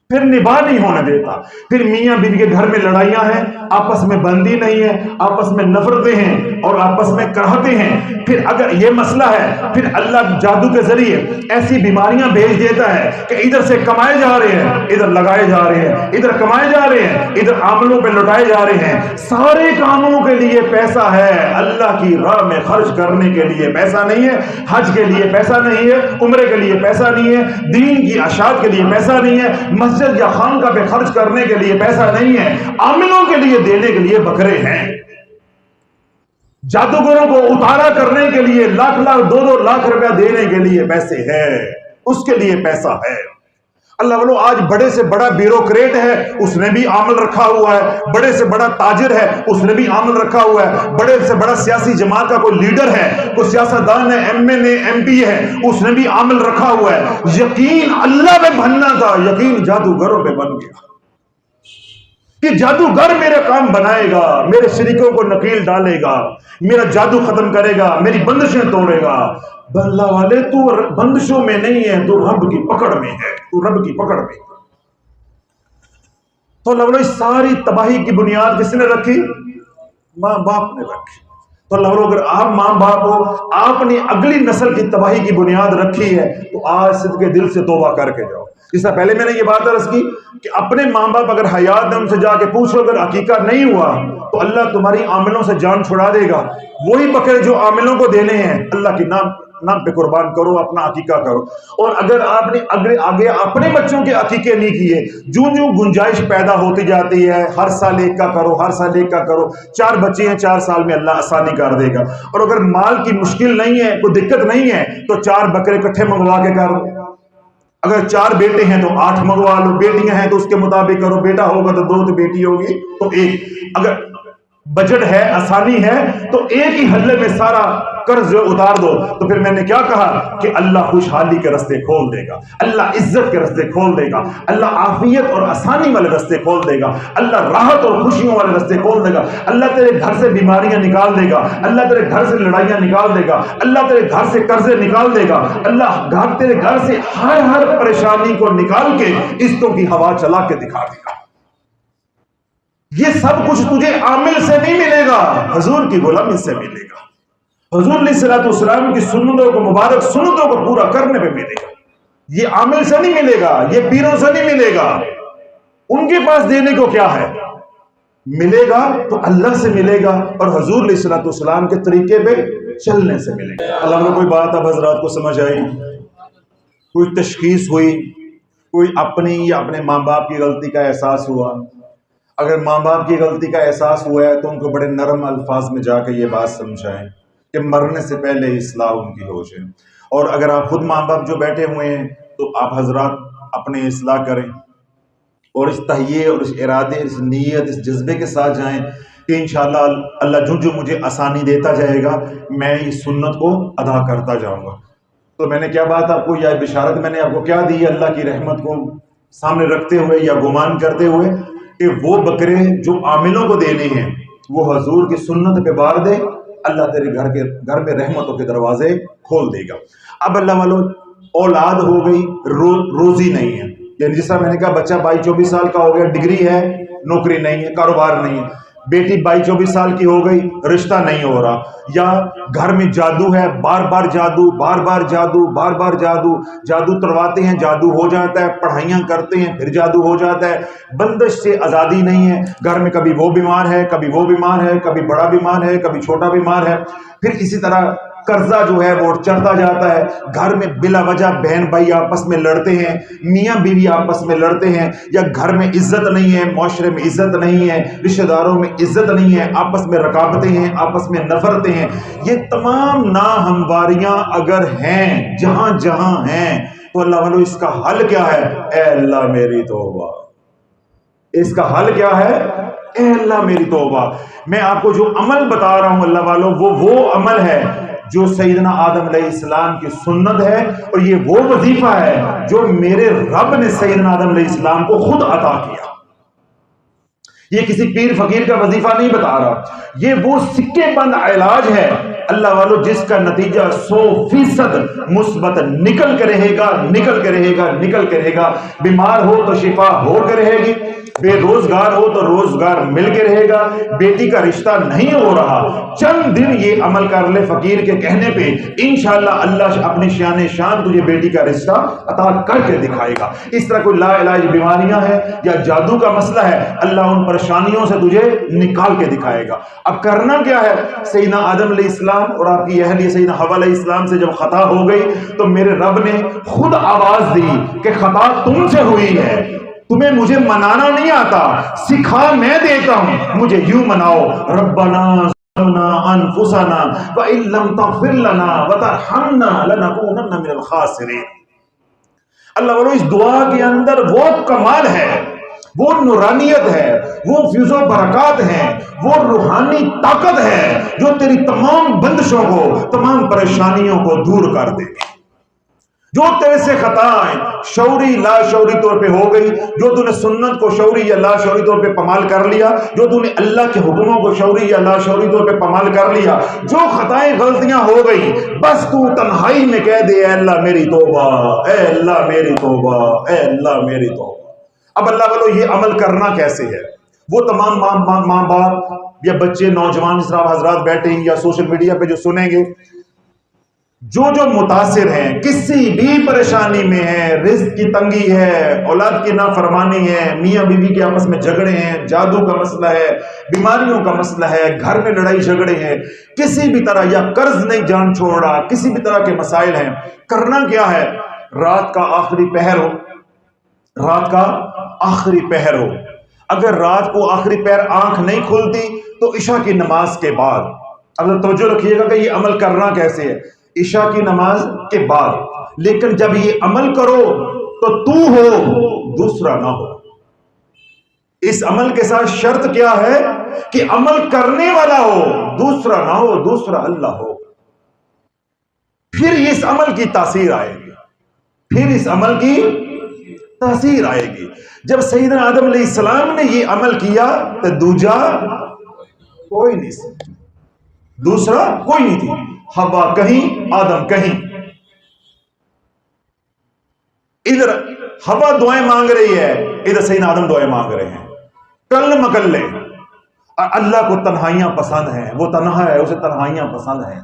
پھر نباہ نہیں ہونے دیتا، پھر میاں بیوی کے گھر میں لڑائیاں ہیں، آپس میں بندی نہیں ہے، آپس میں نفرتیں ہیں اور آپس میں کراہتے ہیں۔ پھر اگر یہ مسئلہ ہے پھر اللہ جادو کے ذریعے ایسی بیماریاں بھیج دیتا ہے کہ ادھر سے کمائے جا رہے ہیں، ادھر لگائے جا رہے ہیں، ادھر کمائے جا رہے ہیں، ادھر عاملوں پہ لٹائے جا رہے ہیں۔ سارے کاموں کے لیے پیسہ ہے، اللہ کی راہ میں خرچ کرنے کے لیے پیسہ نہیں ہے، حج کے لیے پیسہ نہیں ہے، عمرے کے لیے پیسہ نہیں ہے، دین کی اشاعت کے لیے پیسہ نہیں ہے، مسجد یا خانقاہ پہ خرچ کرنے کے لیے پیسہ نہیں ہے، عاملوں کے لیے دینے کے لیے بکرے ہیں، جادوگروں کو اتارا کرنے کے لیے لاکھ 2 لاکھ روپیہ دینے کے لیے پیسے ہے، اس کے لیے پیسہ ہے۔ اللہ والو آج بڑے سے بڑا بیوروکریٹ ہے، اس نے بھی عامل رکھا ہوا ہے، بڑے سے بڑا تاجر ہے، اس نے بھی عامل رکھا ہوا ہے، بڑے سے بڑا سیاسی جماعت کا کوئی لیڈر ہے، کوئی سیاستدان ہے، M N A M P ہے، اس نے بھی عامل رکھا ہوا ہے۔ یقین اللہ پہ بننا تھا، یقین جادوگروں پہ بن گیا کہ جادوگر میرے کام بنائے گا، میرے شریکوں کو نکیل ڈالے گا، میرا جادو ختم کرے گا، میری بندشیں توڑے گا۔ اللہ والے تو بندشوں میں نہیں ہے، تو رب کی پکڑ میں ہے، تو رب کی پکڑ میں۔ تو اللہ والے ساری تباہی کی بنیاد کس نے رکھی؟ ماں باپ نے رکھی۔ تو اللہ والے اگر آپ ماں باپ ہو، آپ نے اگلی نسل کی تباہی کی بنیاد رکھی ہے، تو آج صدقے دل سے توبہ کر کے جاؤ۔ اس سے پہلے میں نے یہ بات عرض کی کہ اپنے ماں باپ اگر حیات ہیں ان سے جا کے پوچھو، اگر عقیقہ نہیں ہوا تو اللہ تمہاری عاملوں سے جان چھڑا دے گا۔ وہی بکرے جو عاملوں کو دینے ہیں، اللہ کے نام پہ قربان کرو، اپنا عقیقہ کرو۔ اور اگر آپ نے آگے اپنے بچوں کے عقیقے نہیں کیے، جو گنجائش پیدا ہوتی جاتی ہے، ہر سال ایک کا کرو، ہر سال ایک کا کرو، 4 بچے ہیں 4 سال میں اللہ آسانی کر دے گا۔ اور اگر مال کی مشکل نہیں ہے، کوئی دقت نہیں ہے، تو 4 بکرے اکٹھے منگوا کے کرو۔ اگر 4 بیٹے ہیں تو 8 منگوا لو، بیٹیاں ہیں تو اس کے مطابق کرو، بیٹا ہوگا تو 2، تو بیٹی ہوگی تو 1۔ اگر بجٹ ہے، آسانی ہے، تو ایک ہی حلے میں سارا قرض اتار دو۔ تو پھر میں نے کیا کہا کہ اللہ خوشحالی کے رستے کھول دے گا، اللہ عزت کے رستے کھول دے گا، اللہ عافیت اور آسانی والے رستے کھول دے گا، اللہ راحت اور خوشیوں والے رستے کھول دے گا، اللہ تیرے گھر سے بیماریاں نکال دے گا، اللہ تیرے گھر سے لڑائیاں نکال دے گا، اللہ تیرے گھر سے قرضے نکال دے گا، اللہ تیرے گھر سے ہر پریشانی کو نکال کے عزتوں کی ہوا چلا کے دکھا دے گا۔ یہ سب کچھ تجھے عامل سے نہیں ملے گا، حضور کی غلامی سے ملے گا، حضور علیہ الصلوۃ والسلام کی سنتوں کو، مبارک سنتوں کو پورا کرنے پہ ملے گا۔ یہ عامل سے نہیں ملے گا، یہ پیروں سے نہیں ملے گا، ان کے پاس دینے کو کیا ہے؟ ملے گا تو اللہ سے ملے گا اور حضور علیہ الصلوۃ والسلام کے طریقے پہ چلنے سے ملے گا۔ اللہ میں کوئی بات اب حضرات کو سمجھ آئی، کوئی تشخیص ہوئی، کوئی اپنی یا اپنے ماں باپ کی غلطی کا احساس ہوا؟ اگر ماں باپ کی غلطی کا احساس ہوا ہے تو ان کو بڑے نرم الفاظ میں جا کے یہ بات سمجھائیں کہ مرنے سے پہلے اصلاح ان کی ہو جائے۔ اور اگر آپ خود ماں باپ جو بیٹھے ہوئے ہیں تو آپ حضرات اپنے اصلاح کریں اور اس تہیے اور اس ارادے، اس نیت، اس جذبے کے ساتھ جائیں کہ انشاءاللہ اللہ جو مجھے آسانی دیتا جائے گا میں اس سنت کو ادا کرتا جاؤں گا۔ تو میں نے کیا بات آپ کو، یا بشارت میں نے آپ کو کیا دی ہے اللہ کی رحمت کو سامنے رکھتے ہوئے یا گمان کرتے ہوئے کہ وہ بکرے جو عاملوں کو دینے ہیں وہ حضور کی سنت پہ بار دے، اللہ تیرے گھر میں رحمتوں کے دروازے کھول دے گا۔ اب اللہ والوں اولاد ہو گئی، روزی نہیں ہے، یعنی جس طرح میں نے کہا بچہ 22-24 سال کا ہو گیا، ڈگری ہے، نوکری نہیں ہے، کاروبار نہیں ہے، بیٹی 22-24 سال کی ہو گئی، رشتہ نہیں ہو رہا، یا گھر میں جادو ہے، بار بار جادو، بار بار جادو، بار بار جادو، جادو ترواتے ہیں، جادو ہو جاتا ہے، پڑھائیاں کرتے ہیں پھر جادو ہو جاتا ہے، بندش سے آزادی نہیں ہے، گھر میں کبھی وہ بیمار ہے، کبھی وہ بیمار ہے، کبھی بڑا بیمار ہے، کبھی چھوٹا بیمار ہے، پھر اسی طرح قرضہ جو ہے وہ چڑھتا جاتا ہے، گھر میں بلا وجہ بہن بھائی آپس میں لڑتے ہیں، میاں بیوی آپس میں لڑتے ہیں، یا گھر میں عزت نہیں ہے، معاشرے میں عزت نہیں ہے، رشتہ داروں میں عزت نہیں ہے، آپس میں رکابتیں ہیں، آپس میں نفرتیں ہیں۔ یہ تمام ناہمواریاں اگر ہیں جہاں جہاں ہیں تو اللہ والو اس کا حل کیا ہے؟ اے اللہ میری توبہ، اس کا حل کیا ہے؟ اے اللہ میری توبہ۔ میں آپ کو جو عمل بتا رہا ہوں اللہ والو وہ عمل ہے جو سیدنا آدم علیہ السلام کی سنت ہے، اور یہ وہ وظیفہ ہے جو میرے رب نے سیدنا آدم علیہ السلام کو خود عطا کیا۔ یہ کسی پیر فقیر کا وظیفہ نہیں بتا رہا، یہ وہ سکے بند علاج ہے اللہ والو جس کا نتیجہ 100% مثبت نکل کے رہے گا، نکل کے رہے گا، نکل کے رہے گا۔ بیمار ہو تو شفا ہو کے رہے گی، بے روزگار ہو تو روزگار مل کے رہے گا، بیٹی کا رشتہ نہیں ہو رہا، چند دن یہ عمل کر لے فقیر کے کہنے پہ، انشاءاللہ اللہ اپنی شان شان تجھے بیٹی کا رشتہ عطا کر کے دکھائے گا۔ اس طرح کوئی لا علاج بیماریاں ہیں یا جادو کا مسئلہ ہے، اللہ ان پریشانیوں سے تجھے نکال کے دکھائے گا۔ اب کرنا کیا ہے؟ سیدنا آدم علیہ السلام اور آپ کی اہلیہ سیدنا حوا علیہ السلام سے جب خطا ہو گئی تو میرے رب نے خود آواز دی کہ خطا تم سے ہوئی ہے، تمہیں مجھے منانا نہیں آتا، سکھا میں دیتا ہوں، مجھے یوں مناؤ، ربنا ظلمنا انفسنا وان لم تغفر لنا وترحمنا لنکونن من الخاسرین۔ اللہ والو اس دعا کے اندر وہ کمال ہے، وہ نورانیت ہے، وہ فیض و برکات ہیں، وہ روحانی طاقت ہے جو تیری تمام بندشوں کو، تمام پریشانیوں کو دور کر دے گی۔ جو تیرے سے خطائیں شعوری لا شعوری طور پہ ہو گئی، جو تو نے سنت کو شعوری یا لا شعوری طور پہ پامال کر لیا، جو تو نے اللہ کے حکموں کو شعوری یا لا شعوری طور پہ پامال کر لیا، جو خطائیں غلطیاں ہو گئی، بس تو تنہائی میں کہہ دے اے اللہ میری توبہ، اے اللہ میری توبہ، اے اللہ میری توبہ۔ اب اللہ والو یہ عمل کرنا کیسے ہے؟ وہ تمام ماں باپ یا بچے، نوجوان اس طرح حضرات بیٹھے ہیں یا سوشل میڈیا پہ جو سنیں گے، جو متاثر ہیں، کسی بھی پریشانی میں ہیں، رزق کی تنگی ہے، اولاد کی نافرمانی ہے، میاں بیوی کے آپس میں جھگڑے ہیں، جادو کا مسئلہ ہے، بیماریوں کا مسئلہ ہے، گھر میں لڑائی جھگڑے ہیں، کسی بھی طرح، یا قرض نہیں جان چھوڑ رہا، کسی بھی طرح کے مسائل ہیں، کرنا کیا ہے؟ رات کا آخری پہر ہو، رات کا آخری پہر ہو، اگر رات کو آخری پہر آنکھ نہیں کھلتی تو عشاء کی نماز کے بعد، اگر توجہ رکھیے گا کہ یہ عمل کرنا کیسے ہے، عشاء کی نماز کے بعد، لیکن جب یہ عمل کرو تو ہو، دوسرا نہ ہو۔ اس عمل کے ساتھ شرط کیا ہے کہ عمل کرنے والا ہو، دوسرا نہ ہو، دوسرا اللہ ہو، پھر اس عمل کی تاثیر آئے گی، پھر اس عمل کی تاثیر آئے گی۔ جب سیدنا آدم علیہ السلام نے یہ عمل کیا تو دوجا کوئی نہیں سی، دوسرا کوئی نہیں تھی، حوا کہیں، آدم کہیں۔ ادھر حوا دعائیں مانگ رہی ہے، ادھر سیدنا آدم دعائیں مانگ رہے ہیں، کل مکلے۔ اللہ کو تنہائیاں پسند ہیں، وہ تنہا ہے، اسے تنہائیاں پسند ہیں۔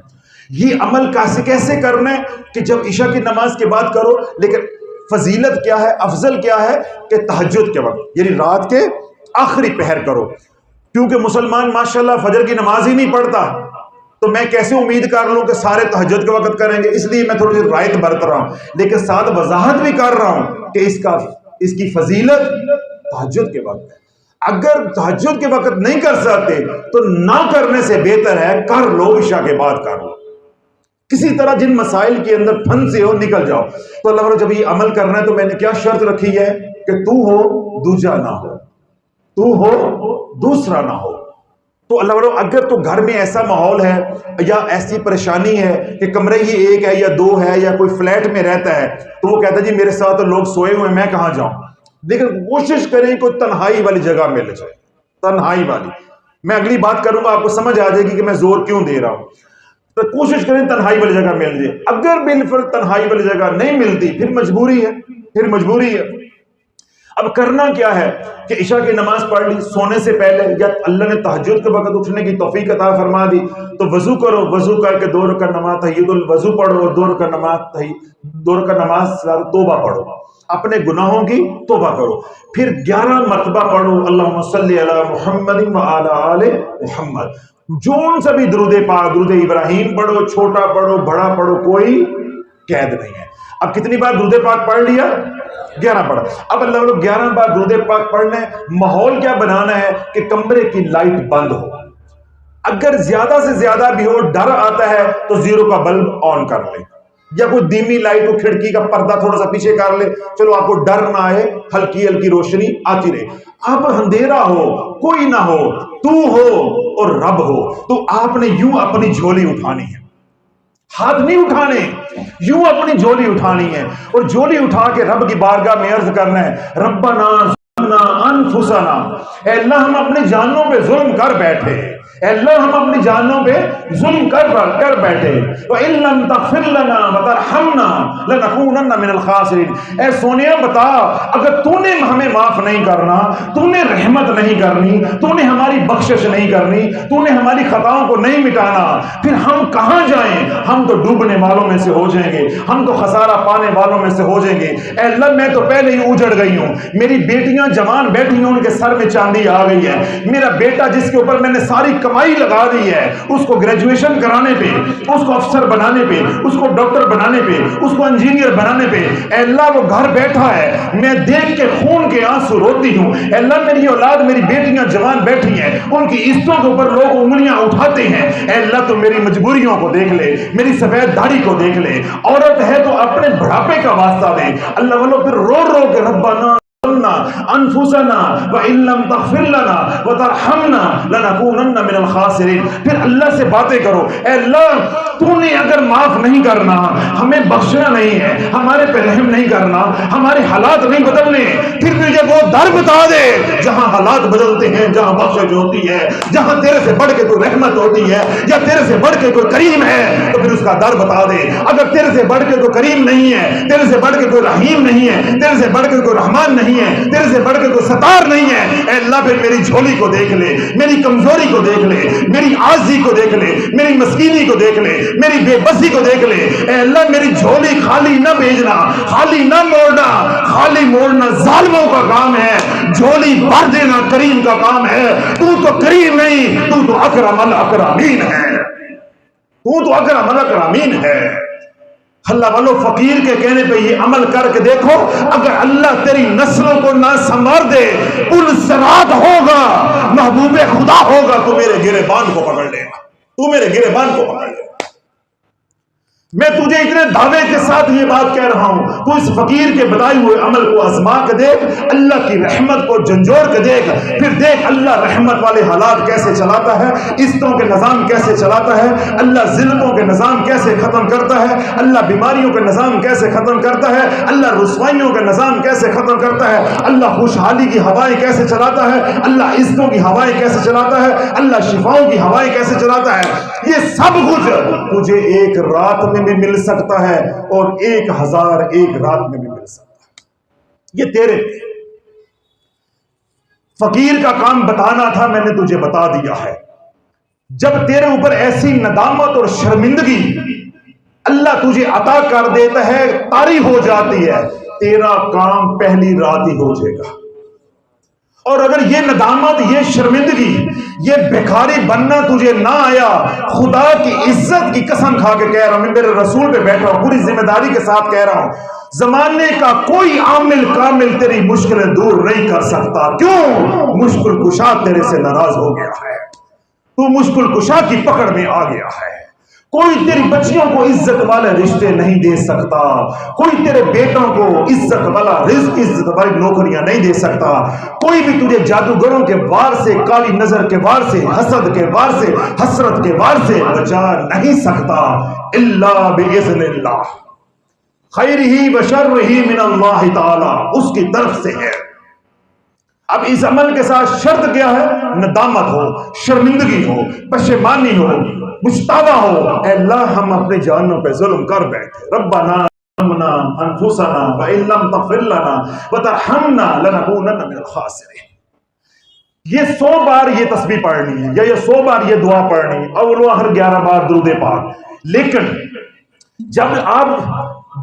یہ عمل کیسے کرنا ہے کہ جب عشاء کی نماز کے بعد کرو، لیکن فضیلت کیا ہے، افضل کیا ہے کہ تہجد کے وقت، یعنی رات کے آخری پہر کرو، کیونکہ مسلمان ماشاءاللہ فجر کی نماز ہی نہیں پڑھتا، تو میں کیسے امید کر لوں کہ سارے تہجد کے وقت کریں گے؟ اس لیے میں تھوڑی سی رائت برت رہا ہوں، لیکن ساتھ وضاحت بھی کر رہا ہوں کہ اس کی فضیلت تہجد کے وقت ہے۔ اگر تہجد کے وقت نہیں کر سکتے تو نہ کرنے سے بہتر ہے کر لو، عشاء کے بعد کر لو، کسی طرح جن مسائل کے اندر پھنسے ہو نکل جاؤ۔ تو اللہ تعالیٰ جب یہ عمل کرنا ہے تو میں نے کیا شرط رکھی ہے کہ تو ہو، دوجا نہ ہو، تو ہو، دوسرا نہ ہو۔ تو اللہ تعالیٰ اگر تو گھر میں ایسا ماحول ہے یا ایسی پریشانی ہے کہ کمرے ہی ایک ہے یا دو ہے یا کوئی فلیٹ میں رہتا ہے، تو وہ کہتا ہے جی میرے ساتھ تو لوگ سوئے ہوئے ہیں، میں کہاں جاؤں؟ لیکن کوشش کریں کوئی تنہائی والی جگہ مل جائے، تنہائی والی۔ میں اگلی بات کروں گا، آپ کو سمجھ آ جائے گی کہ میں زور کیوں دے رہا ہوں۔ تو کوشش کریں تنہائی والی جگہ مل جائے، اگر بالفرض تنہائی والی جگہ نہیں ملتی پھر مجبوری ہے، پھر مجبوری ہے۔ اب کرنا کیا ہے کہ عشاء کی نماز پڑھ لی سونے سے پہلے، یا اللہ نے تہجد کے وقت اٹھنے کی توفیق عطا فرما دی تو وضو کرو، وضو کر کے 2 رکعت نماز تحیۃ الوضو پڑھو اور 2 رکعت نماز توبہ پڑھو، اپنے گناہوں کی توبہ کرو، پھر 11 مرتبہ پڑھو اللہم صلی علی محمد وعلی آل محمد، جون سا بھی درود پاک، درود ابراہیم پڑھو، چھوٹا پڑھو بڑا پڑھو، کوئی قید نہیں ہے۔ اب کتنی بار درود پاک پڑھ لیا؟ 11 پڑھا۔ اب اللہ نے 11 بار درود پاک پڑھنا ہے۔ ماحول کیا بنانا ہے کہ کمرے کی لائٹ بند ہو، اگر زیادہ سے زیادہ بھی ہو، ڈر آتا ہے تو 0 کا بلب آن کر لیں، یا کوئی دھیمی لائٹ ہو، کھڑکی کا پردہ تھوڑا سا پیچھے کر لے، چلو آپ کو ڈر نہ آئے، ہلکی ہلکی روشنی آتی رہے۔ اب اندھیرا ہو، کوئی نہ ہو، تو ہو اور رب ہو، تو آپ نے یوں اپنی جھولی اٹھانی ہے، ہاتھ نہیں اٹھانے، یوں اپنی جھولی اٹھانی ہے، اور جھولی اٹھا کے رب کی بارگاہ میں عرض کرنا ہے ربنا ظلمنا انفسنا، اے اللہ ہم اپنی جانوں پہ ظلم کر بیٹھے، اے اللہ ہم اپنی جانوں پہ ظلم کر بیٹھے، وَإِن لَّمْ تَغْفِرْ لَنَا وَتَرْحَمْنَا لَنَكُونَنَّ مِنَ الْخَاسِرِينَ۔ اے سونیا بتا، اگر تو نے ہمیں معاف نہیں کرنا، تو نے رحمت نہیں کرنی، تو نے ہماری بخشش نہیں کرنی، تو نے ہماری خطاؤں کو نہیں مٹانا، پھر ہم کہاں جائیں؟ ہم تو ڈوبنے والوں میں سے ہو جائیں گے، ہم تو خسارہ پانے والوں میں سے ہو جائیں گے۔ اے اللہ میں تو پہلے ہی اجڑ گئی ہوں، میری بیٹیاں جوان بیٹھی ہیں، ان کے سر میں چاندی آ گئی ہے، میرا بیٹا جس کے اوپر میں نے ساری کمائی لگا دی ہے اس کو گریجویشن کرانے پہ، اس کو افسر بنانے پہ، اس کو ڈاکٹر بنانے پہ، اس کو انجینئر بنانے پہ، اے اللہ وہ گھر بیٹھا ہے، میں دیکھ کے خون کے آنسو روتی ہوں، اے اللہ میری اولاد، میری بیٹیاں جوان بیٹھی ہیں، ان کی عزتوں کے اوپر لوگ انگلیاں اٹھاتے ہیں، اے اللہ تو میری مجبوریوں کو دیکھ لے، میری سفید داڑھی کو دیکھ لے، عورت ہے تو اپنے بڑھاپے کا واسطہ دے اللہ والو، پھر رو رو کے ربنا انفسنا وان لم تغفر لنا وترحمنا لنكونن من الخاسرین۔ پھر اللہ سے باتیں کرو، اے اللہ تو نے اگر معاف نہیں کرنا، ہمیں بخشنا نہیں ہے، ہمارے پہ رحم نہیں کرنا، ہمارے حالات نہیں بدلنے، پھر مجھے وہ در بتا دے جہاں حالات بدلتے ہیں، جہاں بخشش ہوتی ہے، جہاں تیرے سے بڑھ کے کوئی رحمت ہوتی ہے یا تیرے سے بڑھ کے کوئی کریم ہے، تو پھر اس کا در بتا دے۔ اگر تیرے سے بڑھ کے کوئی کریم نہیں ہے، تیرے سے بڑھ کے کوئی رحیم نہیں ہے، تیرے سے بڑھ کے کوئی رحمان نہیں ہے، تیرے سے بڑھ کے کوئی ستار نہیں ہے، اے اللہ پھر میری جھولی کو دیکھ لے، میری کمزوری کو دیکھ لے، میری عاجزی کو دیکھ لے، میری مسکینی کو دیکھ لے، میری بے بسی کو دیکھ لے، اے اللہ میری جھولی خالی نہ بھیجنا، خالی نہ موڑنا، خالی موڑنا ظالموں کا کام ہے، جھولی بھر دینا کریم کا کام ہے۔ تو کریم نہیں، تو اکرم الاکرمین ہے، تو اکرم الاکرمین ہے۔ اللہ والو فقیر کے کہنے پہ یہ عمل کر کے دیکھو، اگر اللہ تیری نسلوں کو نہ سنوار دے، پل صراط ہوگا، محبوب خدا ہوگا تو میرے گریبان کو پکڑ لے گا، تو میرے گریبان کو پکڑ لے گا۔ میں تجھے اتنے دعوے کے ساتھ یہ بات کہہ رہا ہوں، تو اس فقیر کے بتائے ہوئے عمل کو آزما کے دیکھ، اللہ کی رحمت کو جھنجھوڑ کے دیکھ، پھر دیکھ اللہ رحمت والے حالات کیسے چلاتا ہے، عزتوں کے نظام کیسے چلاتا ہے، اللہ ذلتوں کے نظام کیسے ختم کرتا ہے، اللہ بیماریوں کے نظام کیسے ختم کرتا ہے، اللہ رسوائیوں کے نظام کیسے ختم کرتا ہے، اللہ خوشحالی کی ہوائیں کیسے چلاتا ہے، اللہ عزتوں کی ہوائیں کیسے چلاتا ہے، اللہ شفاؤں کی ہوائیں کیسے چلاتا ہے۔ یہ سب کچھ تجھے ایک رات میں بھی مل سکتا ہے اور 1001 رات میں بھی مل سکتا ہے، یہ تیرے پہ۔ فقیر کا کام بتانا تھا، میں نے تجھے بتا دیا ہے۔ جب تیرے اوپر ایسی ندامت اور شرمندگی اللہ تجھے عطا کر دیتا ہے، طاری ہو جاتی ہے، تیرا کام پہلی رات ہی ہو جائے گا۔ اور اگر یہ ندامت، یہ شرمندگی، یہ بھکاری بننا تجھے نہ آیا، خدا کی عزت کی قسم کھا کے کہہ رہا ہوں، میں میرے رسول پہ بیٹھا ہوں، پوری ذمہ داری کے ساتھ کہہ رہا ہوں، زمانے کا کوئی عامل کامل تیری مشکلیں دور نہیں کر سکتا۔ کیوں؟ مشکل کشا تیرے سے ناراض ہو گیا ہے، تو مشکل کشا کی پکڑ میں آ گیا ہے۔ کوئی تیری بچیوں کو عزت والے رشتے نہیں دے سکتا، کوئی تیرے بیٹوں کو عزت والا رزق، عزت والی نوکریاں نہیں دے سکتا، کوئی بھی تجھے جادوگروں کے وار سے، کالی نظر کے وار سے، حسد کے وار سے، حسرت کے وار سے بچا نہیں سکتا، الا باذن اللہ، خیرہ و شرہ من اللہ تعالی، اس کی طرف سے ہے۔ اب اس عمل کے ساتھ شرط کیا ہے؟ ندامت ہو، شرمندگی ہو، پشیمانی ہو، مشتبہ ہو، اے اللہ ہم اپنے جانوں پہ ظلم کر بیٹھے، ربنا ظلمنا انفسنا وان لم تغفر لنا وترحمنا لنكونن من الخاسرین۔ یہ 100 بار یہ تسبیح پڑھنی ہے، یا یہ 100 بار یہ دعا پڑھنی ہے، اول و آخر 11 بار درود پاک۔ لیکن جب آپ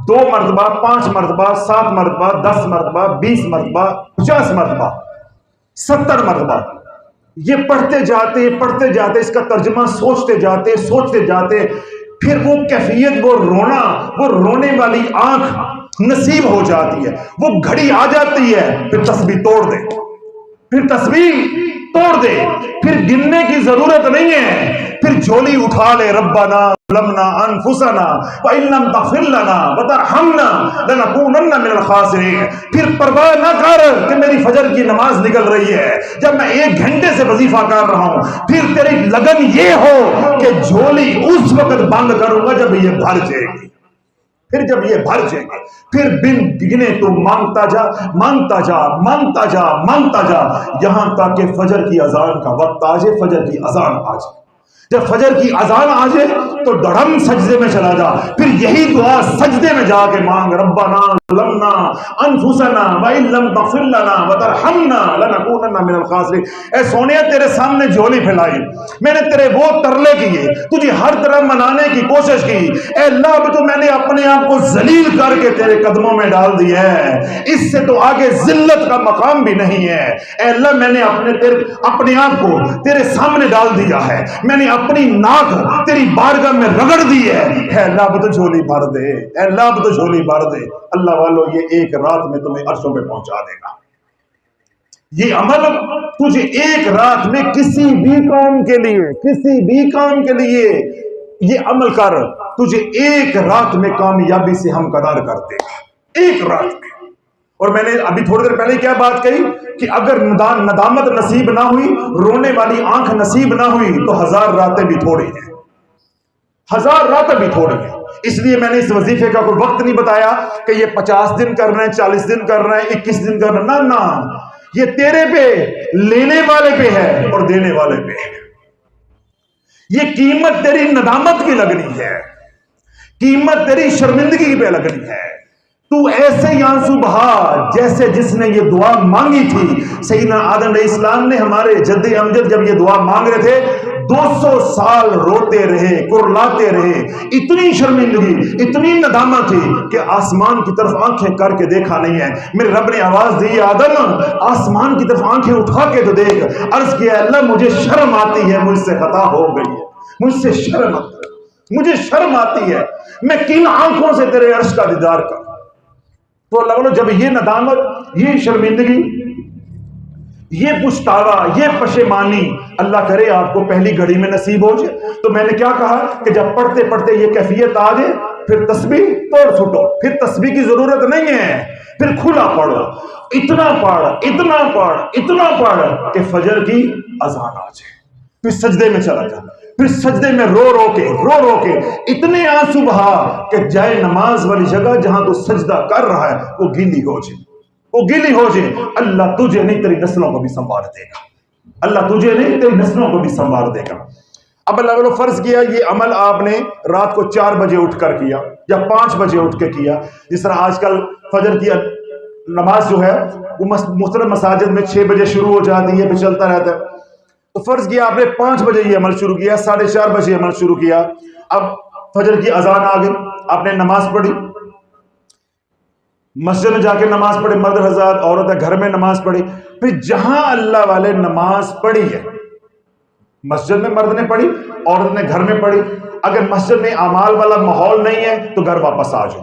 2 مرتبہ، 5 مرتبہ، 7 مرتبہ، 10 مرتبہ، 20 مرتبہ، 50 مرتبہ، 70 مرتبہ یہ پڑھتے جاتے اس کا ترجمہ سوچتے جاتے، پھر وہ کیفیت، وہ رونا، وہ رونے والی آنکھ نصیب ہو جاتی ہے، وہ گھڑی آ جاتی ہے، پھر تسبیح توڑ دے، پھر گننے کی ضرورت نہیں ہے، پھر جھولی اٹھا لے، ربنا ظلمنا انفسنا وان لم تغفر لنا وترحمنا لنكونن من الخاسرین۔ پھر پرواہ نہ کر کہ میری فجر کی نماز نکل رہی ہے، جب میں 1 گھنٹے سے وظیفہ کر رہا ہوں، پھر تیری لگن یہ ہو کہ جھولی اس وقت بند کروں گا جب یہ بھر جائے گی، پھر جب یہ بھر جائے گا، پھر بن گنے تو مانگتا جا یہاں تک کہ فجر کی اذان کا وقت آ جائے، فجر کی اذان آ جائے۔ جب فجر کی اذان آ جائے تو دڑم سجدے میں چلا جا، پھر یہی دعا سجدے میں جا کے مانگ، ربنا ظلمنا انفسنا وان لم تغفر لنا وترحمنا لنکونن من الخاسرین۔ اے سونیا تیرے سامنے جھولی پھیلائی، میں نے تیرے وہ ترلے کیے، تجھے ہر طرح منانے کی کوشش کی، اے اللہ اب تو میں نے اپنے آپ کو ذلیل کر کے تیرے قدموں میں ڈال دیا ہے، اس سے تو آگے ذلت کا مقام بھی نہیں ہے۔ اے اللہ میں نے اپنے آپ کو تیرے سامنے ڈال دیا ہے، میں نے اپنی ناک تیری بارگاہ میں رگڑ دی ہے، اے اللہ اب تو جھولی بھر دے، اے اللہ اب تو جھولی بھر دے۔ اللہ والو یہ ایک رات میں تمہیں عرشوں پہ پہنچا دے گا۔ یہ عمل تجھے ایک رات میں کسی بھی کام کے لیے یہ عمل کر، تجھے ایک رات میں کامیابی سے ہمکنار کر دے گا، ایک رات میں۔ اور میں نے ابھی تھوڑی دیر پہلے کیا بات کہی کہ اگر ندامت نصیب نہ ہوئی، رونے والی آنکھ نصیب نہ ہوئی تو 1000 راتیں بھی تھوڑی ہیں، 1000 راتیں بھی تھوڑی ہیں۔ اس لیے میں نے اس وظیفے کا کوئی وقت نہیں بتایا کہ یہ 50 دن کر رہے ہیں، 40 دن کر رہے ہیں، 21 دن کر رہے ہیں، نہ یہ تیرے پہ، لینے والے پہ ہے اور دینے والے پہ ہے۔ یہ قیمت تیری ندامت کی لگنی ہے، قیمت تیری شرمندگی پہ لگنی ہے۔ تو ایسے ہی آنسو بہا جیسے جس نے یہ دعا مانگی تھی۔ سیدنا آدم علیہ السلام نے، ہمارے جد امجد جب یہ دعا مانگ رہے تھے 200 سال روتے رہے، کرلاتے رہے، اتنی شرمندگی، اتنی ندامت تھی کہ آسمان کی طرف آنکھیں کر کے دیکھا نہیں ہے۔ میرے رب نے آواز دی، آدم آسمان کی طرف آنکھیں اٹھا کے تو دیکھ۔ عرض کیا، اللہ مجھے شرم آتی ہے، مجھ سے خطا ہو گئی ہے، مجھ سے شرم آتی ہے، مجھے شرم آتی ہے، میں کن آنکھوں سے تیرے عرش کا دیدار کروں۔ تو اللہ والو جب یہ ندامت، یہ شرمندگی، یہ پچھتاوا، یہ پشیمانی اللہ کرے آپ کو پہلی گھڑی میں نصیب ہو جائے، تو میں نے کیا کہا کہ جب پڑھتے پڑھتے یہ کیفیت آ جائے پھر تسبیح توڑ پھوٹو، پھر تسبیح کی ضرورت نہیں ہے، پھر کھلا پڑھو، اتنا پڑھ اتنا پڑھ اتنا پڑھ کہ فجر کی اذان آ جائے، پھر سجدے میں چلا جا، پھر سجدے میں رو رو کے اتنے آنسو بہا کہ جائے نماز والی جگہ جہاں تو سجدہ کر رہا ہے وہ گیلی ہو جائے، وہ گیلی ہو جائے۔ اللہ تجھے نہیں تیری نسلوں کو بھی سنوار دے گا، اللہ تجھے نہیں تیری نسلوں کو بھی سنوار دے گا۔ اب اللہ نے فرض کیا یہ عمل آپ نے رات کو 4 بجے اٹھ کر کیا یا 5 بجے اٹھ کے کیا، جس طرح آج کل فجر کی نماز جو ہے وہ مختلف مساجد میں 6 بجے شروع ہو جاتی ہے، پھر چلتا رہتا ہے۔ تو فرض کیا آپ نے 5 بجے یہ عمل شروع کیا، 4:30 بجے عمل شروع کیا، اب فجر کی اذان آ گئی، آپ نے نماز پڑھی، مسجد میں جا کے نماز پڑھی، مرد حضرات، عورت گھر میں نماز پڑھی، پھر جہاں اللہ والے نماز پڑھی ہے، مسجد میں مرد نے پڑھی، عورت نے گھر میں پڑھی، اگر مسجد میں اعمال والا ماحول نہیں ہے تو گھر واپس آ جاؤ،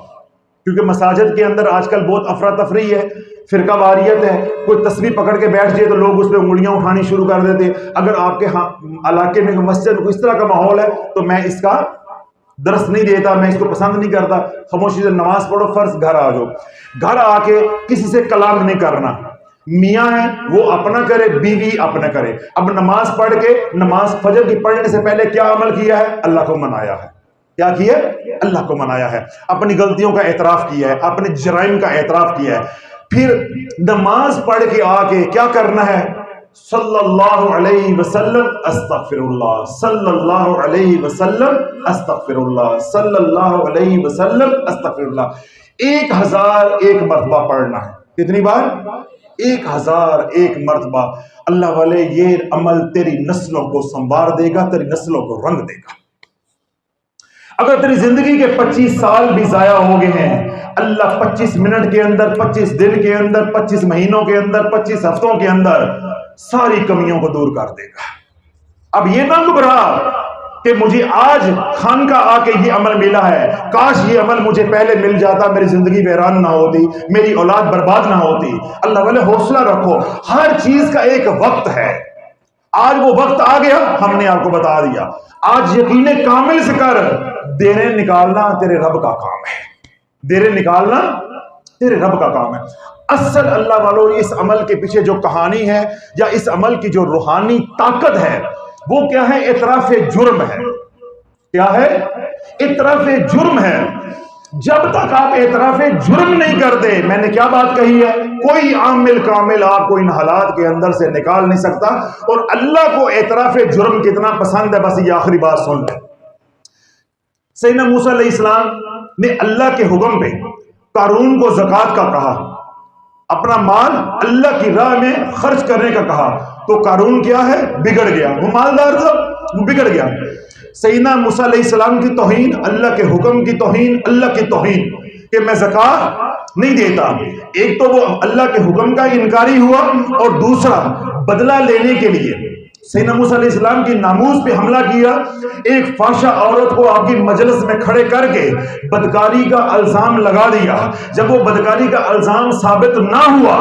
کیونکہ مساجد کے اندر آج کل بہت افراتفری ہے، فرقہ واریت ہے، کوئی تسبیح پکڑ کے بیٹھ جائے تو لوگ اس پہ انگلیاں اٹھانی شروع کر دیتے ہیں۔ اگر آپ کے علاقے میں مسجد کو اس طرح کا ماحول ہے تو میں اس کا درس نہیں دیتا، میں اس کو پسند نہیں کرتا، خاموشی سے نماز پڑھو، فرض گھر آ جاؤ، گھر آ کے کسی سے کلام نہیں کرنا، میاں ہے وہ اپنا کرے، بیوی اپنا کرے۔ اب نماز پڑھ کے، نماز فجر کی پڑھنے سے پہلے کیا عمل کیا ہے؟ اللہ کو منایا ہے، کیا کیا؟ اللہ کو منایا ہے، اپنی غلطیوں کا اعتراف کیا ہے، اپنے جرائم کا اعتراف کیا ہے۔ پھر نماز پڑھ کے آ کے کیا کرنا ہے؟ صلی اللہ علیہ وسلم استغفر اللہ، صلی اللہ علیہ وسلم استغفر اللہ، صلی اللہ علیہ وسلم استغفر اللہ، 1001 مرتبہ پڑھنا ہے۔ کتنی بار؟ 1001 مرتبہ۔ اللہ والے یہ عمل تیری نسلوں کو سنوار دے گا، تیری نسلوں کو رنگ دے گا۔ اگر تیری زندگی کے 25 سال بھی ضائع ہو گئے ہیں، اللہ 25 منٹ کے اندر، 25 دن کے اندر، 25 مہینوں کے اندر، 25 ہفتوں کے اندر ساری کمیوں کو دور کر دے گا۔ اب یہ نہ گھبرا کہ مجھے آج خانقاہ آ کے یہ عمل ملا ہے، کاش یہ عمل مجھے پہلے مل جاتا، میری زندگی ویران نہ ہوتی، میری اولاد برباد نہ ہوتی۔ اللہ والے حوصلہ رکھو، ہر چیز کا ایک وقت ہے۔ آج وہ وقت آ گیا، ہم نے آپ کو بتا دیا، آج یقین کامل سے کر، دیرے نکالنا تیرے رب کا کام ہے، دیرے نکالنا تیرے رب کا کام ہے۔ اصل اللہ والو اس عمل کے پیچھے جو کہانی ہے یا اس عمل کی جو روحانی طاقت ہے وہ کیا ہے؟ اعتراف جرم ہے۔ کیا ہے؟ اعتراف جرم ہے۔ جب تک آپ اعتراف جرم نہیں کرتے، میں نے کیا بات کہی ہے، کوئی عامل کامل آپ کو ان حالات کے اندر سے نکال نہیں سکتا۔ اور اللہ کو اعتراف جرم کتنا پسند ہے، بس یہ آخری بات سن لیں، سیدنا موسیٰ علیہ السلام نے اللہ کے حکم پہ قارون کو زکوٰۃ کا کہا، اپنا مال اللہ کی راہ میں خرچ کرنے کا کہا، تو قارون کیا ہے؟ بگڑ گیا. وہ مالدار تھا، وہ بگڑ گیا. سیدنا موسیٰ علیہ السلام کی توہین، اللہ کے حکم کی توہین، اللہ کی توہین کہ میں زکوٰۃ نہیں دیتا. ایک تو وہ اللہ کے حکم کا انکاری ہوا، اور دوسرا بدلہ لینے کے لیے سیدنا موسیٰ علیہ السلام کی ناموس پہ حملہ کیا. ایک فاشا عورت کو آپ کی مجلس میں کھڑے کر کے بدکاری کا الزام لگا دیا. جب وہ بدکاری کا الزام ثابت نہ ہوا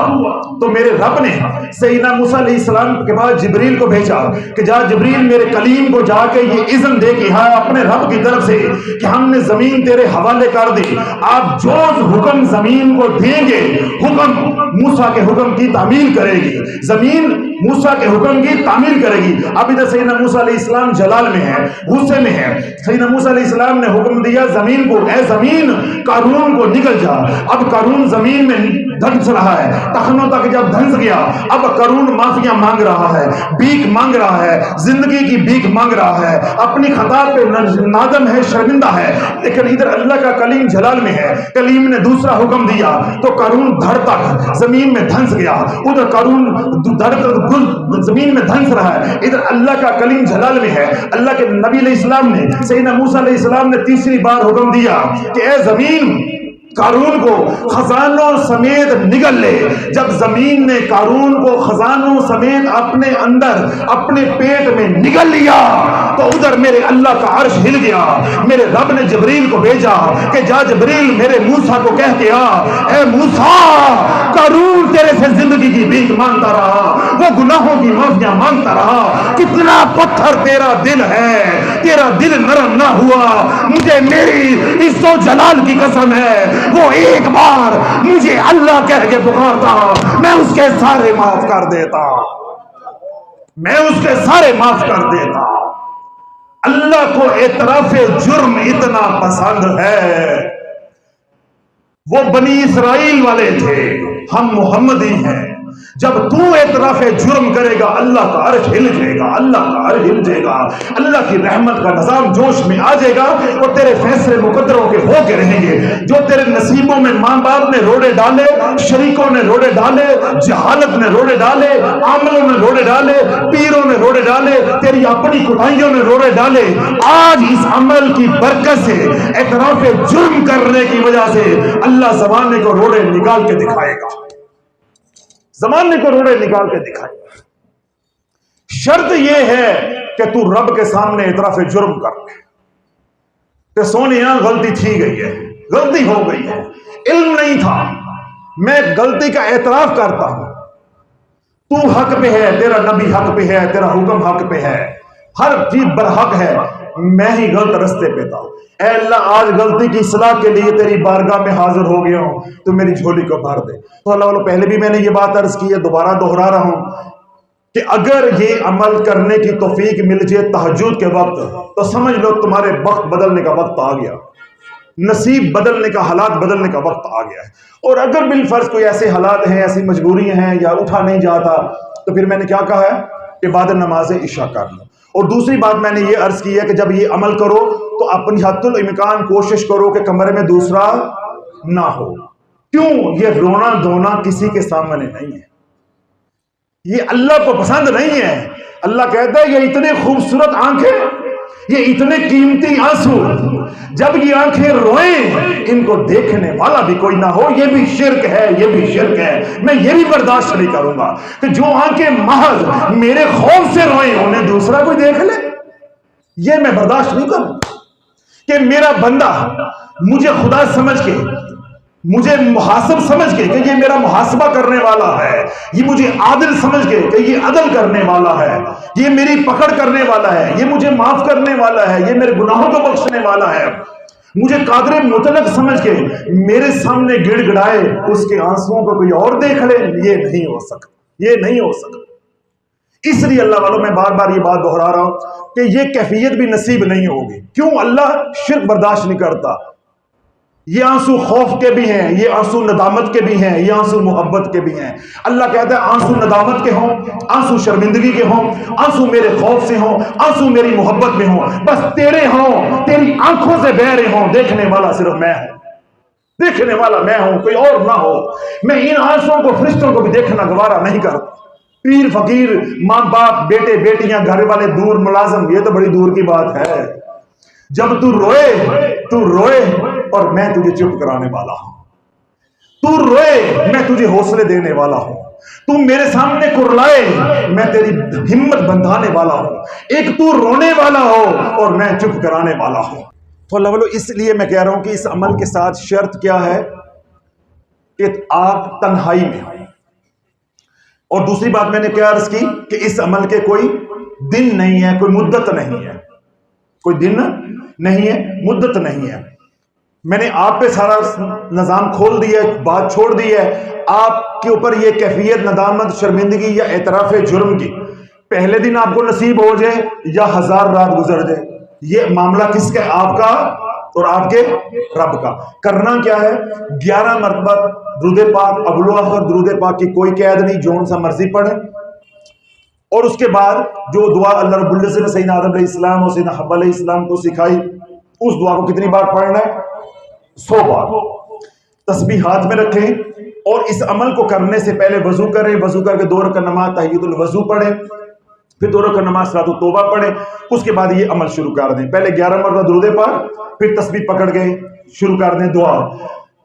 تو میرے رب نے سیدنا موسیٰ علیہ السلام کے بعد جبریل کو بھیجا کہ جا جبریل میرے کلیم کو جا کے یہ اذن دے کہ ہاں اپنے رب کی طرف سے کہ ہم نے زمین تیرے حوالے کر دی، آپ جو حکم زمین کو دیں گے حکم موسیٰ کے حکم کی تعمیل کرے گی، زمین موسیٰ کے حکم کی تعمیل کرے گی. اب ادھر سیدنا موسیٰ علیہ السلام جلال میں ہے، غصے میں ہے. سیدنا موسیٰ علیہ السلام نے حکم دیا زمین کو، اے زمین قارون کو نکل جا. اب قارون زمین میں دھنس رہا ہے، ٹخنوں تک جب دھنس گیا اب قارون معافیاں مانگ رہا ہے، بھیک مانگ رہا ہے، زندگی کی بھیک مانگ رہا ہے، اپنی خطا پہ نادم ہے، شرمندہ ہے. لیکن ادھر اللہ کا کلیم جلال میں ہے، کلیم نے دوسرا حکم دیا تو قارون دھڑ تک زمین میں دھنس گیا. ادھر قارون دھڑ تک زمین میں دھنس رہا ہے، ادھر اللہ کا کلیم جلال میں ہے. اللہ کے نبی علیہ السلام نے سیدنا موسیٰ علیہ السلام نے تیسری بار حکم دیا کہ اے زمین قارون کو خزانوں سمیت نگل لے. جب زمین نے قارون کو خزانوں سمیت اپنے اندر اپنے پیٹ میں نگل لیا تو ادھر میرے اللہ کا عرش ہل گیا. میرے رب نے جبریل کو بھیجا کہ جا جبریل میرے موسیٰ کو کہہ کے آ، اے موسیٰ قارون تیرے سے زندگی کی بھیک مانگتا رہا، وہ گناہوں کی معافیاں مانگتا رہا. کتنا پتھر تیرا دل ہے، تیرا دل نرم نہ ہوا. مجھے میری عزت و جلال کی قسم ہے وہ ایک بار مجھے اللہ کہہ کے پکارتا میں اس کے سارے معاف کر دیتا، میں اس کے سارے معاف کر دیتا. اللہ کو اعتراف جرم اتنا پسند ہے. وہ بنی اسرائیل والے تھے، ہم محمدی ہیں. جب تو اعتراف جرم کرے گا اللہ کا عرش ہل جائے گا، اللہ کا عرش ہل جائے گا. اللہ کی رحمت کا نظام جوش میں آ جائے گا اور تیرے فیصلے مقدروں کے ہو کے رہیں گے. جو تیرے نصیبوں میں ماں باپ نے روڑے ڈالے، شریکوں نے روڑے ڈالے، جہالت نے روڑے ڈالے، عاملوں نے روڑے ڈالے، پیروں نے روڑے ڈالے، تیری اپنی کوتاہیوں نے روڑے ڈالے، آج اس عمل کی برکت سے اعتراف جرم کرنے کی وجہ سے اللہ زمانے کو روڑے نکال کے دکھائے گا، زمانے کو روڑے نکال کے دکھائے گا. شرط یہ ہے کہ تو رب کے سامنے اعتراف جرم کر لے کہ سونیا غلطی تھی گئی ہے، غلطی ہو گئی ہے، علم نہیں تھا، میں غلطی کا اعتراف کرتا ہوں. تو حق پہ ہے، تیرا نبی حق پہ ہے، تیرا حکم حق پہ ہے، ہر چیز برحق ہے، میں ہی غلط رستے پہ تھا. اے اللہ آج غلطی کی اصلاح کے لیے تیری بارگاہ میں حاضر ہو گیا ہوں، تو میری جھولی کو بھر دے. تو اللہ والوں پہلے بھی میں نے یہ بات عرض کی ہے، دوبارہ دہرا رہا ہوں کہ اگر یہ عمل کرنے کی توفیق مل جائے تہجد کے وقت تو سمجھ لو تمہارے وقت بدلنے کا وقت آ گیا، نصیب بدلنے کا، حالات بدلنے کا وقت آ گیا ہے. اور اگر بالفرض کوئی ایسے حالات ہیں، ایسی مجبوریاں ہیں یا اٹھا نہیں جاتا تو پھر میں نے کیا کہا ہے کہ بعد نماز عشاء کر لو. اور دوسری بات میں نے یہ عرض کی ہے کہ جب یہ عمل کرو تو اپنی حد الامکان کوشش کرو کہ کمرے میں دوسرا نہ ہو. کیوں؟ یہ رونا دھونا کسی کے سامنے نہیں ہے، یہ اللہ کو پسند نہیں ہے. اللہ کہتا ہے یہ اتنے خوبصورت آنکھیں، یہ اتنے قیمتی آنسو، جب یہ آنکھیں روئیں ان کو دیکھنے والا بھی کوئی نہ ہو، یہ بھی شرک ہے، یہ بھی شرک ہے. میں یہ بھی برداشت نہیں کروں گا کہ جو آنکھیں محض میرے خوف سے روئیں انہیں دوسرا کوئی دیکھ لے. یہ میں برداشت نہیں کروں کہ میرا بندہ مجھے خدا سمجھ کے، مجھے محاسب سمجھ کے کہ یہ میرا محاسبہ کرنے والا ہے، یہ مجھے عادل سمجھ کے کہ یہ عدل کرنے والا ہے، یہ میری پکڑ کرنے والا ہے، یہ مجھے معاف کرنے والا ہے، یہ میرے گناہوں کو بخشنے والا ہے، مجھے قادر مطلق سمجھ کے میرے سامنے گڑ گڑائے اس کے آنسوؤں کو کوئی اور دیکھ لے. یہ نہیں ہو سکتا، یہ نہیں ہو سکتا. اس لیے اللہ والوں میں بار بار یہ بات دہرا رہا ہوں کہ یہ کیفیت بھی نصیب نہیں ہوگی. کیوں؟ اللہ شرک برداشت نہیں کرتا. یہ آنسو خوف کے بھی ہیں، یہ آنسو ندامت کے بھی ہیں، یہ آنسو محبت کے بھی ہیں۔ اللہ کہتا ہے آنسو ندامت کے ہوں، آنسو شرمندگی کے ہوں، آنسو میرے خوف سے ہوں، آنسو میری محبت میں ہوں، بس تیرے ہوں، تیری آنکھوں سے بہ رہے ہوں، دیکھنے والا صرف میں ہوں، دیکھنے والا میں ہوں، کوئی اور نہ ہو۔ میں ان آنسوؤں کو، فرشتوں کو بھی دیکھنا گوارا نہیں کرتا۔ پیر فقیر، ماں باپ، بیٹے بیٹیاں، گھر والے دور، ملازم، یہ تو بڑی دور کی بات ہے۔ جب تو روئے اور میں تجھے چپ کرانے والا ہوں، تو روئے میں تجھے حوصلے دینے والا ہوں، تو میرے سامنے کرلائے میں تیری ہمت بندھانے والا ہوں، ایک تو رونے والا ہو اور میں چپ کرانے والا ہوں۔ تو اللہ والو، اس لیے میں کہہ رہا ہوں کہ اس عمل کے ساتھ شرط کیا ہے کہ آپ تنہائی میں ہو، اور دوسری بات میں نے کیا عرض کی کہ اس عمل کے کوئی دن نہیں ہے، کوئی مدت نہیں ہے، کوئی دن نہیں ہے، مدت نہیں ہے۔ میں نے آپ پہ سارا نظام کھول دیا ہے، بات چھوڑ دی ہے، آپ کے اوپر یہ کیفیت ندامت، شرمندگی یا اعتراف جرم کی پہلے دن آپ کو نصیب ہو جائے یا 1000 رات گزر جائے، یہ معاملہ کس کا؟ آپ کا اور آپ کے رب کا۔ کرنا کیا ہے؟ 11 مرتبہ درود پاک، اول و آخر درود پاک کی کوئی قید نہیں، جون سا مرضی پڑھیں، اور اس کے بعد جو دعا اللہ رب العزت نے سیدنا آدم علیہ السلام اور سیدنا حوا علیہ السلام کو سکھائی، اس دعا کو کتنی بار پڑھنا ہے؟ 100 بار۔ تسبیح ہاتھ میں رکھیں اور اس عمل کو کرنے سے پہلے وضو کریں، وضو کر کے 2 رکعت نماز تحیۃ الوضو پڑھیں، پھر 2 رکعت نماز صلاۃ التوبہ پڑھیں، اس کے بعد یہ عمل شروع کر دیں۔ پہلے 11 مرتبہ درود پاک، پھر تسبیح پکڑ کے شروع کر دیں دعا۔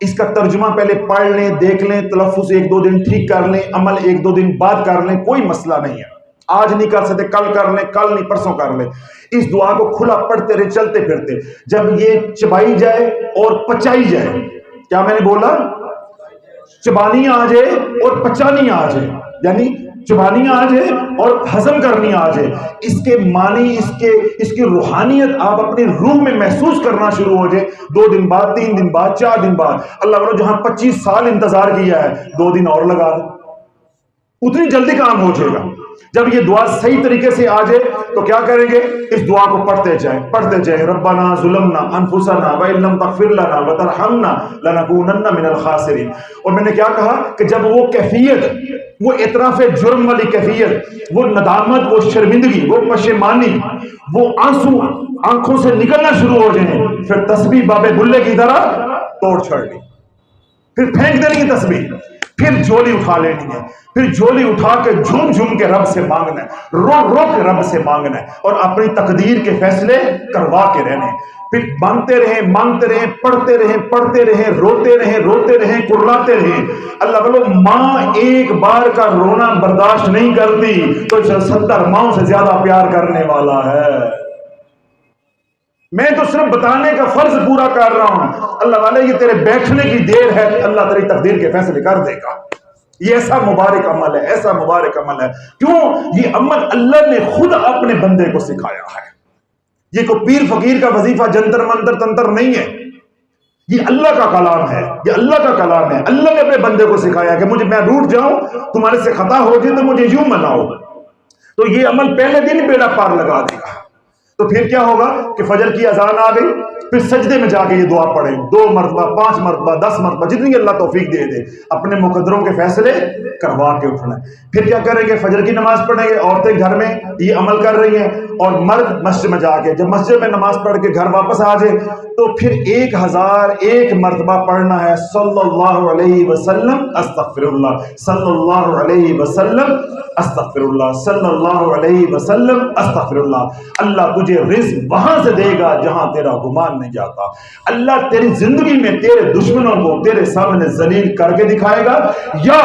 اس کا ترجمہ پہلے پڑھ لیں، دیکھ لیں، تلفظ 1-2 دن ٹھیک کر لیں، عمل 1-2 دن بعد کر لیں، کوئی مسئلہ نہیں ہے۔ آج نہیں کر سکتے کل کر لیں، کل نہیں پرسوں کر لیں۔ اس دعا کو کھلا پڑھتے رہے، چلتے پھرتے، جب یہ چبائی جائے اور پچائی جائے، کیا میں نے بولا؟ چبانی آ جائے اور پچانی آ جائے، یعنی چبانی آ جائے اور ہضم کرنی آ جائے، اس کے معنی، اس کی روحانیت آپ اپنی روح میں محسوس کرنا شروع ہو جائے، 2 دن بعد، 3 دن بعد، 4 دن بعد، اللہ والو جہاں 25 سال انتظار کیا ہے 2 دن اور لگا دو، اتنی جلدی کام ہو جائے گا۔ جب یہ دعا صحیح طریقے سے آ جائے تو کیا کریں گے؟ اس دعا کو پڑھتے جائیں، ربنا ظلمنا انفسنا وان لم تغفر لنا وترحمنا لنکونن من الخاسرین۔ اور میں نے کیا کہا کہ جب وہ کیفیت، وہ اعتراف جرم والی کیفیت، وہ ندامت، وہ شرمندگی، وہ پشیمانی، وہ آنسو آنکھوں سے نکلنا شروع ہو جائیں، پھر تسبیح بابے بلے کی طرح توڑ چھڑنی، پھر پھینک دینی ہے تسبیح، پھر جھولی اٹھا لینی ہے، پھر جھولی اٹھا کے جھوم جھوم کے رب سے مانگنا ہے، رو رو کے رب سے مانگنا ہے، اور اپنی تقدیر کے فیصلے کروا کے رہنے۔ پھر مانگتے رہیں، پڑھتے رہیں، روتے رہیں، کرلاتے رہیں۔ اللہ بولو، ماں ایک بار کا رونا برداشت نہیں کرتی تو 70 ماؤں سے زیادہ پیار کرنے والا ہے۔ میں تو صرف بتانے کا فرض پورا کر رہا ہوں، اللہ والے یہ تیرے بیٹھنے کی دیر ہے، اللہ تیری تقدیر کے فیصلے کر دے گا۔ یہ ایسا مبارک عمل ہے، ایسا مبارک عمل ہے۔ کیوں؟ یہ عمل اللہ نے خود اپنے بندے کو سکھایا ہے۔ یہ کوئی پیر فقیر کا وظیفہ جنتر منتر تنتر نہیں ہے، یہ اللہ کا کلام ہے، یہ اللہ کا کلام ہے۔ اللہ نے اپنے بندے کو سکھایا کہ میں روٹ جاؤں، تمہارے سے خطا ہو جائے تو مجھے یوں مناؤ، تو یہ عمل پہلے دن بیڑا پار لگا دے گا۔ تو پھر کیا ہوگا کہ فجر کی اذان آ گئی، پھر سجدے میں جا کے یہ دعا پڑھیں، 2 مرتبہ، 5 مرتبہ، 10 مرتبہ، جتنی اللہ توفیق دے دے، اپنے مقدروں کے فیصلے کروا کے اٹھنا ہے۔ پھر کیا کریں گے؟ فجر کی نماز پڑھیں گے، عورتیں گھر میں یہ عمل کر رہی ہیں، اور مرد مسجد میں جا کے، جب مسجد میں نماز پڑھ کے گھر واپس آ جائے تو پھر 1001 مرتبہ پڑھنا ہے، صلی اللہ علیہ وسلم استغفر اللہ، صلی اللہ علیہ وسلم استغفر اللہ، صلی اللہ علیہ وسلم استغفر اللہ۔ اللہ تجھے رزق وہاں سے دے گا جہاں تیرا گمان نہیں جاتا۔ اللہ تیری زندگی میں تیرے دشمنوں کو تیرے سامنے ذلیل کر کے دکھائے گا، یا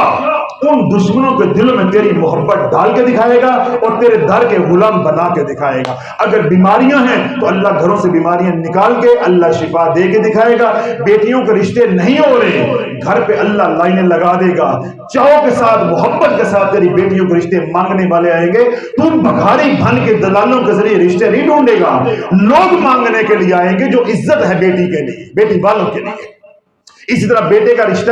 ان دشمنوں کے دلوں میں تیری محبت ڈال کے دکھائے گا اور تیرے در کے غلام بنا کے دکھائے گا۔ اگر بیماریاں ہیں تو اللہ گھروں سے بیماریاں نکال کے اللہ شفا دے کے دکھائے گا۔ بیٹیوں کے رشتے نہیں ہو رہے، گھر پہ اللہ لائنیں لگا دے گا، چاؤ کے ساتھ، محبت کے ساتھ تیری بیٹیوں کے رشتے مانگنے والے آئیں گے۔ تم بھکاری بن کے دلالوں کے ذریعے رشتے نہیں ڈھونڈے گا، لوگ مانگنے کے لیے آئیں گے جو عزت ہے بیٹی کے لیے، بیٹی والوں کے لیے۔ اسی طرح بیٹے کا رشتہ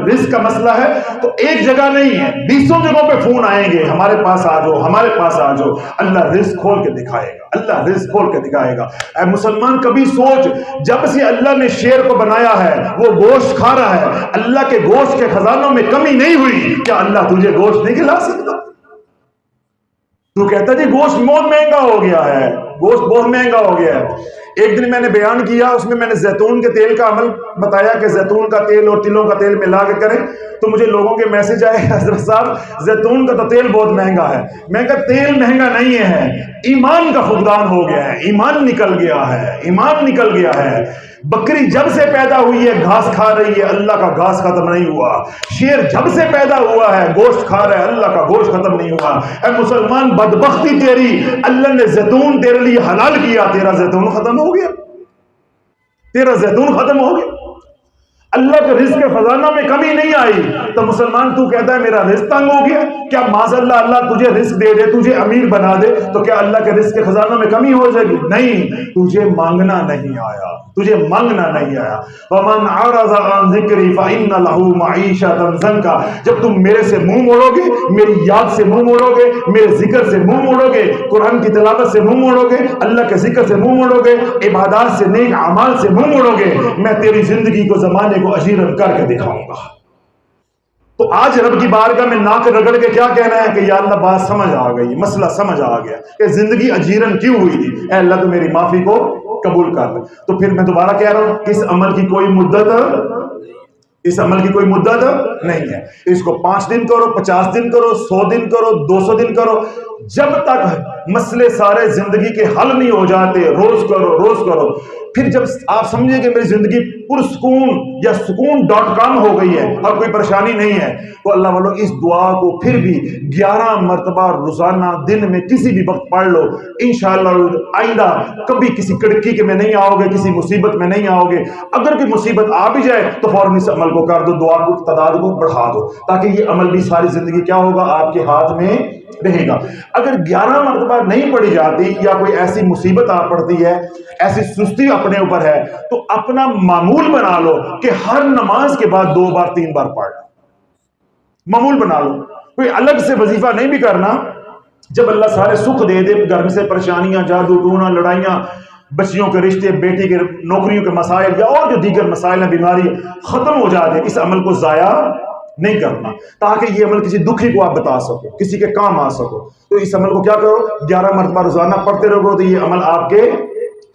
رزق کا مسئلہ ہے تو ایک جگہ نہیں ہے، 20 جگہوں پہ فون آئیں گے، ہمارے پاس آ جاؤ، ہمارے پاس آ جاؤ۔ اللہ رزق کھول کے دکھائے گا، اللہ رزق کھول کے دکھائے گا۔ اے مسلمان کبھی سوچ، جب سے اللہ نے شیر کو بنایا ہے وہ گوشت کھا رہا ہے، اللہ کے گوشت کے خزانوں میں کمی نہیں ہوئی، کیا اللہ تجھے گوشت نہیں کھلا سکتا؟ تو کہتا جی گوشت بہت مہنگا ہو گیا ہے، گوشت بہت مہنگا ہو گیا ہے۔ ایک دن میں نے بیان کیا، اس میں نے زیتون کے تیل کا عمل بتایا کہ زیتون کا تیل اور تلوں کا تیل ملا کے کریں، تو مجھے لوگوں کے میسج آئے حضرت صاحب زیتون کا تو تیل بہت مہنگا ہے۔ میں کہا تیل مہنگا نہیں ہے، ایمان کا فقدان ہو گیا ہے، ایمان نکل گیا ہے، ایمان نکل گیا ہے۔ بکری جب سے پیدا ہوئی ہے گھاس کھا رہی ہے، اللہ کا گھاس ختم نہیں ہوا۔ شیر جب سے پیدا ہوا ہے گوشت کھا رہا ہے، اللہ کا گوشت ختم نہیں ہوا۔ اے مسلمان بدبختی تیری، اللہ نے زیتون تیرے لیے حلال کیا، تیرا زیتون ختم ہو گیا، تیرا زیتون ختم ہو گیا۔ اللہ کے رزق کے خزانوں میں کمی نہیں آئی تو مسلمان تو کہتا ہے میرا رزق تنگ ہو گیا۔ کیا معاذ اللہ اللہ تجھے رزق دے دے، تجھے امیر بنا دے تو کیا اللہ کے رزق کے خزانوں میں کمی ہو جائے گی؟ نہیں، تجھے مانگنا نہیں آیا، تجھے مانگنا نہیں آیا۔ وَمَنْ عَرَضَ عَنْ ذِكْرِي فَإِنَّ لَهُ مَعِيشَةً ضَنْكَ، جب تم میرے سے منہ موڑو گے، میری یاد سے منہ موڑو گے، میرے ذکر سے منہ موڑو گے، قرآن کی تلاوت سے منہ موڑو گے، اللہ کے ذکر سے منہ موڑو گے، عبادات سے، نیک اعمال سے منہ موڑو گے، میں تیری زندگی کو زمانے کو اجیرن کر کے دکھاؤں گا۔ تو آج رب کی بارگاہ میں ناک رگڑ کے کیا کہنا ہے کہ یا اللہ بات سمجھ آ گئی، مسئلہ سمجھ آ گیا کہ زندگی اجیرن کیوں ہوئی تھی، اے اللہ تو میری معافی کو قبول کر لے۔ تو پھر میں دوبارہ کہہ رہا ہوں کہ اس عمل کی کوئی مدت، اس عمل کی کوئی مدت نہیں ہے۔ اس کو 5 دن کرو، 50 دن کرو، 100 دن کرو، 200 دن کرو، جب تک مسئلے سارے زندگی کے حل نہیں ہو جاتے روز کرو، روز کرو۔ پھر جب آپ سمجھیں کہ میری زندگی پرسکون یا سکون.com ہو گئی ہے اور کوئی پریشانی نہیں ہے، تو اللہ والوں اس دعا کو پھر بھی 11 مرتبہ روزانہ دن میں کسی بھی وقت پڑھ لو، انشاءاللہ آئندہ کبھی کسی کڑکی کے میں نہیں آؤ گے، کسی مصیبت میں نہیں آؤ گے۔ اگر کوئی مصیبت آ بھی جائے تو فوراً اس عمل کو کر دو، دعا کو تعداد کو بڑھا دو، تاکہ یہ عمل بھی ساری زندگی کیا ہوگا آپ کے ہاتھ میں رہے گا۔ اگر 11 مرتبہ نہیں پڑھی جاتی یا کوئی ایسی مصیبت آ پڑتی ہے، ایسی سستی اپنے اوپر ہے، تو اپنا معمول بنا لو کہ ہر نماز کے بعد 2 بار 3 بار پڑھ لو، معمول بنا لو۔ کوئی الگ سے وظیفہ نہیں بھی کرنا۔ جب اللہ سارے سکھ دے دے، گھر سے پریشانیاں، جادو ٹونا، لڑائیاں، بچیوں کے رشتے، بیٹی کے نوکریوں کے مسائل یا اور جو دیگر مسائل ہیں، بیماری ختم ہو جاتے، اس عمل کو ضائع نہیں کرنا، تاکہ یہ عمل کسی دکھی کو آپ بتا سکو، کسی کے کام آ سکو۔ تو اس عمل کو کیا کرو، 11 مرتبہ روزانہ پڑھتے رہو تو یہ عمل آپ کے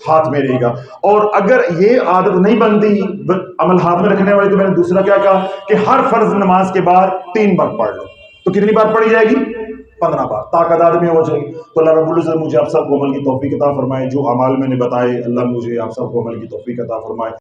ہاتھ میں رہے گا۔ اور اگر یہ عادت نہیں بنتی عمل ہاتھ میں رکھنے والی، تو میں نے دوسرا کیا کہا کہ ہر فرض نماز کے بعد 3 بار پڑھ لو۔ تو کتنی بار پڑھی جائے گی؟ 15 بار، طاقت آدمی ہو جائے گی۔ تو اللہ رب العزت مجھے آپ سب کو عمل کی توفیق عطا فرمائے، جو اعمال میں نے بتائے اللہ مجھے آپ سب کو عمل کی توفیق عطا فرمائے۔